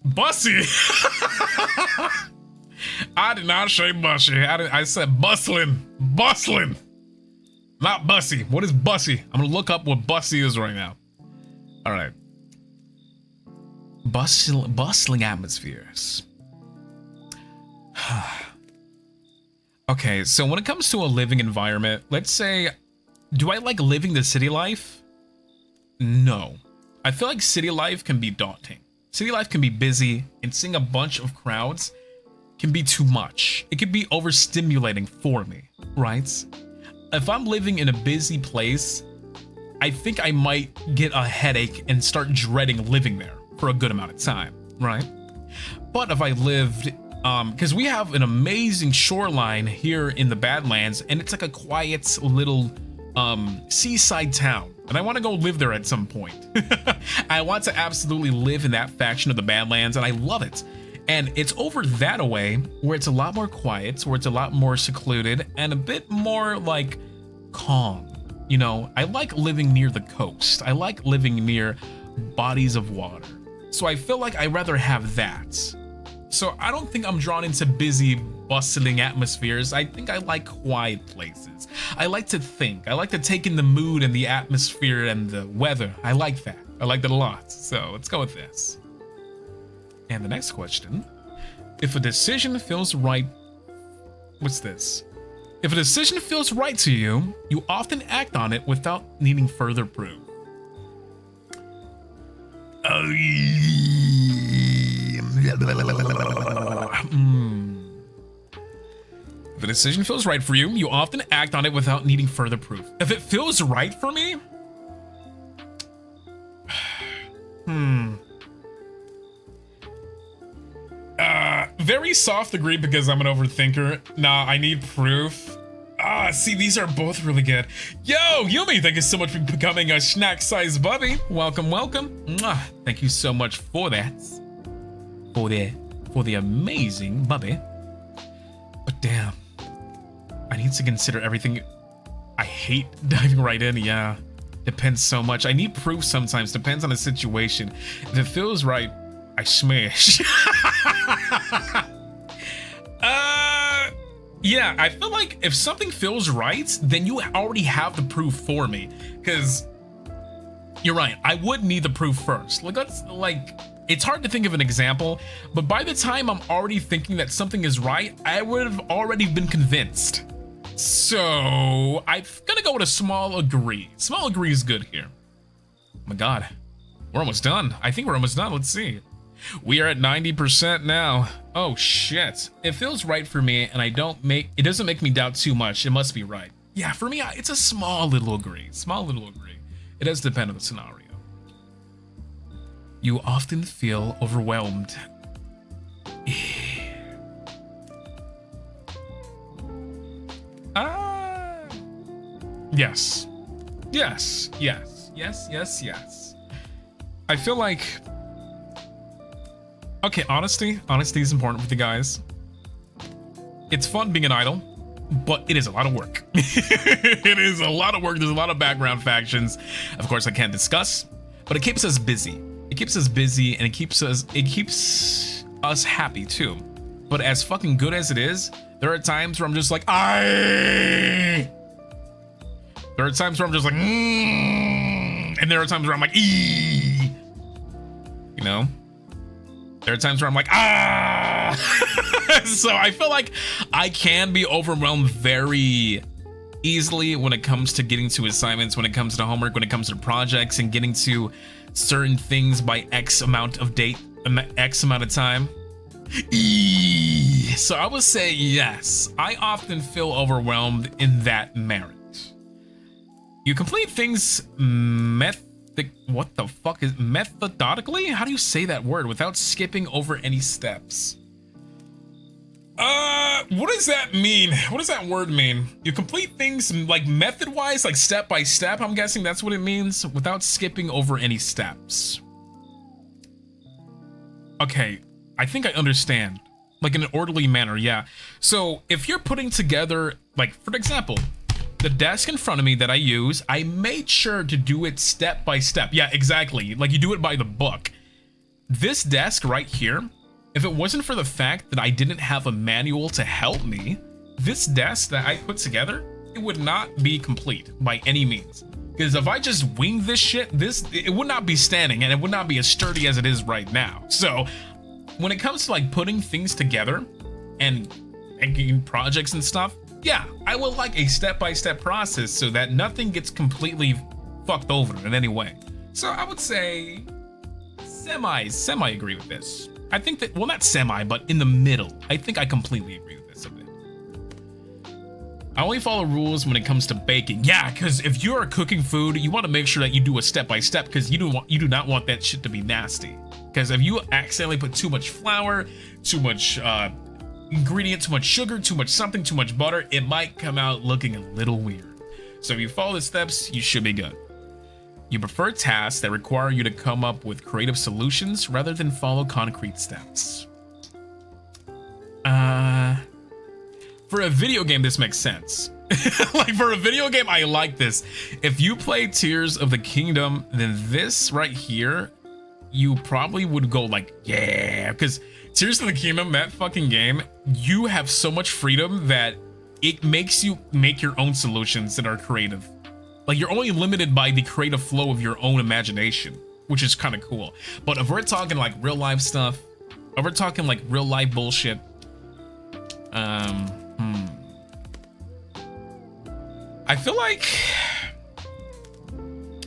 Bussy. I did not say bussy. I said bustling. Bustling. Not bussy. What is bussy? I'm gonna look up what bussy is right now. All right. Bustling atmospheres. Okay, so when it comes to a living environment, let's say, do I like living the city life? No. I feel like city life can be daunting. City life can be busy, and seeing a bunch of crowds can be too much. It can be overstimulating for me, right? If I'm living in a busy place, I think I might get a headache and start dreading living there for a good amount of time, right? But if I lived, because we have an amazing shoreline here in the Badlands, and it's like a quiet little seaside town, and I want to go live there at some point. I want to absolutely live in that faction of the Badlands, and I love it. And it's over that away where it's a lot more quiet, where it's a lot more secluded, and a bit more like calm. You know, I like living near the coast. I like living near bodies of water. So I feel like I'd rather have that. So I don't think I'm drawn into busy, bustling atmospheres. I think I like quiet places. I like to think. I like to take in the mood and the atmosphere and the weather. I like that. I like that a lot. So let's go with this. And the next question. If a decision feels right... What's this? If a decision feels right to you, you often act on it without needing further proof. If a decision feels right for you, you often act on it without needing further proof. If it feels right for me? Very soft agree because I'm an overthinker. Nah, I need proof. See, these are both really good. Yo, Yumi, thank you so much for becoming a snack-sized bubby. Welcome. Mwah. Thank you so much for that. For the amazing bubby. But damn, I need to consider everything. I hate diving right in. Yeah, depends so much. I need proof sometimes. Depends on the situation. If it feels right, I smash. Yeah, I feel like if something feels right, then you already have the proof for me. Because you're right, I would need the proof first. It's hard to think of an example, but by the time I'm already thinking that something is right, I would have already been convinced. So I'm gonna go with a small agree. Small agree is good here. Oh my God, we're almost done. I think we're almost done. Let's see. We are at 90% now. Oh shit. It feels right for me, and it doesn't make me doubt too much. It must be right. Yeah, for me, it's a small little agree. Small little agree. It does depend on the scenario. You often feel overwhelmed. Yes. I feel like... Okay, honesty is important for the guys. It's fun being an idol, but it is a lot of work. It is a lot of work. There's a lot of background factions. Of course, I can't discuss, but it keeps us busy. It keeps us busy, and it keeps us happy too. But as fucking good as it is, there are times where I'm just like, There are times where I'm just like, and there are times where I'm like, You know? There are times where I'm like, So I feel like I can be overwhelmed very easily when it comes to getting to assignments, when it comes to homework, when it comes to projects, and getting to certain things by X amount of time. So I would say yes. I often feel overwhelmed in that merit. You complete things what the fuck is methodically? How do you say that word without skipping over any steps? What does that mean? What does that word mean? You complete things like method-wise, like step by step. I'm guessing that's what it means, without skipping over any steps. Okay, I think I understand. Like in an orderly manner, yeah. So if you're putting together, like for example, the desk in front of me that I use, I made sure to do it step by step. Yeah, exactly. Like you do it by the book. This desk right here, if it wasn't for the fact that I didn't have a manual to help me, this desk that I put together, it would not be complete by any means. Because if I just winged this shit, it would not be standing and it would not be as sturdy as it is right now. So when it comes to like putting things together and making projects and stuff, yeah, I would like a step-by-step process so that nothing gets completely fucked over in any way. So I would say semi agree with this. I think that, well, not semi, but in the middle. I think I completely agree with this a bit. I only follow rules when it comes to baking. Yeah, because if you are cooking food, you want to make sure that you do a step-by-step because you do not want that shit to be nasty. Because if you accidentally put too much flour, too much ingredient, too much sugar, too much something, too much butter, it might come out looking a little weird. So if you follow the steps, you should be good. You prefer tasks that require you to come up with creative solutions rather than follow concrete steps. For a video game, this makes sense. Like for a video game, I like this. If you play Tears of the Kingdom, then this right here, you probably would go like, yeah, because Tears of the Kingdom, that fucking game, you have so much freedom that it makes you make your own solutions that are creative. Like you're only limited by the creative flow of your own imagination, which is kind of cool. But if we're talking like real life stuff, if we're talking like real life bullshit, I feel like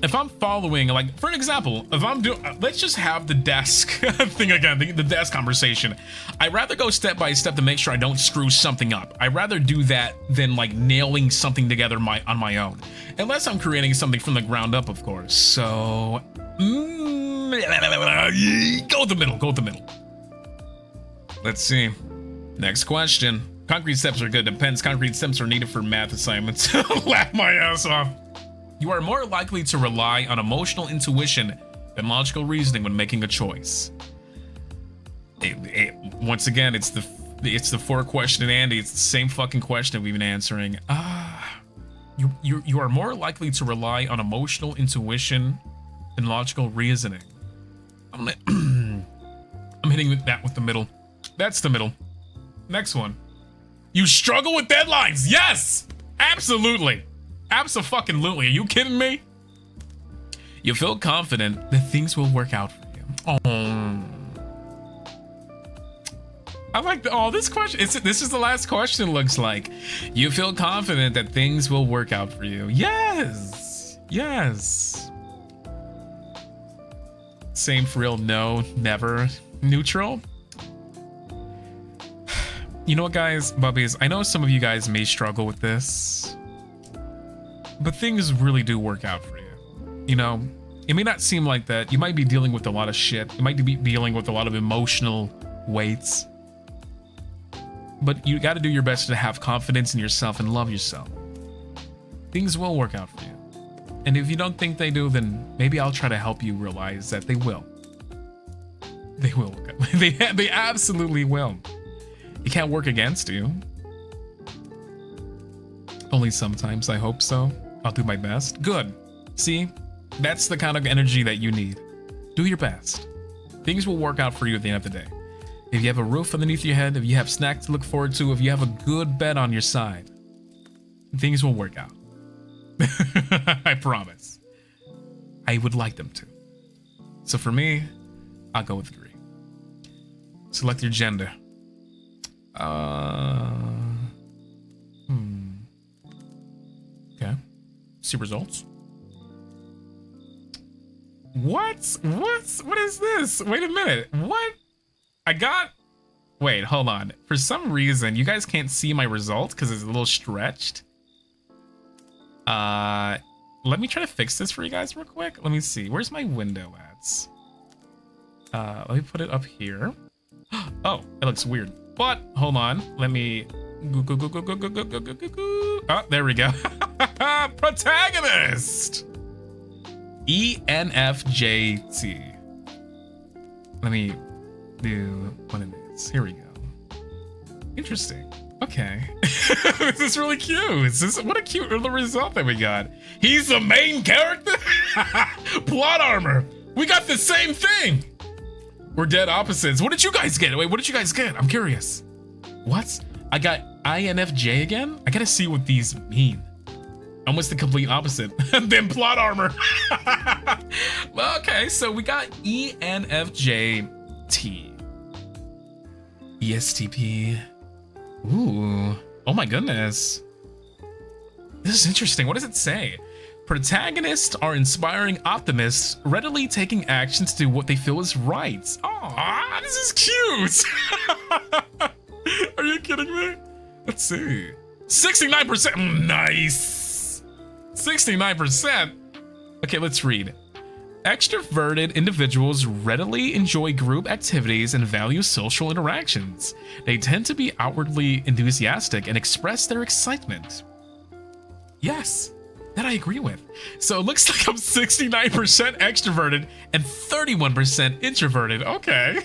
if I'm following, like for an example, if I'm doing, let's just have the desk thing again, the desk conversation. I'd rather go step by step to make sure I don't screw something up. I'd rather do that than like nailing something together on my own. Unless I'm creating something from the ground up, of course. So, go with the middle. Let's see. Next question. Concrete steps are good. Depends. Concrete steps are needed for math assignments. Laugh my ass off. You are more likely to rely on emotional intuition than logical reasoning when making a choice. Once again, it's the 4-question Andy. It's the same fucking question we've been answering. You are more likely to rely on emotional intuition than logical reasoning. I'm hitting that with the middle. That's the middle. Next one. You struggle with deadlines. Yes, absolutely. Abso-fucking-lutely. Are you kidding me? You feel confident that things will work out for you. Oh, I like the, oh, this question. This is the last question, looks like. You feel confident that things will work out for you. Yes. Yes. Same for real. No, never. Neutral. You know what, guys, bubbies? I know some of you guys may struggle with this, but things really do work out for you. You know, it may not seem like that. You might be dealing with a lot of shit. You might be dealing with a lot of emotional weights, but you got to do your best to have confidence in yourself and love yourself. Things will work out for you. And if you don't think they do, then maybe I'll try to help you realize that they will. They will. They absolutely will. It can't work against you. Only sometimes, I hope so. I'll do my best. Good. See, that's the kind of energy that you need. Do your best. Things will work out for you at the end of the day. If you have a roof underneath your head, if you have snacks to look forward to, if you have a good bed on your side, things will work out. I promise. I would like them to. So for me, I'll go with agree. Select your gender. Okay. See results. What is this? Wait a minute. What? Wait, hold on. For some reason, you guys can't see my results because it's a little stretched. Let me try to fix this for you guys real quick. Let me see. Where's my window at? Let me put it up here. Oh, it looks weird. But hold on. Let me Oh, there we go. Protagonist. ENFJT. Let me do one of these. Here we go. Interesting. Okay. This is really cute. What a cute little result that we got. He's the main character? Plot armor. We got the same thing. We're dead opposites. What did you guys get? Wait, what did you guys get? I'm curious. What? I got INFJ again? I gotta see what these mean. Almost the complete opposite than plot armor. Well, okay, so we got ENFJT. ESTP. Ooh. Oh my goodness. This is interesting. What does it say? Protagonists are inspiring optimists, readily taking action to do what they feel is right. Aw, this is cute. Are you kidding me? Let's see. 69%. Nice. 69%. Okay, let's read. Extroverted individuals readily enjoy group activities and value social interactions. They tend to be outwardly enthusiastic and express their excitement. Yes, that I agree with. So it looks like I'm 69% extroverted and 31% introverted. Okay.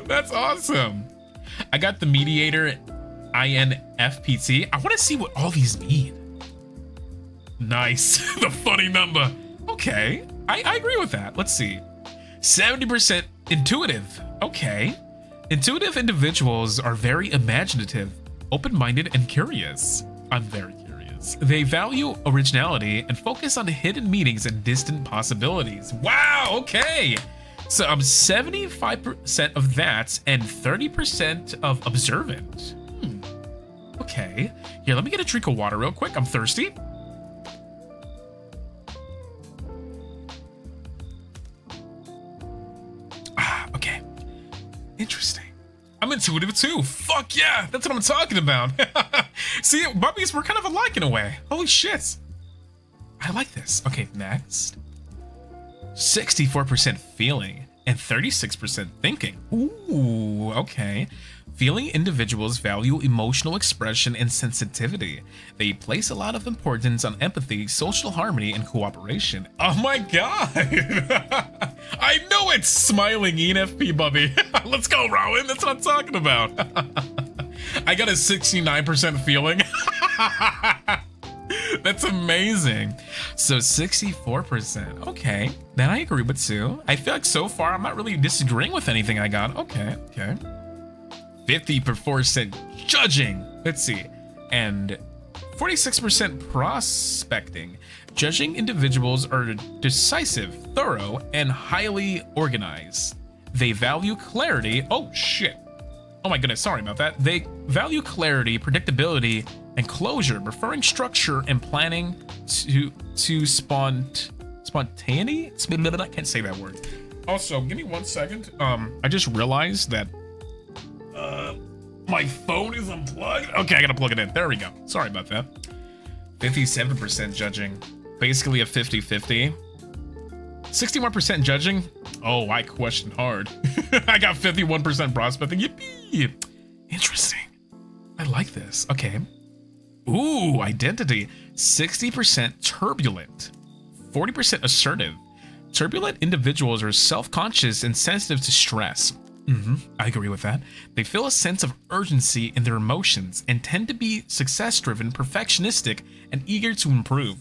That's awesome. I got the mediator INFPT. I want to see what all these mean. Nice. The funny number. Okay, I agree with that. Let's see. 70% intuitive. Okay. Intuitive individuals are very imaginative, open-minded, and curious. I'm very curious. They value originality and focus on hidden meanings and distant possibilities. Wow, okay. So I'm 75% of that and 30% of observant. Okay. Here, let me get a drink of water real quick. I'm thirsty. Okay. Interesting. I'm intuitive too. Fuck yeah. That's what I'm talking about. See, puppies, we're kind of alike in a way. Holy shit. I like this. Okay, next. 64% feeling and 36% thinking. Ooh, okay. Feeling individuals value emotional expression and sensitivity. They place a lot of importance on empathy, social harmony, and cooperation. Oh my god! I know it's smiling ENFP, Bubby. Let's go, Rowan. That's what I'm talking about. I got a 69% feeling. That's amazing. So 64%. Okay, then I agree with Sue. I feel like so far I'm not really disagreeing with anything I got. Okay. 50% judging. Let's see. And 46% prospecting. Judging individuals are decisive, thorough, and highly organized. They value clarity. Oh shit. Oh my goodness, sorry about that. They value clarity, predictability, and closure, preferring structure and planning to spontaneity. I can't say that word. Also, give me 1 second. I just realized that my phone is unplugged. Okay, I gotta plug it in. There we go. Sorry about that. 57% judging. Basically a 50-50. 61% judging. Oh, I question hard. I got 51% prospecting. Yippee! Interesting. I like this. Okay. Ooh, identity. 60% turbulent. 40% assertive. Turbulent individuals are self-conscious and sensitive to stress. I agree with that. They feel a sense of urgency in their emotions and tend to be success-driven, perfectionistic, and eager to improve.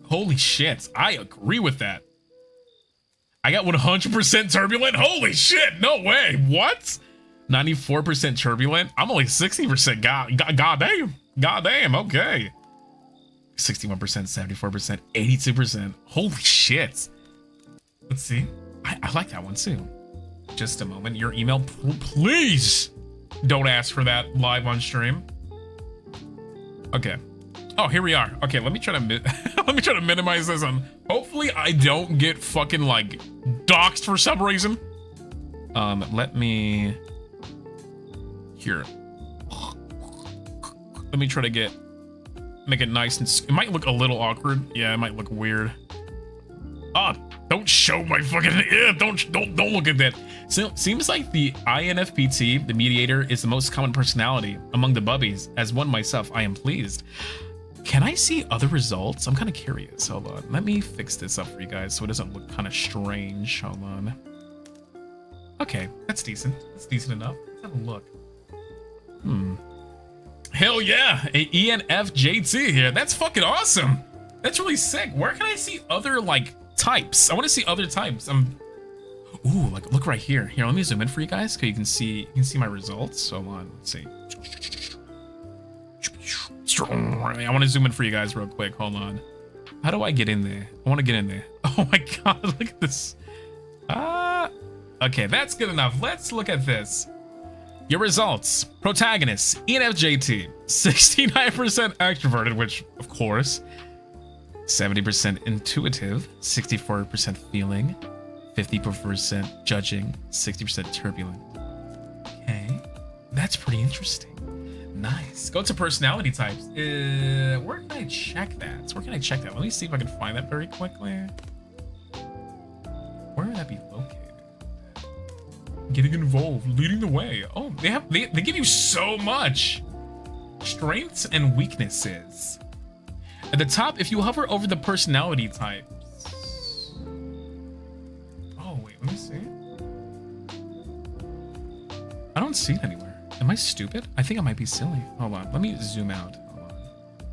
Holy shit, I agree with that. I got 100% turbulent? Holy shit, no way. What? 94% turbulent? I'm only 60%. God damn, okay. 61%, 74%, 82%. Holy shit. Let's see. I like that one too. Just a moment. Your email, please don't ask for that live on stream. Okay. Oh, here we are. Okay, let me try to minimize this and hopefully I don't get fucking like doxxed for some reason. Let me here. Let me try to make it nice and it might look a little awkward. Yeah, it might look weird. Oh, Don't show my fucking, yeah, don't look at that. So seems like the INFPT, the mediator, is the most common personality among the bubbies. As one myself, I am pleased. Can I see other results? I'm kind of curious. Hold on. Let me fix this up for you guys so it doesn't look kind of strange. Hold on. Okay, that's decent. That's decent enough. Let's have a look. Hell yeah, a ENFJT here. That's fucking awesome. That's really sick. Where can I see other like types? I want to see other types. Ooh, like look right here. Here, let me zoom in for you guys so you can see my results. So on, let's see. I want to zoom in for you guys real quick. Hold on. How do I get in there? I want to get in there. Oh my god, look at this. Okay, that's good enough. Let's look at this. Your results. Protagonist, ENFJT, 69% extroverted, which of course, 70% intuitive, 64% feeling, 50% judging, 60% turbulent. Okay, that's pretty interesting. Nice. Go to personality types. Where can I check that? Let me see if I can find that very quickly. Where would that be located? Getting involved, leading the way. Oh, they give you so much. Strengths and weaknesses. At the top, if you hover over the personality types. Oh wait, let me see. I don't see it anywhere. Am I stupid? I think I might be silly. Hold on, let me zoom out. Hold on.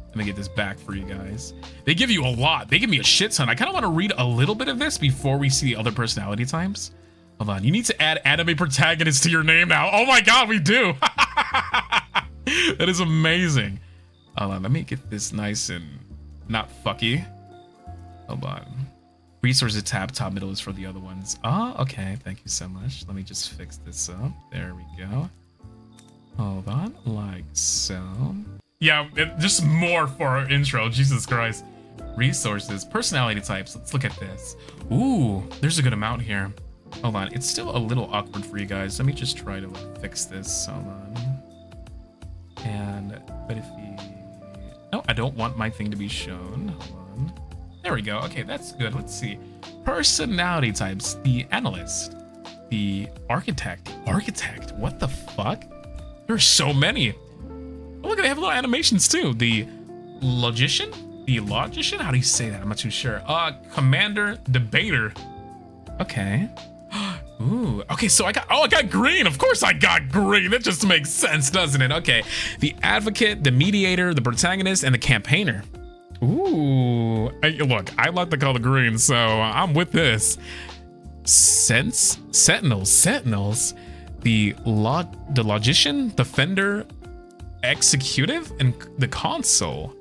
Let me get this back for you guys. They give you a lot. They give me a shit ton. I kind of want to read a little bit of this before we see the other personality types. Hold on, you need to add anime protagonist to your name now. Oh my god, we do. That is amazing. Hold on, let me get this nice and not fucky. Hold on. Resources tab, top middle is for the other ones. Oh, okay, thank you so much. Let me just fix this up. There we go. Hold on, like so. Yeah, just more for our intro, Jesus Christ. Resources, personality types, let's look at this. Ooh, there's a good amount here. Hold on, it's still a little awkward for you guys. Let me just try to fix this. Hold on. And, but if we, no, I don't want my thing to be shown. Hold on. There we go. Okay, that's good. Let's see. Personality types, the analyst, the architect. Architect, what the fuck? There's so many. Oh, look, they have little animations too. The logician? The logician? How do you say that? I'm not too sure. Commander, debater. Okay. Ooh, okay, so I got green. Of course I got green. That just makes sense, doesn't it? Okay. The advocate, the mediator, the protagonist, and the campaigner. Ooh. Hey, look, I like the color green, so I'm with this. Sentinels. The logician, the fender, executive, and the console.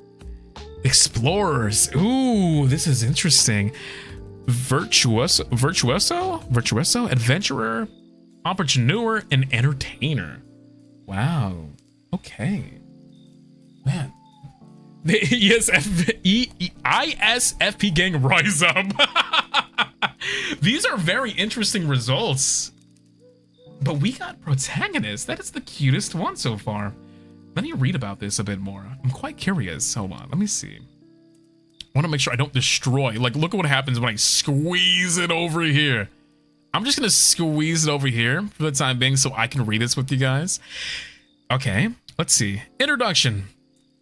Explorers. Ooh, this is interesting. Virtuoso, adventurer, entrepreneur, and entertainer. Wow. Okay. Man. The ISFP gang rise up. These are very interesting results. But we got protagonist. That is the cutest one so far. Let me read about this a bit more. I'm quite curious. Hold on, let me see. I want to make sure I don't destroy. Like, look at what happens when I squeeze it over here. I'm just going to squeeze it over here for the time being so I can read this with you guys. Okay, let's see. Introduction.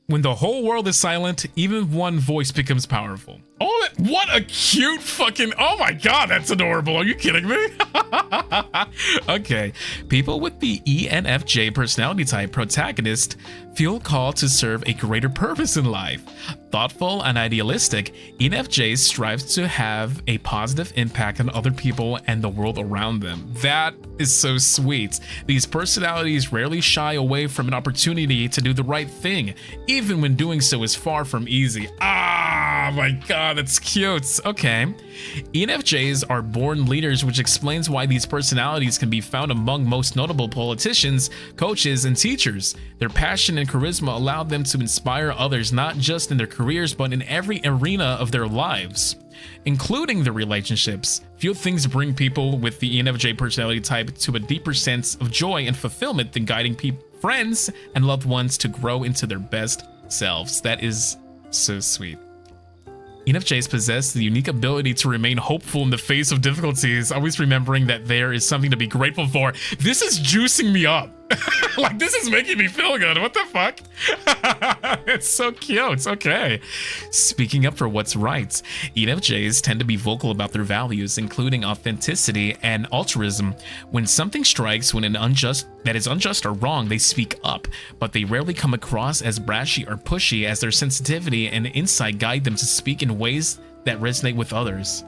When the whole world is silent, even one voice becomes powerful. Oh, what a cute fucking... Oh my god, that's adorable. Are you kidding me? Okay. People with the ENFJ personality type protagonist feel called to serve a greater purpose in life. Thoughtful and idealistic, ENFJs strive to have a positive impact on other people and the world around them. That is so sweet. These personalities rarely shy away from an opportunity to do the right thing, even when doing so is far from easy. Ah, my god, that's cute. Okay. ENFJs are born leaders, which explains why these personalities can be found among most notable politicians, coaches, and teachers. Their passion and charisma allow them to inspire others not just in their careers, but in every arena of their lives, including their relationships. Few things bring people with the ENFJ personality type to a deeper sense of joy and fulfillment than guiding friends and loved ones to grow into their best selves. That is so sweet. ENFJs possess the unique ability to remain hopeful in the face of difficulties, always remembering that there is something to be grateful for. This is juicing me up. Like, this is making me feel good. What the fuck? It's so cute. Okay. Speaking up for what's right. ENFJs tend to be vocal about their values, including authenticity and altruism. When something strikes when that is unjust or wrong, they speak up, but they rarely come across as brashy or pushy, as their sensitivity and insight guide them to speak in ways that resonate with others.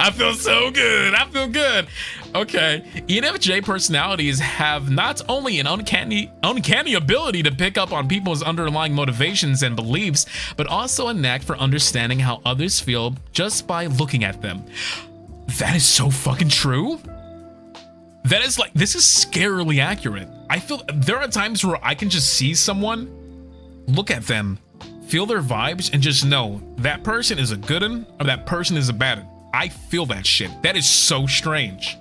I feel so good. I feel good. Okay. ENFJ personalities have not only an uncanny ability to pick up on people's underlying motivations and beliefs, but also a knack for understanding how others feel just by looking at them. That is so fucking true. That is like, this is scarily accurate. I feel there are times where I can just see someone, look at them, feel their vibes, and just know that person is a good one or that person is a bad one. I feel that shit. That is so strange.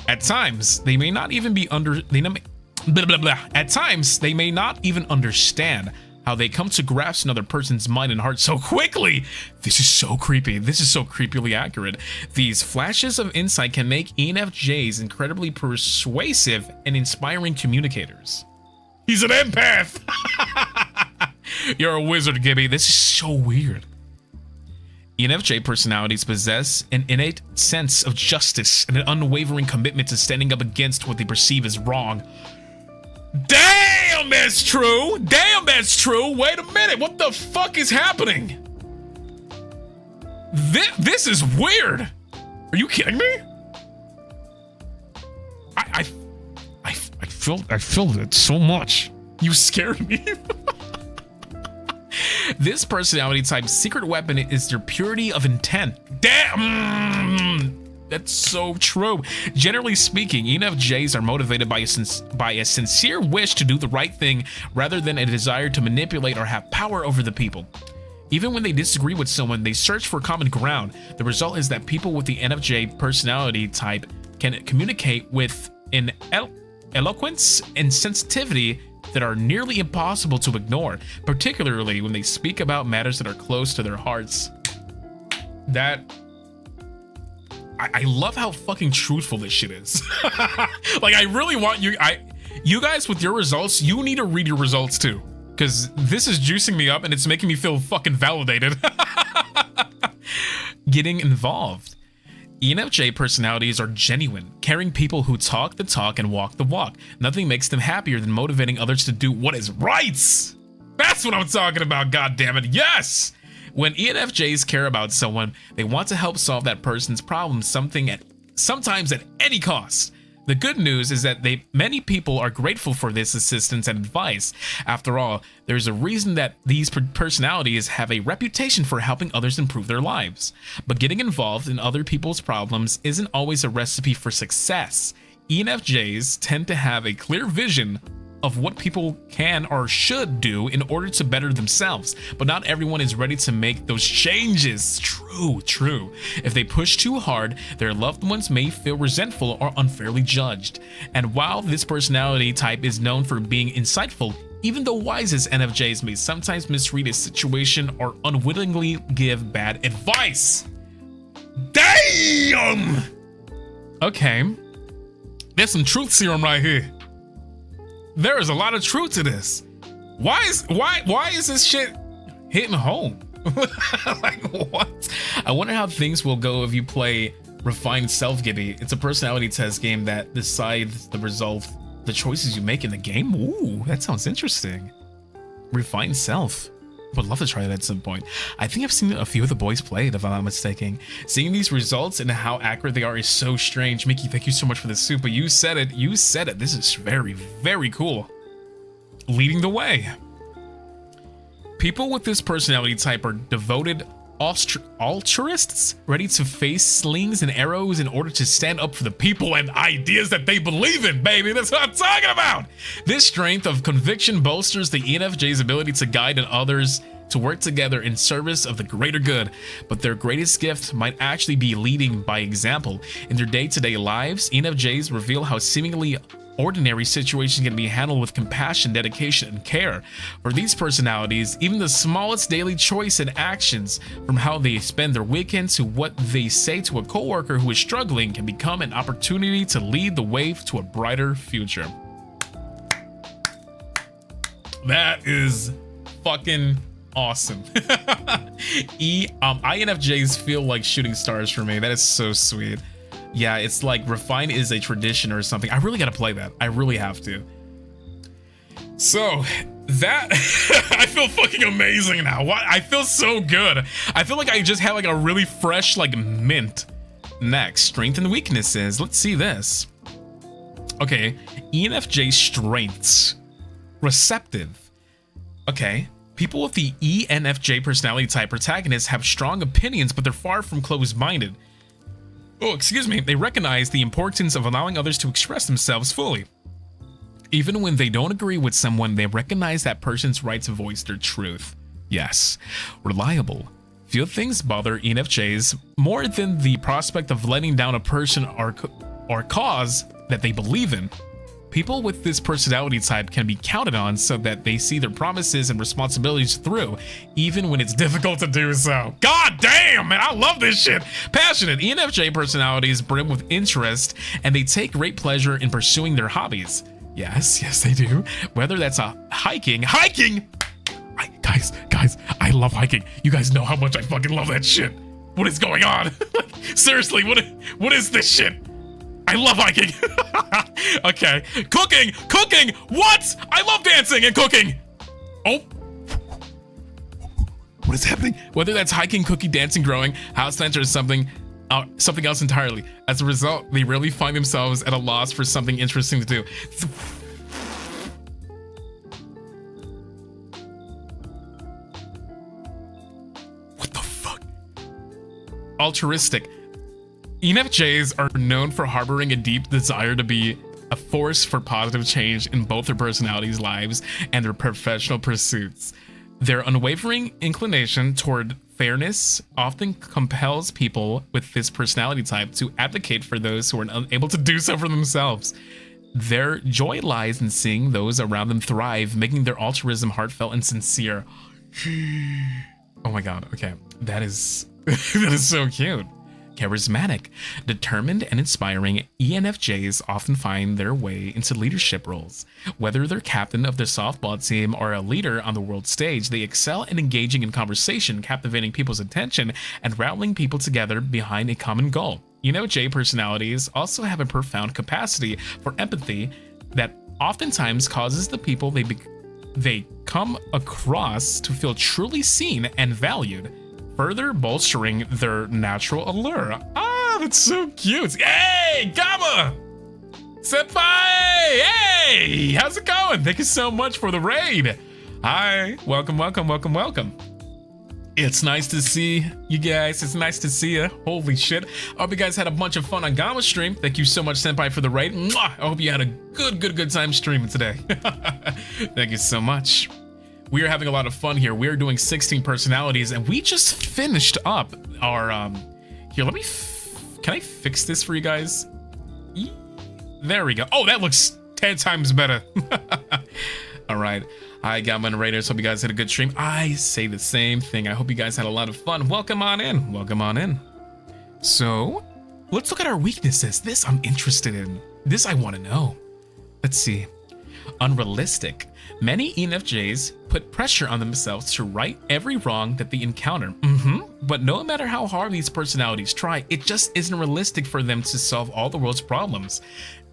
At times, they may not even be At times, they may not even understand how they come to grasp another person's mind and heart so quickly. This is so creepy. This is so creepily accurate. These flashes of insight can make ENFJs incredibly persuasive and inspiring communicators. He's an empath. You're a wizard, Gibby. This is so weird. ENFJ personalities possess an innate sense of justice and an unwavering commitment to standing up against what they perceive as wrong. Damn, that's true. Damn, that's true. Wait a minute. What the fuck is happening? This is weird. Are you kidding me? I feel it so much. You scared me. This personality type's secret weapon is their purity of intent. Damn! That's so true. Generally speaking, ENFJs are motivated by a sincere wish to do the right thing rather than a desire to manipulate or have power over the people. Even when they disagree with someone, they search for common ground. The result is that people with the ENFJ personality type can communicate with an eloquence and sensitivity that are nearly impossible to ignore, particularly when they speak about matters that are close to their hearts. I love how fucking truthful this shit is. Like, I really want you guys with your results, you need to read your results too, because this is juicing me up and it's making me feel fucking validated. Getting involved. ENFJ personalities are genuine, caring people who talk the talk and walk the walk. Nothing makes them happier than motivating others to do what is right. That's what I'm talking about, goddammit. Yes! When ENFJs care about someone, they want to help solve that person's problem, sometimes at any cost. The good news is that many people are grateful for this assistance and advice. After all, there's a reason that these personalities have a reputation for helping others improve their lives. But getting involved in other people's problems isn't always a recipe for success. ENFJs tend to have a clear vision of what people can or should do in order to better themselves, but not everyone is ready to make those changes. True. If they push too hard, their loved ones may feel resentful or unfairly judged. And while this personality type is known for being insightful, even the wisest NFJs may sometimes misread a situation or unwittingly give bad advice. Damn! Okay, there's some truth serum right here. There is a lot of truth to this. Why is this shit hitting home? Like, what? I wonder how things will go if you play Refined Self, Gibby. It's a personality test game that decides the result, the choices you make in the game. Ooh, that sounds interesting. Refined Self. Would love to try that at some point. I think I've seen a few of the boys play it, if I'm not mistaken. Seeing these results and how accurate they are is so strange. Mickey, thank you so much for the super. You said it. This is very, very cool. Leading the way. People with this personality type are devoted altruists, ready to face slings and arrows in order to stand up for the people and ideas that they believe in, baby. That's what I'm talking about. This strength of conviction bolsters the ENFJ's ability to guide others to work together in service of the greater good. But their greatest gift might actually be leading by example. In their day-to-day lives, ENFJs reveal how seemingly ordinary situations can be handled with compassion, dedication, and care. For these personalities, even the smallest daily choice and actions, from how they spend their weekends to what they say to a coworker who is struggling, can become an opportunity to lead the way to a brighter future. That is fucking awesome. INFJs feel like shooting stars for me. That is so sweet. Yeah, it's like refined is a tradition or something. I really gotta play that. I really have to. So that I feel fucking amazing now. What? I feel so good. I feel like I just had like a really fresh like mint. Next, strength and weaknesses. Let's see this. Okay, ENFJ strengths. Receptive. Okay. People with the ENFJ personality type protagonists have strong opinions, but they're far from closed-minded. Oh, excuse me. They recognize the importance of allowing others to express themselves fully. Even when they don't agree with someone, they recognize that person's right to voice their truth. Yes. Reliable. Few things bother ENFJs more than the prospect of letting down a person or cause that they believe in. People with this personality type can be counted on so that they see their promises and responsibilities through, even when it's difficult to do so. God damn, man, I love this shit. Passionate. ENFJ personalities brim with interest, and they take great pleasure in pursuing their hobbies. Yes, they do. Whether that's hiking. Guys, I love hiking. You guys know how much I fucking love that shit. What is going on? Like, seriously, what is this shit? I love hiking. Okay. Cooking. What? I love dancing and cooking. Oh. What is happening? Whether that's hiking, cooking, dancing, growing, house plants, or something else entirely. As a result, they rarely find themselves at a loss for something interesting to do. What the fuck? Altruistic. ENFJs are known for harboring a deep desire to be a force for positive change in both their personalities' lives and their professional pursuits. Their unwavering inclination toward fairness often compels people with this personality type to advocate for those who are unable to do so for themselves. Their joy lies in seeing those around them thrive, making their altruism heartfelt and sincere. Oh my god, okay. That is that is so cute. Charismatic. Determined and inspiring, ENFJs often find their way into leadership roles. Whether they're captain of their softball team or a leader on the world stage, they excel in engaging in conversation, captivating people's attention, and rallying people together behind a common goal. ENFJ personalities also have a profound capacity for empathy that oftentimes causes the people they come across to feel truly seen and valued, further bolstering their natural allure. Ah, that's so cute. Hey, Gamma! Senpai! Hey! How's it going? Thank you so much for the raid. Hi, welcome. It's nice to see you guys. It's nice to see you. Holy shit. I hope you guys had a bunch of fun on Gamma's stream. Thank you so much, Senpai, for the raid. Mwah! I hope you had a good time streaming today. Thank you so much. We are having a lot of fun here. We are doing 16 personalities, and we just finished up our here, let me can I fix this for you guys? There we go. Oh, that looks 10 times better. All right. Hi, Gamma and Raiders. Hope you guys had a good stream. I say the same thing. I hope you guys had a lot of fun. Welcome on in. So let's look at our weaknesses. This I'm interested in. This I want to know. Let's see. Unrealistic. Many ENFJs put pressure on themselves to right every wrong that they encounter. But no matter how hard these personalities try, it just isn't realistic for them to solve all the world's problems.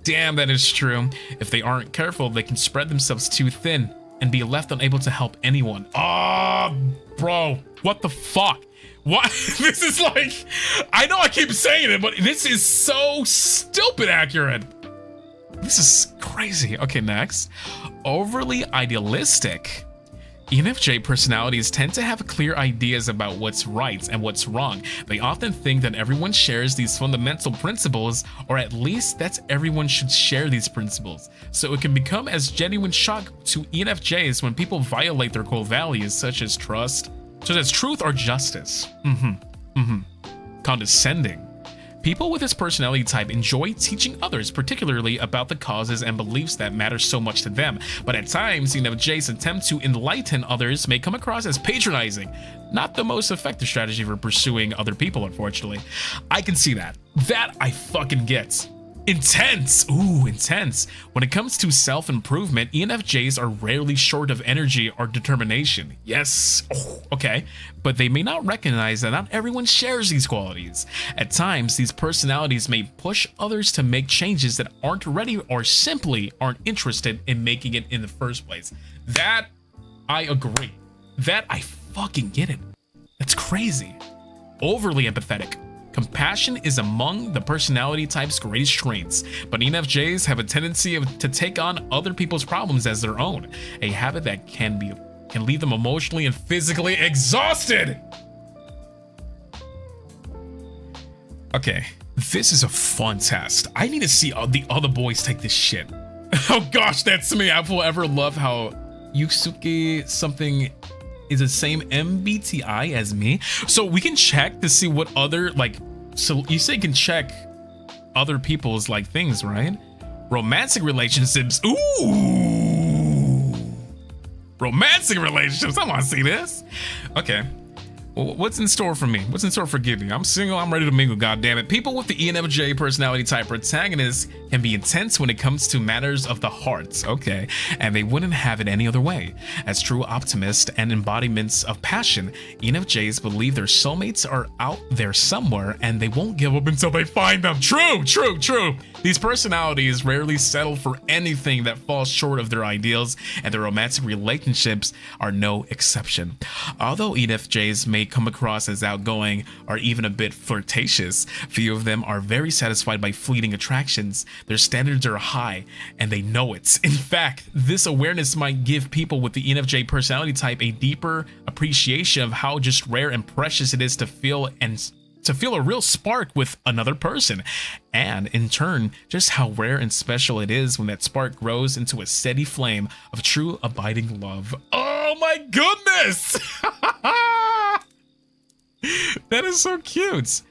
Damn, that is true. If they aren't careful, they can spread themselves too thin and be left unable to help anyone. Oh, bro, what the fuck? What? This is like, I know I keep saying it, but this is so stupid accurate. This is crazy. Okay, next. Overly idealistic. ENFJ personalities tend to have clear ideas about what's right and what's wrong. They often think that everyone shares these fundamental principles, or at least that everyone should share these principles. So it can become as genuine shock to ENFJs when people violate their core values, such as truth or justice. Condescending. People with this personality type enjoy teaching others, particularly about the causes and beliefs that matter so much to them. But at times, ENFJ's attempt to enlighten others may come across as patronizing. Not the most effective strategy for pursuing other people, unfortunately. I can see that. That I fucking get. Intense. Ooh, intense. When it comes to self-improvement, ENFJs are rarely short of energy or determination. Yes. Oh, okay. But they may not recognize that not everyone shares these qualities. At times, these personalities may push others to make changes that aren't ready or simply aren't interested in making it in the first place. That I agree. That I fucking get it. That's crazy. Overly empathetic. Compassion is among the personality type's greatest traits, but ENFJs have a tendency to take on other people's problems as their own, a habit that can leave them emotionally and physically exhausted. Okay, this is a fun test. I need to see the other boys take this shit. Oh gosh, that's me. I will ever love how Yusuke something is the same MBTI as me. So we can check to see what other, like, so you say you can check other people's like things, right? Romantic relationships. Ooh, romantic relationships. I want to see this. Okay. What's in store for me? What's in store for Gibby? I'm single, I'm ready to mingle, goddammit. People with the ENFJ personality type protagonists can be intense when it comes to matters of the heart, okay? And they wouldn't have it any other way. As true optimists and embodiments of passion, ENFJs believe their soulmates are out there somewhere and they won't give up until they find them. True, true, true. These personalities rarely settle for anything that falls short of their ideals, and their romantic relationships are no exception. Although ENFJs may come across as outgoing or even a bit flirtatious, few of them are very satisfied by fleeting attractions. Their standards are high and they know it. In fact, this awareness might give people with the ENFJ personality type a deeper appreciation of how just rare and precious it is to feel a real spark with another person, and in turn, just how rare and special it is when that spark grows into a steady flame of true abiding love. Oh my goodness! That is so cute.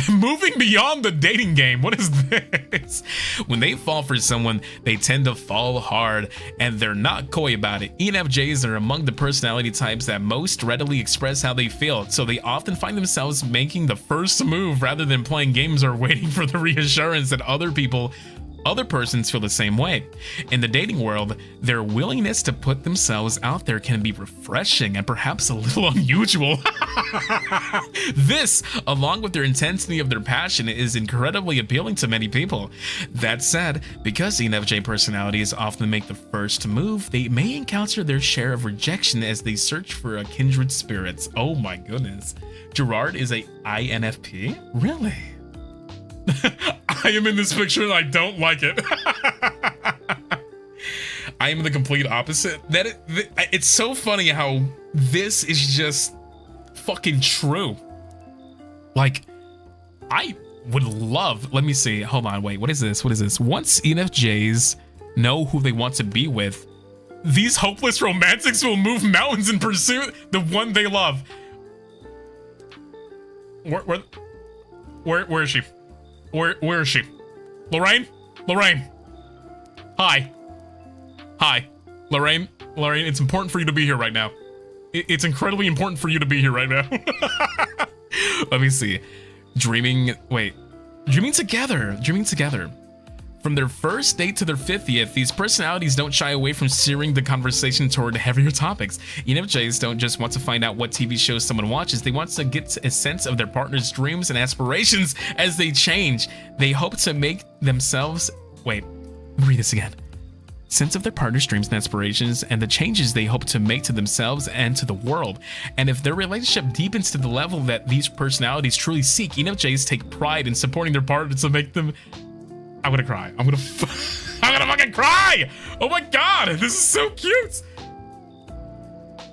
Moving beyond the dating game, what is this? When they fall for someone, they tend to fall hard, and they're not coy about it. ENFJs are among the personality types that most readily express how they feel, so they often find themselves making the first move rather than playing games or waiting for the reassurance that other persons feel the same way. In the dating world, their willingness to put themselves out there can be refreshing and perhaps a little unusual. This, along with their intensity of their passion, is incredibly appealing to many people. That said, because ENFJ personalities often make the first move, they may encounter their share of rejection as they search for a kindred spirits. Oh my goodness. Jurard is a INFP? Really? I am in this picture and I don't like it. I am the complete opposite. It's so funny how this is just fucking true. Like, I would love, let me see, hold on, wait, what is this? Once ENFJs know who they want to be with, these hopeless romantics will move mountains in pursuit the one they love. Where is she? Where is she? Lorraine? Hi. Lorraine, it's important for you to be here right now. It's incredibly important for you to be here right now. Let me see. Dreaming together. From their first date to their 50th, these personalities don't shy away from steering the conversation toward heavier topics. ENFJs don't just want to find out what TV shows someone watches, they want to get a sense of their partner's dreams and aspirations as they change. They hope to make themselves, wait, let me read this again. Sense of their partner's dreams and aspirations and the changes they hope to make to themselves and to the world. And if their relationship deepens to the level that these personalities truly seek, ENFJs take pride in supporting their partner to make them... I'm gonna cry. I'm gonna fucking cry! Oh my god, this is so cute!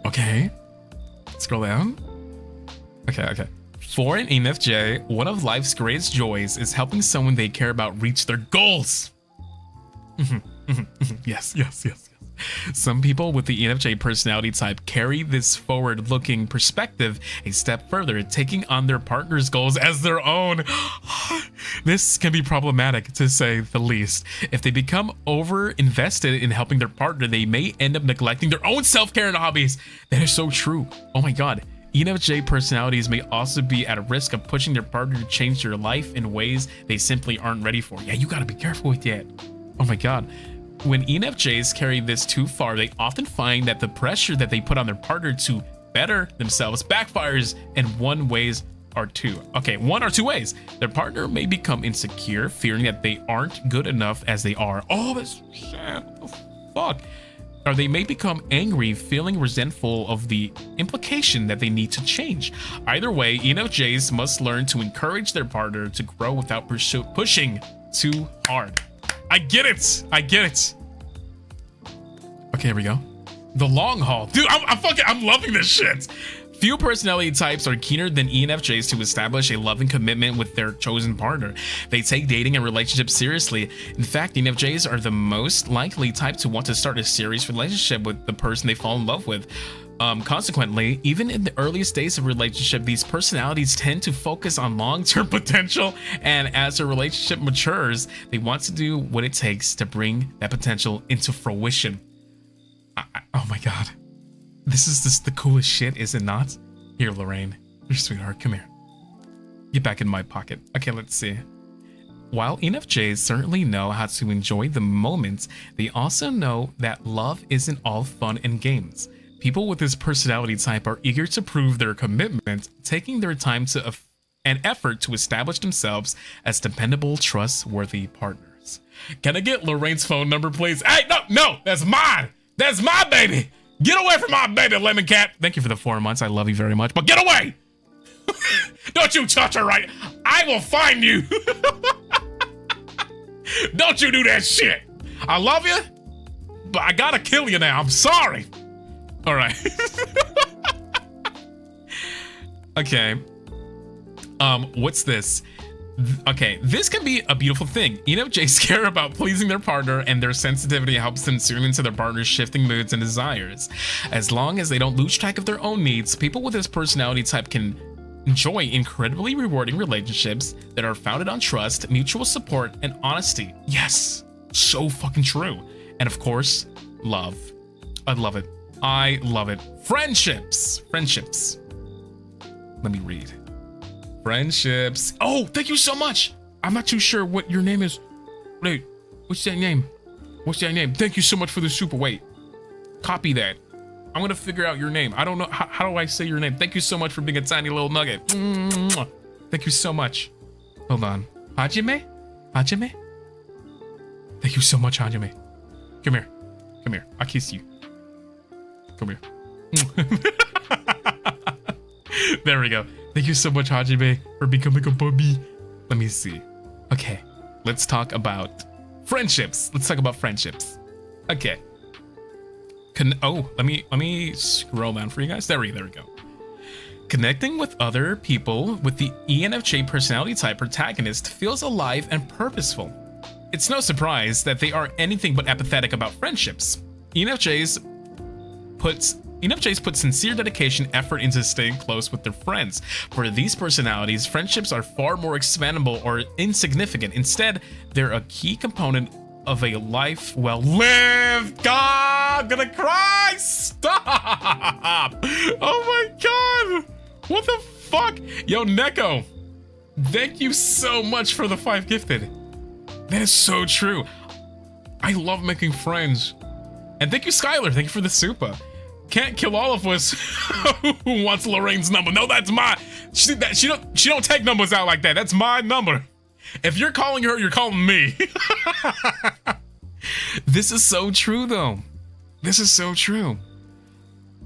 Okay. Scroll down. Okay. For an ENFJ, one of life's greatest joys is helping someone they care about reach their goals. Yes. Some people with the ENFJ personality type carry this forward-looking perspective a step further, taking on their partner's goals as their own. This can be problematic, to say the least. If they become over-invested in helping their partner, they may end up neglecting their own self-care and hobbies. That is so true. Oh my god. ENFJ personalities may also be at a risk of pushing their partner to change their life in ways they simply aren't ready for. Yeah, you gotta be careful with that. Oh my god. When ENFJs carry this too far, they often find that the pressure that they put on their partner to better themselves backfires in one or two ways. Their partner may become insecure, fearing that they aren't good enough as they are. Oh, that's sad. What the fuck? Or they may become angry, feeling resentful of the implication that they need to change. Either way, ENFJs must learn to encourage their partner to grow without pushing too hard. I get it. I get it. Okay, here we go. The long haul. Dude, I'm loving this shit. Few personality types are keener than ENFJs to establish a loving commitment with their chosen partner. They take dating and relationships seriously. In fact, ENFJs are the most likely type to want to start a serious relationship with the person they fall in love with. Consequently, even in the earliest days of a relationship, these personalities tend to focus on long-term potential, and as a relationship matures, they want to do what it takes to bring that potential into fruition. Oh my god. This is just the coolest shit, is it not? Here, Lorraine, your sweetheart, come here. Get back in my pocket. Okay, let's see. While ENFJs certainly know how to enjoy the moments, they also know that love isn't all fun and games. People with this personality type are eager to prove their commitment, taking their time and effort to establish themselves as dependable, trustworthy partners. Can I get Lorraine's phone number, please? Hey, no, that's mine. That's my baby. Get away from my baby, Lemon Cat. Thank you for the 4 months. I love you very much, but get away. Don't you touch her, right? I will find you. Don't you do that shit. I love you, but I gotta kill you now. I'm sorry. All right. Okay. What's this? Okay, this can be a beautiful thing. ENFJs care about pleasing their partner, and their sensitivity helps them tune into their partner's shifting moods and desires. As long as they don't lose track of their own needs, people with this personality type can enjoy incredibly rewarding relationships that are founded on trust, mutual support, and honesty. Yes, so fucking true. And of course, love. I love it. I love it. Friendships. Let me read. Friendships. Oh, thank you so much. I'm not too sure what your name is. Wait, what's that name? Thank you so much for the super. Wait, copy that. I'm gonna figure out your name. I don't know. How do I say your name? Thank you so much for being a tiny little nugget. Thank you so much. Hold on. Hajime? Thank you so much, Hajime. Come here. I'll kiss you. Come here. There we go. Thank you so much, Hajime, for becoming a puppy. Let me see. Okay, let's talk about friendships. Okay. Let me scroll down for you guys. There we go. Connecting with other people with the ENFJ personality type protagonist feels alive and purposeful. It's no surprise that they are anything but apathetic about friendships. ENFJs put sincere dedication, effort into staying close with their friends. For these personalities, friendships are far more expandable or insignificant. Instead, they're a key component of a life well lived. God, I'm gonna cry. Stop. Oh my god. What the fuck? Yo, Neko, thank you so much for the 5 gifted. That is so true. I love making friends. And thank you, Skylar. Thank you for the super. Can't kill all of us. Who wants Lorraine's number? No, that's mine. She don't take numbers out like that. That's my number. If you're calling her, you're calling me. This is so true, though. This is so true.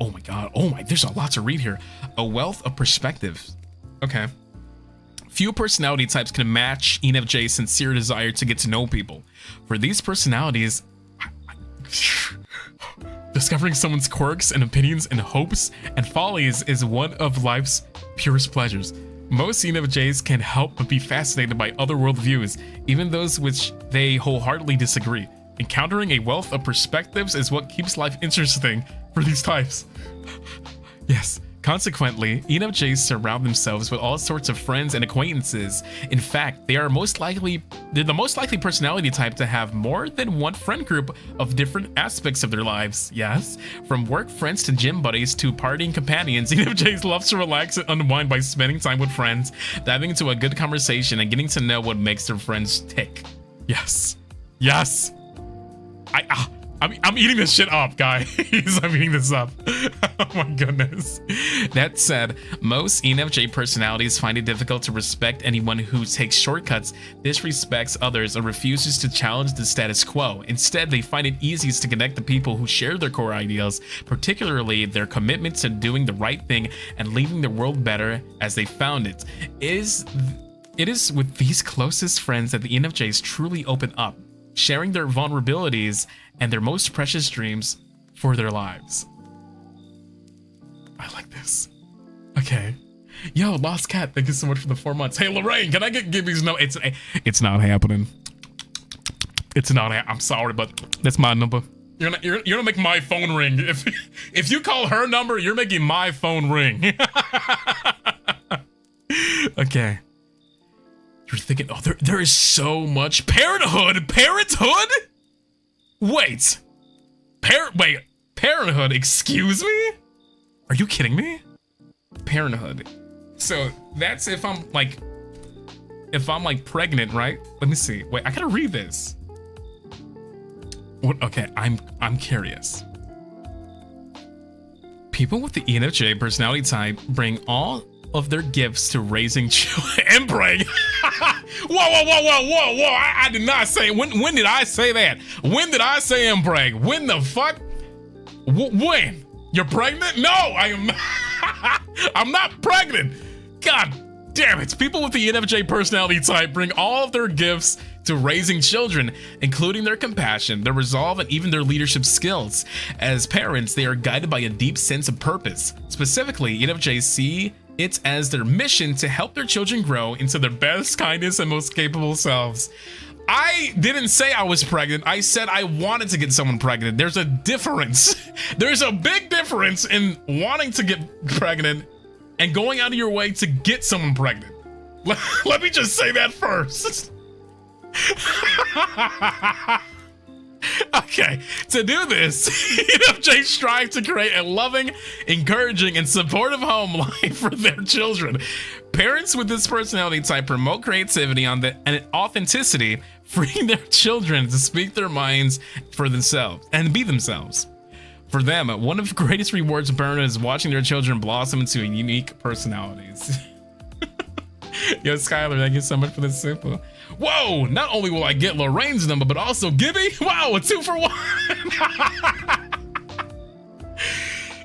Oh my god. Oh my, there's a lot to read here. A wealth of perspectives. Okay. Few personality types can match ENFJ's sincere desire to get to know people. For these personalities, discovering someone's quirks and opinions and hopes and follies is one of life's purest pleasures. Most ENFJs can't help but be fascinated by other worldviews, even those which they wholeheartedly disagree. Encountering a wealth of perspectives is what keeps life interesting for these types. Yes. Consequently, ENFJs surround themselves with all sorts of friends and acquaintances. In fact, they're the most likely personality type to have more than one friend group of different aspects of their lives. Yes, from work friends to gym buddies to partying companions, ENFJs love to relax and unwind by spending time with friends, diving into a good conversation, and getting to know what makes their friends tick. Yes, yes. I'm eating this shit up, guys. I'm eating this up. Oh my goodness. That said, most ENFJ personalities find it difficult to respect anyone who takes shortcuts, disrespects others, or refuses to challenge the status quo. Instead, they find it easiest to connect to people who share their core ideals, particularly their commitment to doing the right thing and leaving the world better as they found it. It is with these closest friends that the ENFJs truly open up, sharing their vulnerabilities and their most precious dreams for their lives. I like this. Okay. Yo, Lost Cat, thank you so much for the 4 months. Hey, Lorraine, can I get Gibby's note? It's not happening. It's not. I'm sorry, but that's my number. You're gonna make my phone ring. If you call her number, you're making my phone ring. Okay. You're thinking, oh, there is so much parenthood. Parenthood? Wait. Parenthood, excuse me? Are you kidding me? Parenthood. So that's if I'm like pregnant, right? Let me see. Wait, I gotta read this. What? Okay, I'm curious. People with the ENFJ personality type bring all of their gifts to raising children and brag. Whoa! I did not say. When did I say that? When did I say and brag? When the fuck? When? You're pregnant? No, I am. I'm not pregnant. God damn it! People with the ENFJ personality type bring all of their gifts to raising children, including their compassion, their resolve, and even their leadership skills. As parents, they are guided by a deep sense of purpose. Specifically, ENFJs see it as their mission to help their children grow into their best, kindest, and most capable selves. I didn't say I was pregnant. I said I wanted to get someone pregnant. There's a difference. There's a big difference in wanting to get pregnant and going out of your way to get someone pregnant. Let me just say that first. Okay, to do this, ENFJs strive to create a loving, encouraging, and supportive home life for their children. Parents with this personality type promote creativity and authenticity, freeing their children to speak their minds for themselves and be themselves. For them, one of the greatest rewards of parenthood is watching their children blossom into unique personalities. Yo, Skylar, thank you so much for the super. Whoa, not only will I get Lorraine's number, but also Gibby. Wow, a 2 for 1.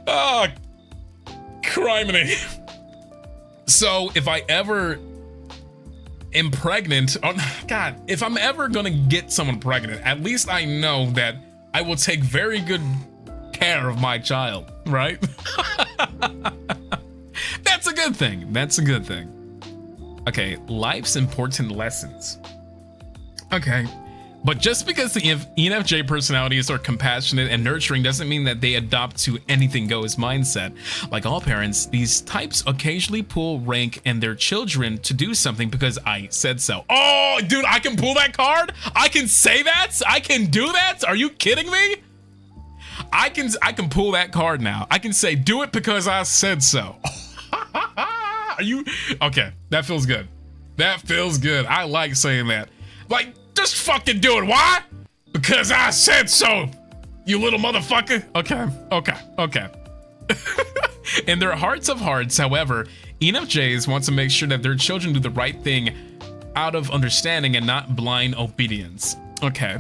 Oh, criminy. So if I ever am pregnant, oh God, if I'm ever gonna get someone pregnant, at least I know that I will take very good care of my child, right? That's a good thing. That's a good thing. Okay, life's important lessons. Okay, but just because the ENFJ personalities are compassionate and nurturing doesn't mean that they adopt to anything goes mindset. Like all parents, these types occasionally pull rank and their children to do something because I said so. Oh, dude, I can pull that card? I can say that? I can do that? Are you kidding me? I can pull that card now. I can say, do it because I said so. Are you okay? That feels good. That feels good. I like saying that. Like, just fucking do it. Why? Because I said so, you little motherfucker. Okay. In their hearts of hearts, however, ENFJs want to make sure that their children do the right thing out of understanding and not blind obedience. Okay.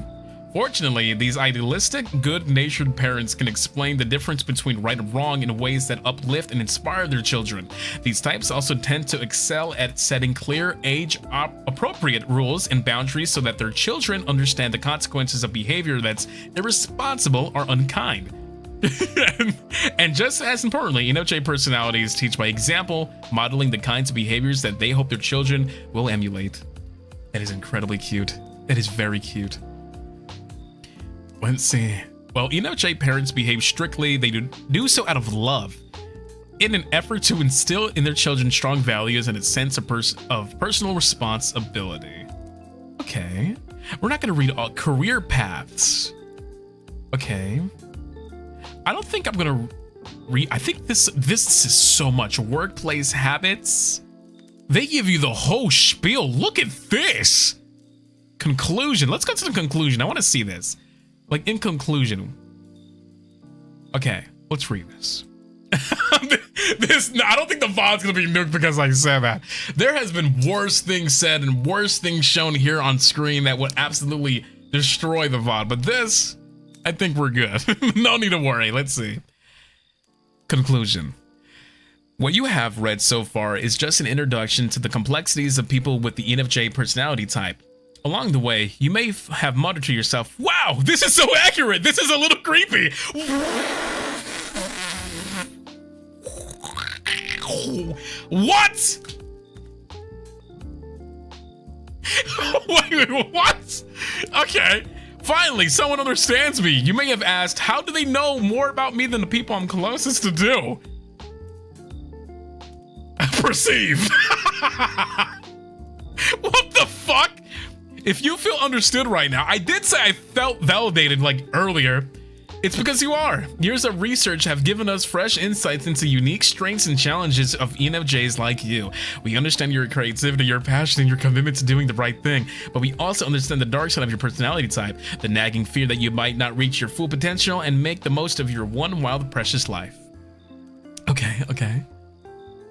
Fortunately, these idealistic, good-natured parents can explain the difference between right and wrong in ways that uplift and inspire their children. These types also tend to excel at setting clear, age-appropriate rules and boundaries so that their children understand the consequences of behavior that's irresponsible or unkind. And just as importantly, ENFJ personalities teach by example, modeling the kinds of behaviors that they hope their children will emulate. That is incredibly cute. That is very cute. Let's see. Well, ENFJ parents behave strictly. They do so out of love, in an effort to instill in their children strong values and a sense of personal responsibility. Okay. We're not going to read all career paths. Okay. I don't think I'm going to read. I think this is so much. Workplace habits. They give you the whole spiel. Look at this. Conclusion. Let's go to the conclusion. I want to see this. Like, in conclusion. Okay, let's read this. I don't think the VOD's gonna be nuked because I said that. There has been worse things said and worse things shown here on screen that would absolutely destroy the VOD. But this, I think we're good. No need to worry. Let's see. Conclusion. What you have read so far is just an introduction to the complexities of people with the ENFJ personality type. Along the way, you may have muttered to yourself, wow, this is so accurate. This is a little creepy. What? Wait, what? Okay. Finally, someone understands me. You may have asked, how do they know more about me than the people I'm closest to do? Perceive. What the fuck? If you feel understood right now, I did say I felt validated like earlier. It's because you are. Years of research have given us fresh insights into unique strengths and challenges of ENFJs like you. We understand your creativity, your passion, and your commitment to doing the right thing, but we also understand the dark side of your personality type, the nagging fear that you might not reach your full potential and make the most of your one wild, precious life. Okay.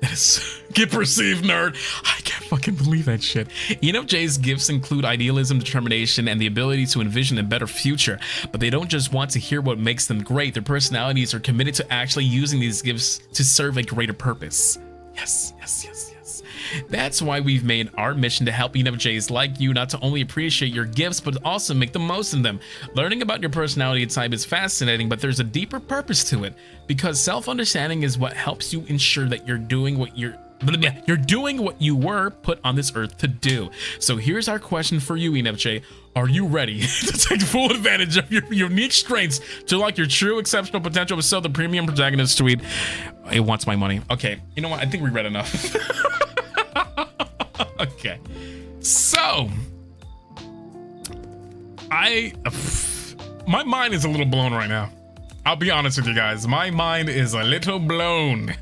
That is get perceived, nerd. I can't fucking believe that shit. ENFJ's gifts include idealism, determination, and the ability to envision a better future. But they don't just want to hear what makes them great. Their personalities are committed to actually using these gifts to serve a greater purpose. Yes. That's why we've made our mission to help ENFJs like you not to only appreciate your gifts, but also make the most of them. Learning about your personality type is fascinating, but there's a deeper purpose to it. Because self-understanding is what helps you ensure that you're doing what you were put on this earth to do. So here's our question for you, ENFJ. Are you ready to take full advantage of your unique strengths to unlock your true exceptional potential to sell the premium protagonist tweet? It wants my money. Okay, you know what? I think we read enough. Okay, so my mind is a little blown right now. I'll be honest with you guys. My mind is a little blown.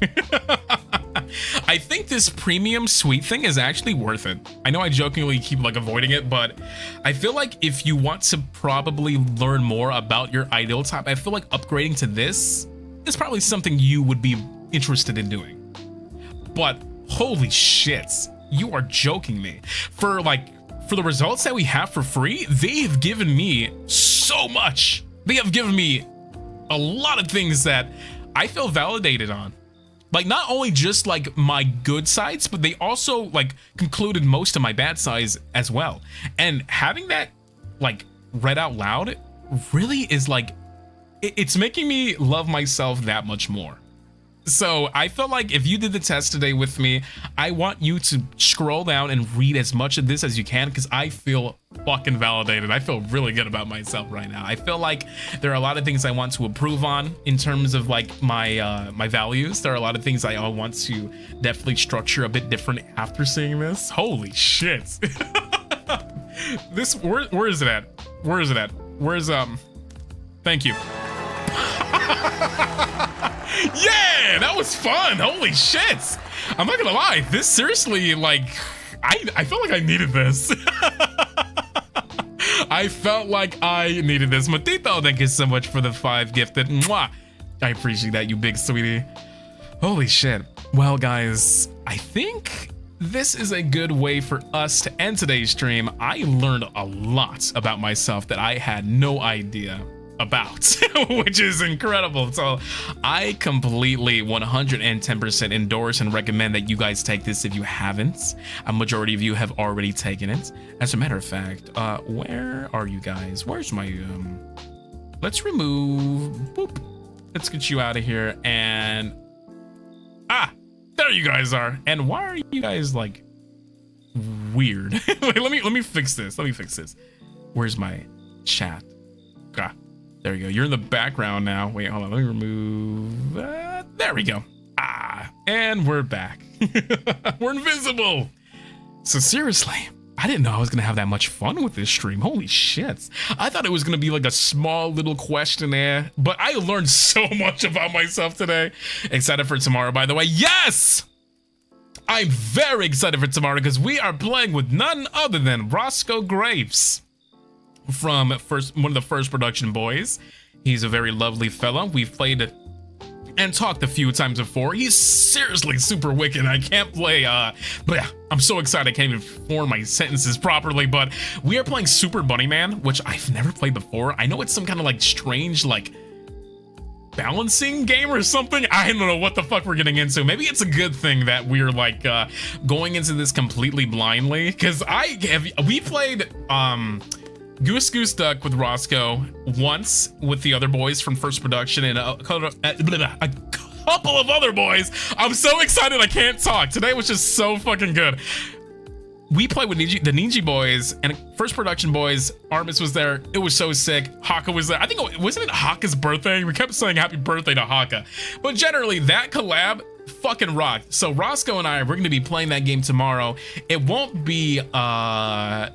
I think this premium suite thing is actually worth it. I know I jokingly keep like avoiding it, but I feel like if you want to probably learn more about your ideal type, I feel like upgrading to this is probably something you would be interested in doing. But holy shit, you are joking me. For the results that we have for free, they have given me so much. They have given me a lot of things that I feel validated on. Like, not only just like my good sides, but they also like concluded most of my bad sides as well. And having that like read out loud really is like, it's making me love myself that much more. So I felt like if you did the test today with me, I want you to scroll down and read as much of this as you can, because I feel fucking validated. I feel really good about myself right now. I feel like there are a lot of things I want to improve on in terms of like my my values. There are a lot of things I want to definitely structure a bit different after seeing this. Holy shit. This, where is it at? Where is it at? Where's thank you. Yeah, that was fun. Holy shit. I'm not gonna lie, this seriously, like, I felt like I needed this. I felt like I needed this. Matito, thank you so much for the 5 gifted. Mwah. I appreciate that, you big sweetie. Holy shit. Well, guys, I think this is a good way for us to end today's stream. I learned a lot about myself that I had no idea about, which is incredible. So I completely 110% endorse and recommend that you guys take this if you haven't. A majority of you have already taken it. As a matter of fact, where are you guys? Where's my let's remove, boop, let's get you out of here. And there you guys are. And why are you guys like weird? Wait, let me fix this. Where's my chat? There you go. You're in the background now. Wait, hold on. Let me remove. There we go. And we're back. We're invisible. So seriously, I didn't know I was going to have that much fun with this stream. Holy shit. I thought it was going to be like a small little questionnaire, but I learned so much about myself today. Excited for tomorrow, by the way. Yes! I'm very excited for tomorrow because we are playing with none other than Roscoe Graves from one of the first production boys. He's a very lovely fella. We've played and talked a few times before. He's seriously super wicked. I can't play, but yeah, I'm so excited I can't even form my sentences properly, but we are playing Super Bunny Man, which I've never played before. I know it's some kind of like strange, like balancing game or something. I don't know what the fuck we're getting into. Maybe it's a good thing that we're like going into this completely blindly, because we played Goose Goose Duck with Roscoe once with the other boys from first production and a couple of other boys. I'm so excited I can't talk. Today was just so fucking good. We played with the Ninja boys and first production boys. ARMIS was there. It was so sick. Haka was there. I think wasn't it Haka's birthday? We kept saying happy birthday to Haka. But generally that collab fucking rocked. So Roscoe and we're going to be playing that game tomorrow. It won't be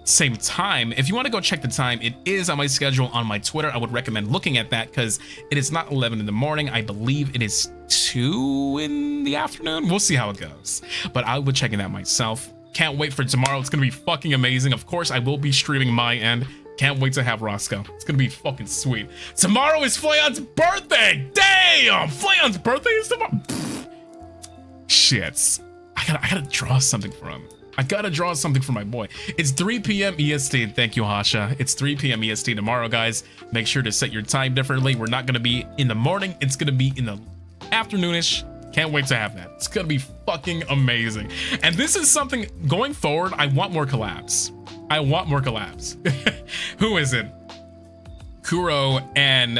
same time. If you want to go check the time, it is on my schedule on my Twitter. I would recommend looking at that because it is not 11 in the morning. I believe it is 2 in the afternoon. We'll see how it goes. But I will check it out myself. Can't wait for tomorrow. It's gonna be fucking amazing. Of course, I will be streaming my end. Can't wait to have Roscoe. It's gonna be fucking sweet. Tomorrow is Flayon's birthday. Damn, Flayon's birthday is tomorrow. Shit, I gotta draw something for him. I gotta draw something for my boy. It's 3 p.m. EST. Thank you, Hasha. It's 3 p.m. EST tomorrow, guys. Make sure to set your time differently. We're not gonna be in the morning. It's gonna be in the afternoonish. Can't wait to have that. It's gonna be fucking amazing. And this is something going forward. I want more collabs. I want more collabs. Who is it? Kuro and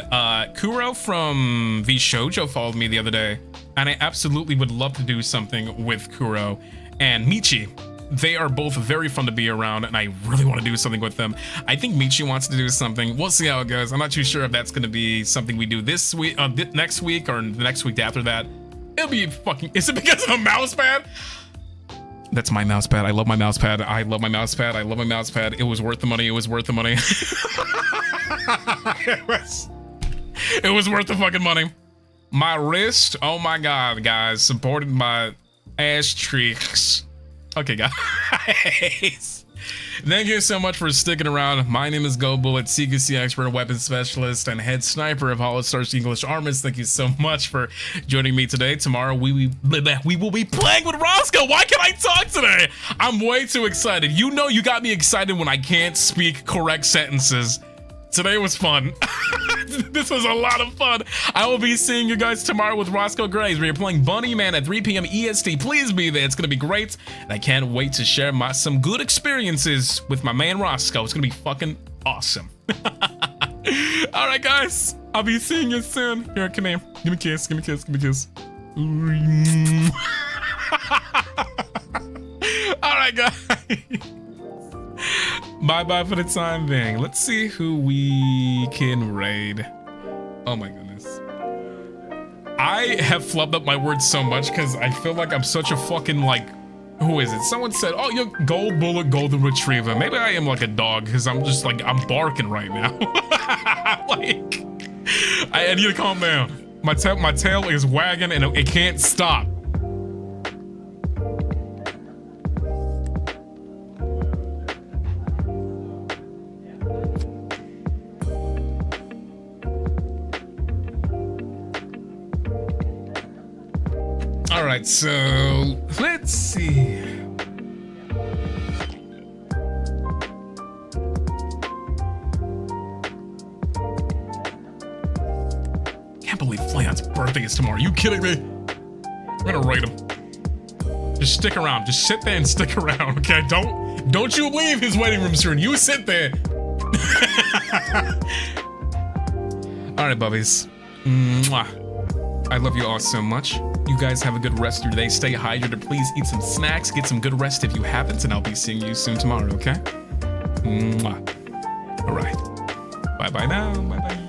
Kuro from V Shoujo followed me the other day, and I absolutely would love to do something with Kuro and Michi. They are both very fun to be around, and I really want to do something with them. I think Michi wants to do something. We'll see how it goes. I'm not too sure if that's going to be something we do this week, next week, or the next week after that. It'll be fucking. Is it because of a mouse pad? That's my mouse pad. I love my mouse pad. I love my mouse pad. I love my mouse pad. It was worth the money. It was worth the money. It was worth the fucking money. My wrist. Oh my god, guys. Supported my ass cheeks. Okay, guys. Thank you so much for sticking around. My name is Goldbullet, CQC expert, weapons specialist, and head sniper of HOLOSTARS English ARMIS. Thank you so much for joining me today. Tomorrow we will be playing with Roscoe. Why can't I talk today? I'm way too excited. You know you got me excited when I can't speak correct sentences. Today was fun. This was a lot of fun. I will be seeing you guys tomorrow with Roscoe Graves. We are playing Bunny Man at 3 p.m. EST. Please be there. It's going to be great. And I can't wait to share some good experiences with my man Roscoe. It's going to be fucking awesome. All right, guys. I'll be seeing you soon. Here, come here. Give me a kiss. Give me a kiss. Give me a kiss. All right, guys. Bye-bye for the time being. Let's see who we can raid. Oh my goodness. I have flubbed up my words so much because I feel like I'm such a fucking like, who is it? Someone said, oh, you're Goldbullet Golden Retriever. Maybe I am like a dog because I'm just like, I'm barking right now. Like, I need to calm down. My tail is wagging and it can't stop. All right, so let's see. Can't believe Flayon's birthday is tomorrow. Are you kidding me? I'm gonna raid him. Just stick around. Just sit there and stick around, okay? Don't you leave his waiting room soon. You sit there. All right, bubbies. Mwah. I love you all so much. You guys have a good rest of your day. Stay hydrated. Please eat some snacks. Get some good rest if you haven't, and I'll be seeing you soon tomorrow, okay? Mwah. All right. Bye-bye now. Bye-bye.